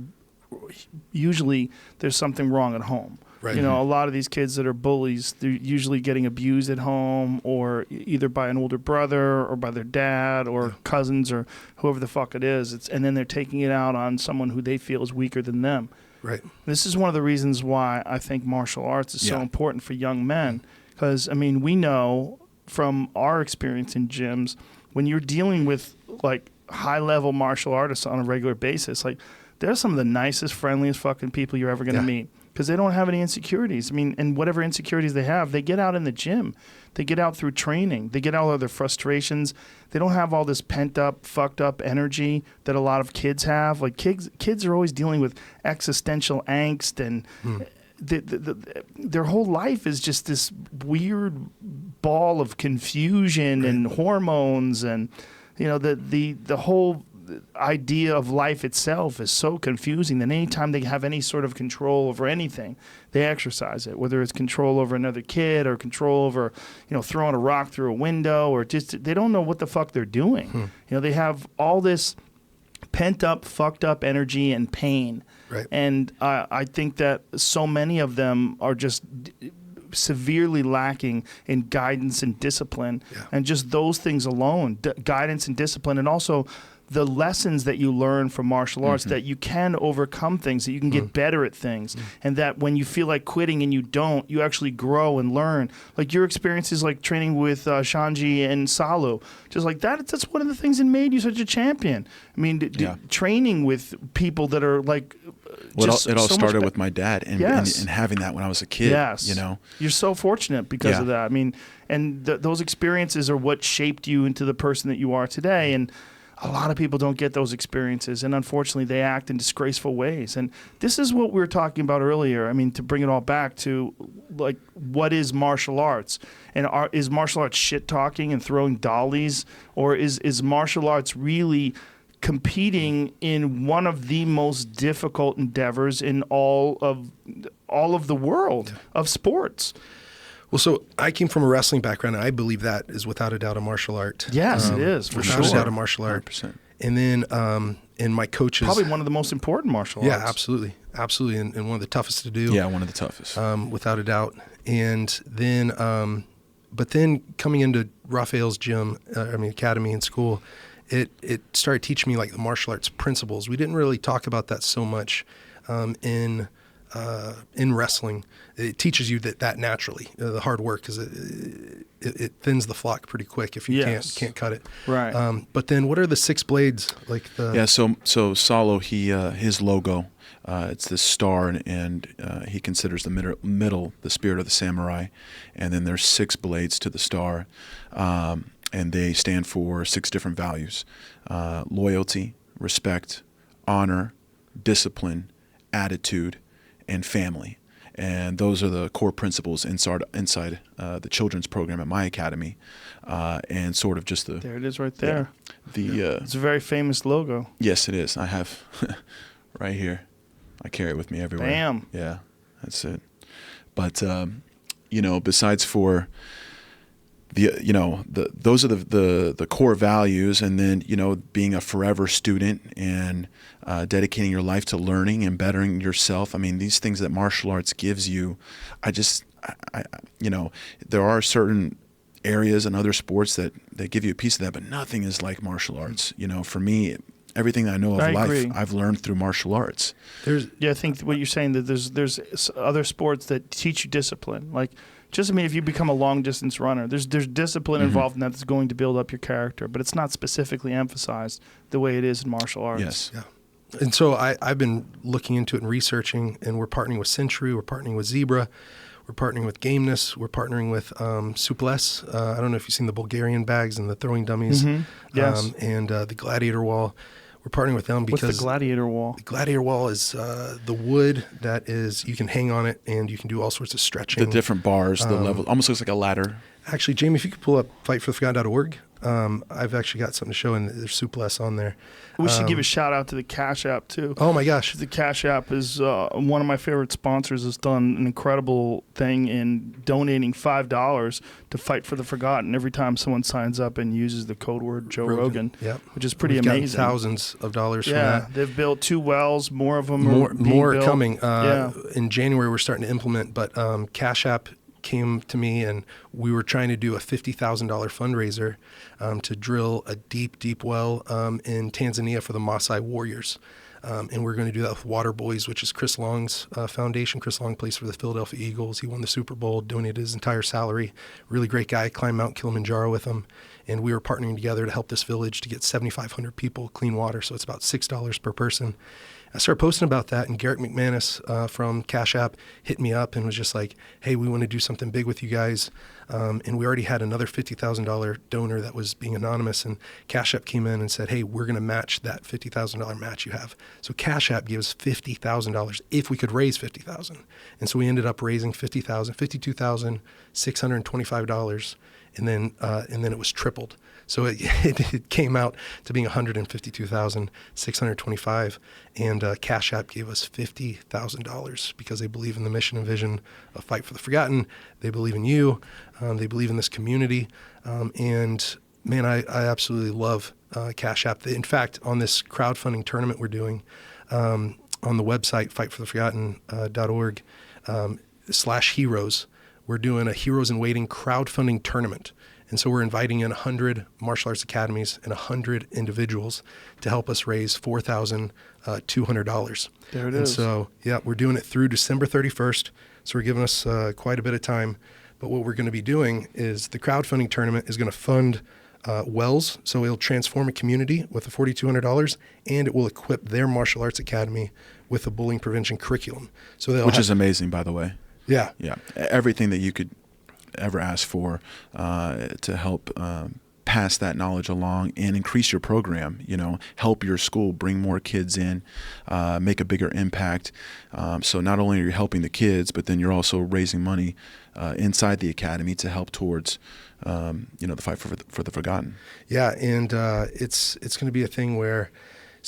usually there's something wrong at home. Right. A lot of these kids that are bullies, they're usually getting abused at home, or either by an older brother or by their dad or cousins or whoever the fuck it is. And then they're taking it out on someone who they feel is weaker than them. Right. This is one of the reasons why I think martial arts is so important for young men. Because, we know from our experience in gyms, when you're dealing with like high-level martial artists on a regular basis, like they're some of the nicest, friendliest fucking people you're ever going to meet. Because they don't have any insecurities. And whatever insecurities they have, they get out in the gym. They get out through training. They get out of their frustrations. They don't have all this pent-up, fucked-up energy that a lot of kids have. Like kids are always dealing with existential angst, and their whole life is just this weird ball of confusion and hormones, and the whole idea of life itself is so confusing that anytime they have any sort of control over anything, they exercise it, whether it's control over another kid or control over, throwing a rock through a window, or just they don't know what the fuck they're doing. They have all this pent up, fucked up energy and pain. Right. And I think that so many of them are just severely lacking in guidance and discipline. And just those things alone, guidance and discipline, and also the lessons that you learn from martial arts, that you can overcome things, that you can get better at things, and that when you feel like quitting and you don't, you actually grow and learn. Like your experiences, like training with Shanji and Salu, just like that's one of the things that made you such a champion. Training with people that are like, it all started with my dad and having that when I was a kid. You're so fortunate because of that. And those experiences are what shaped you into the person that you are today. And a lot of people don't get those experiences, and unfortunately they act in disgraceful ways. And this is what we were talking about earlier. To bring it all back to, like, what is martial arts? And is martial arts shit-talking and throwing dollies? Or is martial arts really competing in one of the most difficult endeavors in all of the world of sports? Well, so I came from a wrestling background, and I believe that is without a doubt a martial art. Yes, it is, for sure. Without a doubt a martial art. 100%. And then and my coaches... Probably one of the most important martial arts. Yeah, absolutely. Absolutely, and one of the toughest to do. Yeah, one of the toughest. Without a doubt. And then, but then coming into Rafael's gym, academy and school, it started teaching me like the martial arts principles. We didn't really talk about that so much in wrestling. It teaches you that naturally, the hard work, because it thins the flock pretty quick if you can't cut it. Right. But then what are the 6 blades? So Salo, his logo, it's this star, and he considers the middle the spirit of the samurai, and then there's 6 blades to the star, and they stand for 6 different values: loyalty, respect, honor, discipline, attitude, and family. And those are the core principles inside the children's program at my academy, and sort of just the. There it is, right there. Yeah, it's a very famous logo. Yes, it is. I have right here. I carry it with me everywhere. Bam. Yeah, that's it. But besides for those are the core values, and then being a forever student and dedicating your life to learning and bettering yourself. I mean, these things that martial arts gives you, there are certain areas and other sports that give you a piece of that, but nothing is like martial arts. For me, everything I know of life, agree. I've learned through martial arts. I think what you're saying, that there's other sports that teach you discipline. Like, just if you become a long distance runner, there's discipline involved in that that's going to build up your character, but it's not specifically emphasized the way it is in martial arts. Yes. Yeah. And so I've been looking into it and researching, and we're partnering with Century, we're partnering with Zebra, we're partnering with Gameness, we're partnering with Souplesse. I don't know if you've seen the Bulgarian bags and the throwing dummies, Yes. and the Gladiator Wall. We're partnering with them because What's the Gladiator Wall? The Gladiator Wall is the wood that is, you can hang on it and you can do all sorts of stretching. The different bars, the level, almost looks like a ladder. Actually, Jamie, if you could pull up fightfortheforgotten.org, I've actually got something to show, and there's Souplesse on there. We should give a shout out to the Cash App too. Oh my gosh. The Cash App is one of my favorite sponsors. Has done an incredible thing in donating $5 to Fight for the Forgotten every time someone signs up and uses the code word Joe Rogan, Yep. which is pretty We've gotten amazing. thousands of dollars from Yeah, that. they've built 2 wells. More of them More are being built. coming. Yeah. In January, we're starting to implement, but Cash App came to me, and we were trying to do a $50,000 fundraiser to drill a deep well in Tanzania for the Maasai warriors. And we're going to do that with Water Boys, which is Chris Long's foundation. Chris Long plays for the Philadelphia Eagles. He won the Super Bowl, donated his entire salary. Really great guy, climbed Mount Kilimanjaro with him. And we were partnering together to help this village to get 7,500 people clean water. So it's about $6 per person. I started posting about that, and Garrett McManus from Cash App hit me up and was just like, hey, we want to do something big with you guys. And we already had another $50,000 donor that was being anonymous, and Cash App came in and said, hey, we're going to match that $50,000 match you have. So Cash App gives $50,000 if we could raise $50,000. And so we ended up raising $52,625, and then it was tripled. So it came out to being $152,625, and Cash App gave us $50,000 because they believe in the mission and vision of Fight for the Forgotten. They believe in you. They believe in this community. And man, I absolutely love Cash App. In fact, on this crowdfunding tournament we're doing on the website, fightfortheforgotten.org /heroes, we're doing a Heroes in Waiting crowdfunding tournament. And so we're inviting in 100 martial arts academies and 100 individuals to help us raise $4,200. There it and is. So, yeah, we're doing it through December 31st. So we're giving us quite a bit of time. But what we're going to be doing is the crowdfunding tournament is going to fund wells. So it'll transform a community with the $4,200, and it will equip their martial arts academy with a bullying prevention curriculum. So Which is amazing, by the way. Yeah. Yeah. Everything that you could ever ask for to help pass that knowledge along and increase your program, help your school bring more kids in, make a bigger impact. So not only are you helping the kids, but then you're also raising money inside the academy to help towards the fight for the forgotten. Yeah, and it's going to be a thing where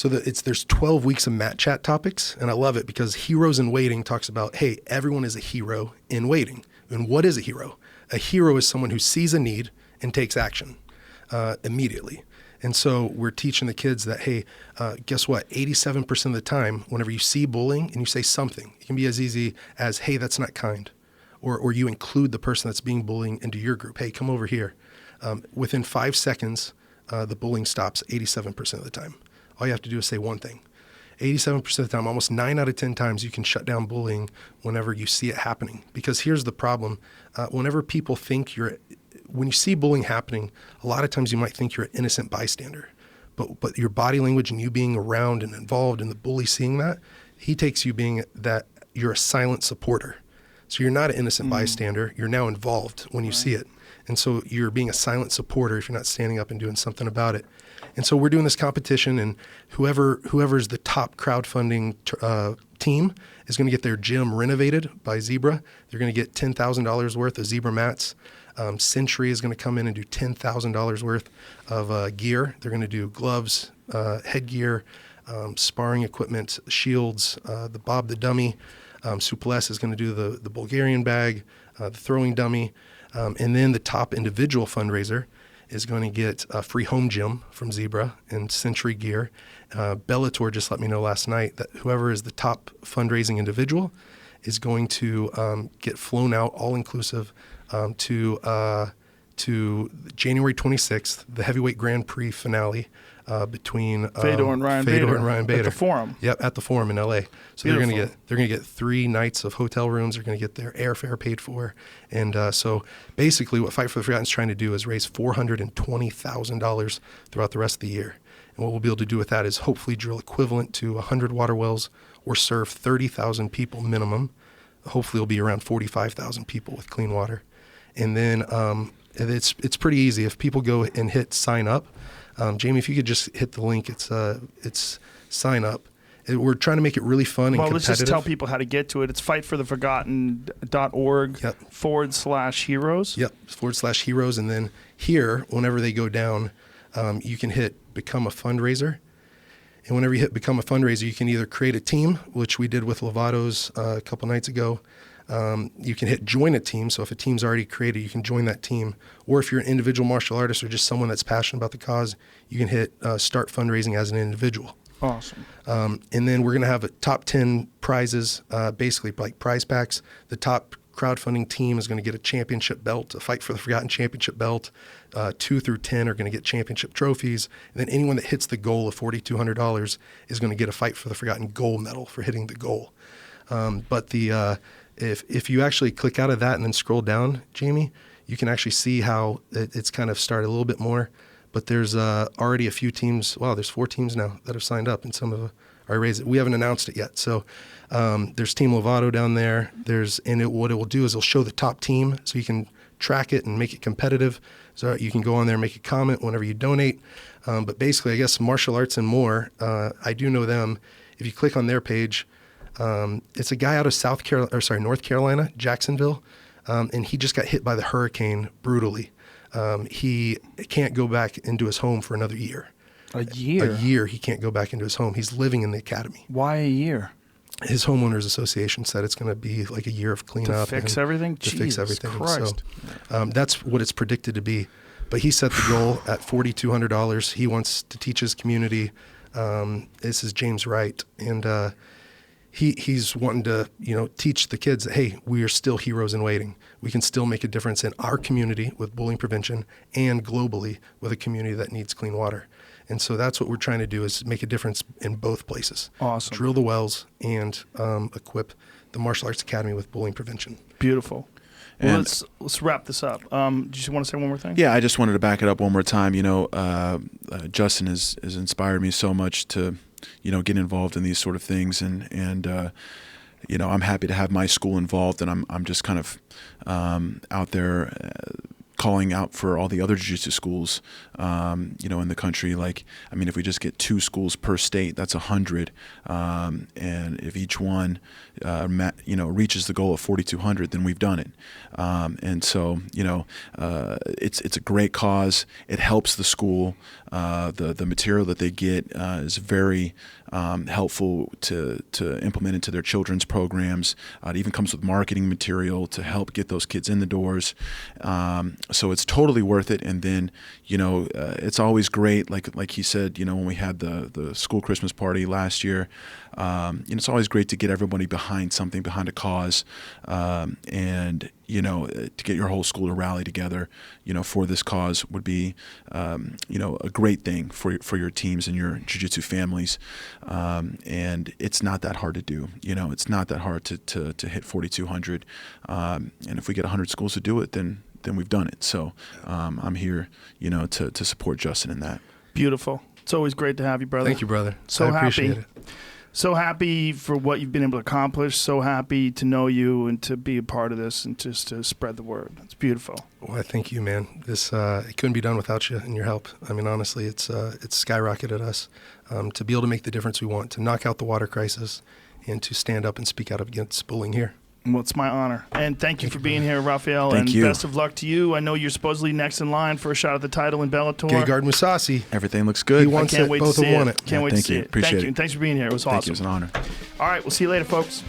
there's 12 weeks of Mat Chat topics, and I love it because Heroes in Waiting talks about, hey, everyone is a hero in waiting. And what is a hero? A hero is someone who sees a need and takes action immediately. And so we're teaching the kids that, hey, guess what? 87% of the time, whenever you see bullying and you say something, it can be as easy as, hey, that's not kind. Or you include the person that's being bullied into your group. Hey, come over here. Within 5 seconds, the bullying stops 87% of the time. All you have to do is say one thing. 87% of the time, almost 9 out of 10 times, you can shut down bullying whenever you see it happening. Because here's the problem. Whenever people think when you see bullying happening, a lot of times you might think you're an innocent bystander. But your body language and you being around and involved and the bully seeing that, he takes you being that you're a silent supporter. So you're not an innocent bystander. You're now involved when you see it. And so you're being a silent supporter if you're not standing up and doing something about it. And so we're doing this competition, and whoever's the top crowdfunding team is going to get their gym renovated by Zebra. They're going to get $10,000 worth of Zebra mats. Century is going to come in and do $10,000 worth of gear. They're going to do gloves, headgear, sparring equipment, shields, the Bob the Dummy. Suples is going to do the Bulgarian bag, the throwing dummy. And then the top individual fundraiser is going to get a free home gym from Zebra and Century Gear. Bellator just let me know last night that whoever is the top fundraising individual is going to get flown out, all-inclusive, to January 26th, the heavyweight Grand Prix finale between Fedor and Ryan Bader At the Forum. Yep, at the Forum in LA. So Beautiful. they're gonna get 3 nights of hotel rooms. They're gonna get their airfare paid for, and so basically, what Fight for the Forgotten is trying to do is raise $420,000 throughout the rest of the year. And what we'll be able to do with that is hopefully drill equivalent to 100 water wells or serve 30,000 people minimum. Hopefully, it'll be around 45,000 people with clean water. And then it's pretty easy. If people go and hit sign up, Jamie, if you could just hit the link, it's sign up. We're trying to make it really fun and competitive. Well, let's just tell people how to get to it. It's fightfortheforgotten.org /heroes. Yep, /heroes. And then here, whenever they go down, you can hit become a fundraiser. And whenever you hit become a fundraiser, you can either create a team, which we did with Lovato's a couple nights ago. You can hit join a team. So if a team's already created, you can join that team. Or if you're an individual martial artist or just someone that's passionate about the cause, you can hit start fundraising as an individual. Awesome. And then we're going to have a top 10 prizes, basically like prize packs. The top crowdfunding team is going to get a championship belt, a Fight for the Forgotten championship belt. 2 through 10 are going to get championship trophies. And then anyone that hits the goal of $4,200 is going to get a Fight for the Forgotten gold medal for hitting the goal. But if you actually click out of that and then scroll down, Jamie, you can actually see how it's kind of started a little bit more. But there's already a few teams. Wow, there's 4 teams now that have signed up, and some of are raised. We haven't announced it yet. So there's Team Lovato down there. What it will do is it'll show the top team, so you can track it and make it competitive. So you can go on there and make a comment whenever you donate. But basically, I guess Martial Arts and More. I do know them. If you click on their page, it's a guy out of North Carolina, Jacksonville, and he just got hit by the hurricane brutally. He can't go back into his home for another year. A year? A year he can't go back into his home. He's living in the academy. Why a year? His homeowners association said it's going to be like a year of cleanup. To fix everything? To fix everything. Christ. So that's what it's predicted to be. But he set the goal at $4,200. He wants to teach his community. This is James Wright. And he's wanting to, teach the kids that, hey, we are still heroes in waiting. We can still make a difference in our community with bullying prevention and globally with a community that needs clean water. And so that's what we're trying to do, is make a difference in both places. Awesome. Drill the wells and equip the Martial Arts Academy with bullying prevention. Beautiful. Well, let's wrap this up. Do you want to say one more thing? Yeah, I just wanted to back it up one more time. Justin has inspired me so much to, get involved in these sort of things, and I'm happy to have my school involved, and I'm just kind of out there calling out for all the other jiu-jitsu schools, in the country. If we just get 2 schools per state, that's 100. And if each one, reaches the goal of 4,200, then we've done it. And so, it's a great cause. It helps the school. The material that they get is very helpful to implement into their children's programs. It even comes with marketing material to help get those kids in the doors. So it's totally worth it. And then, it's always great, like he said, when we had the school Christmas party last year, it's always great to get everybody behind something, behind a cause, and to get your whole school to rally together, for this cause would be, a great thing for your teams and your jiu-jitsu families. And it's not that hard to do. It's not that hard to hit 4,200. And if we get 100 schools to do it, then we've done it. So I'm here, to support Justin in that. Beautiful. It's always great to have you, brother. Thank you, brother. So I appreciate happy. it. so happy for what you've been able to accomplish. So happy to know you and to be a part of this and just to spread the word. It's beautiful. Well, I thank you, man. This it couldn't be done without you and your help. I mean, honestly, it's skyrocketed us to be able to make the difference we want, to knock out the water crisis, and to stand up and speak out against bullying here. Well, it's my honor. And thank you for being here, Rafael. Thank and you. best of luck to you. I know you're supposedly next in line for a shot at the title in Bellator. Gegard Mousasi. Everything looks good. He wants Can't it. wait Both to see have won it. it. Can't wait to thank see you. it. Appreciate Thank you. it. And thanks for being here. It was Thank awesome. you. It was an honor. All right. We'll see you later, folks.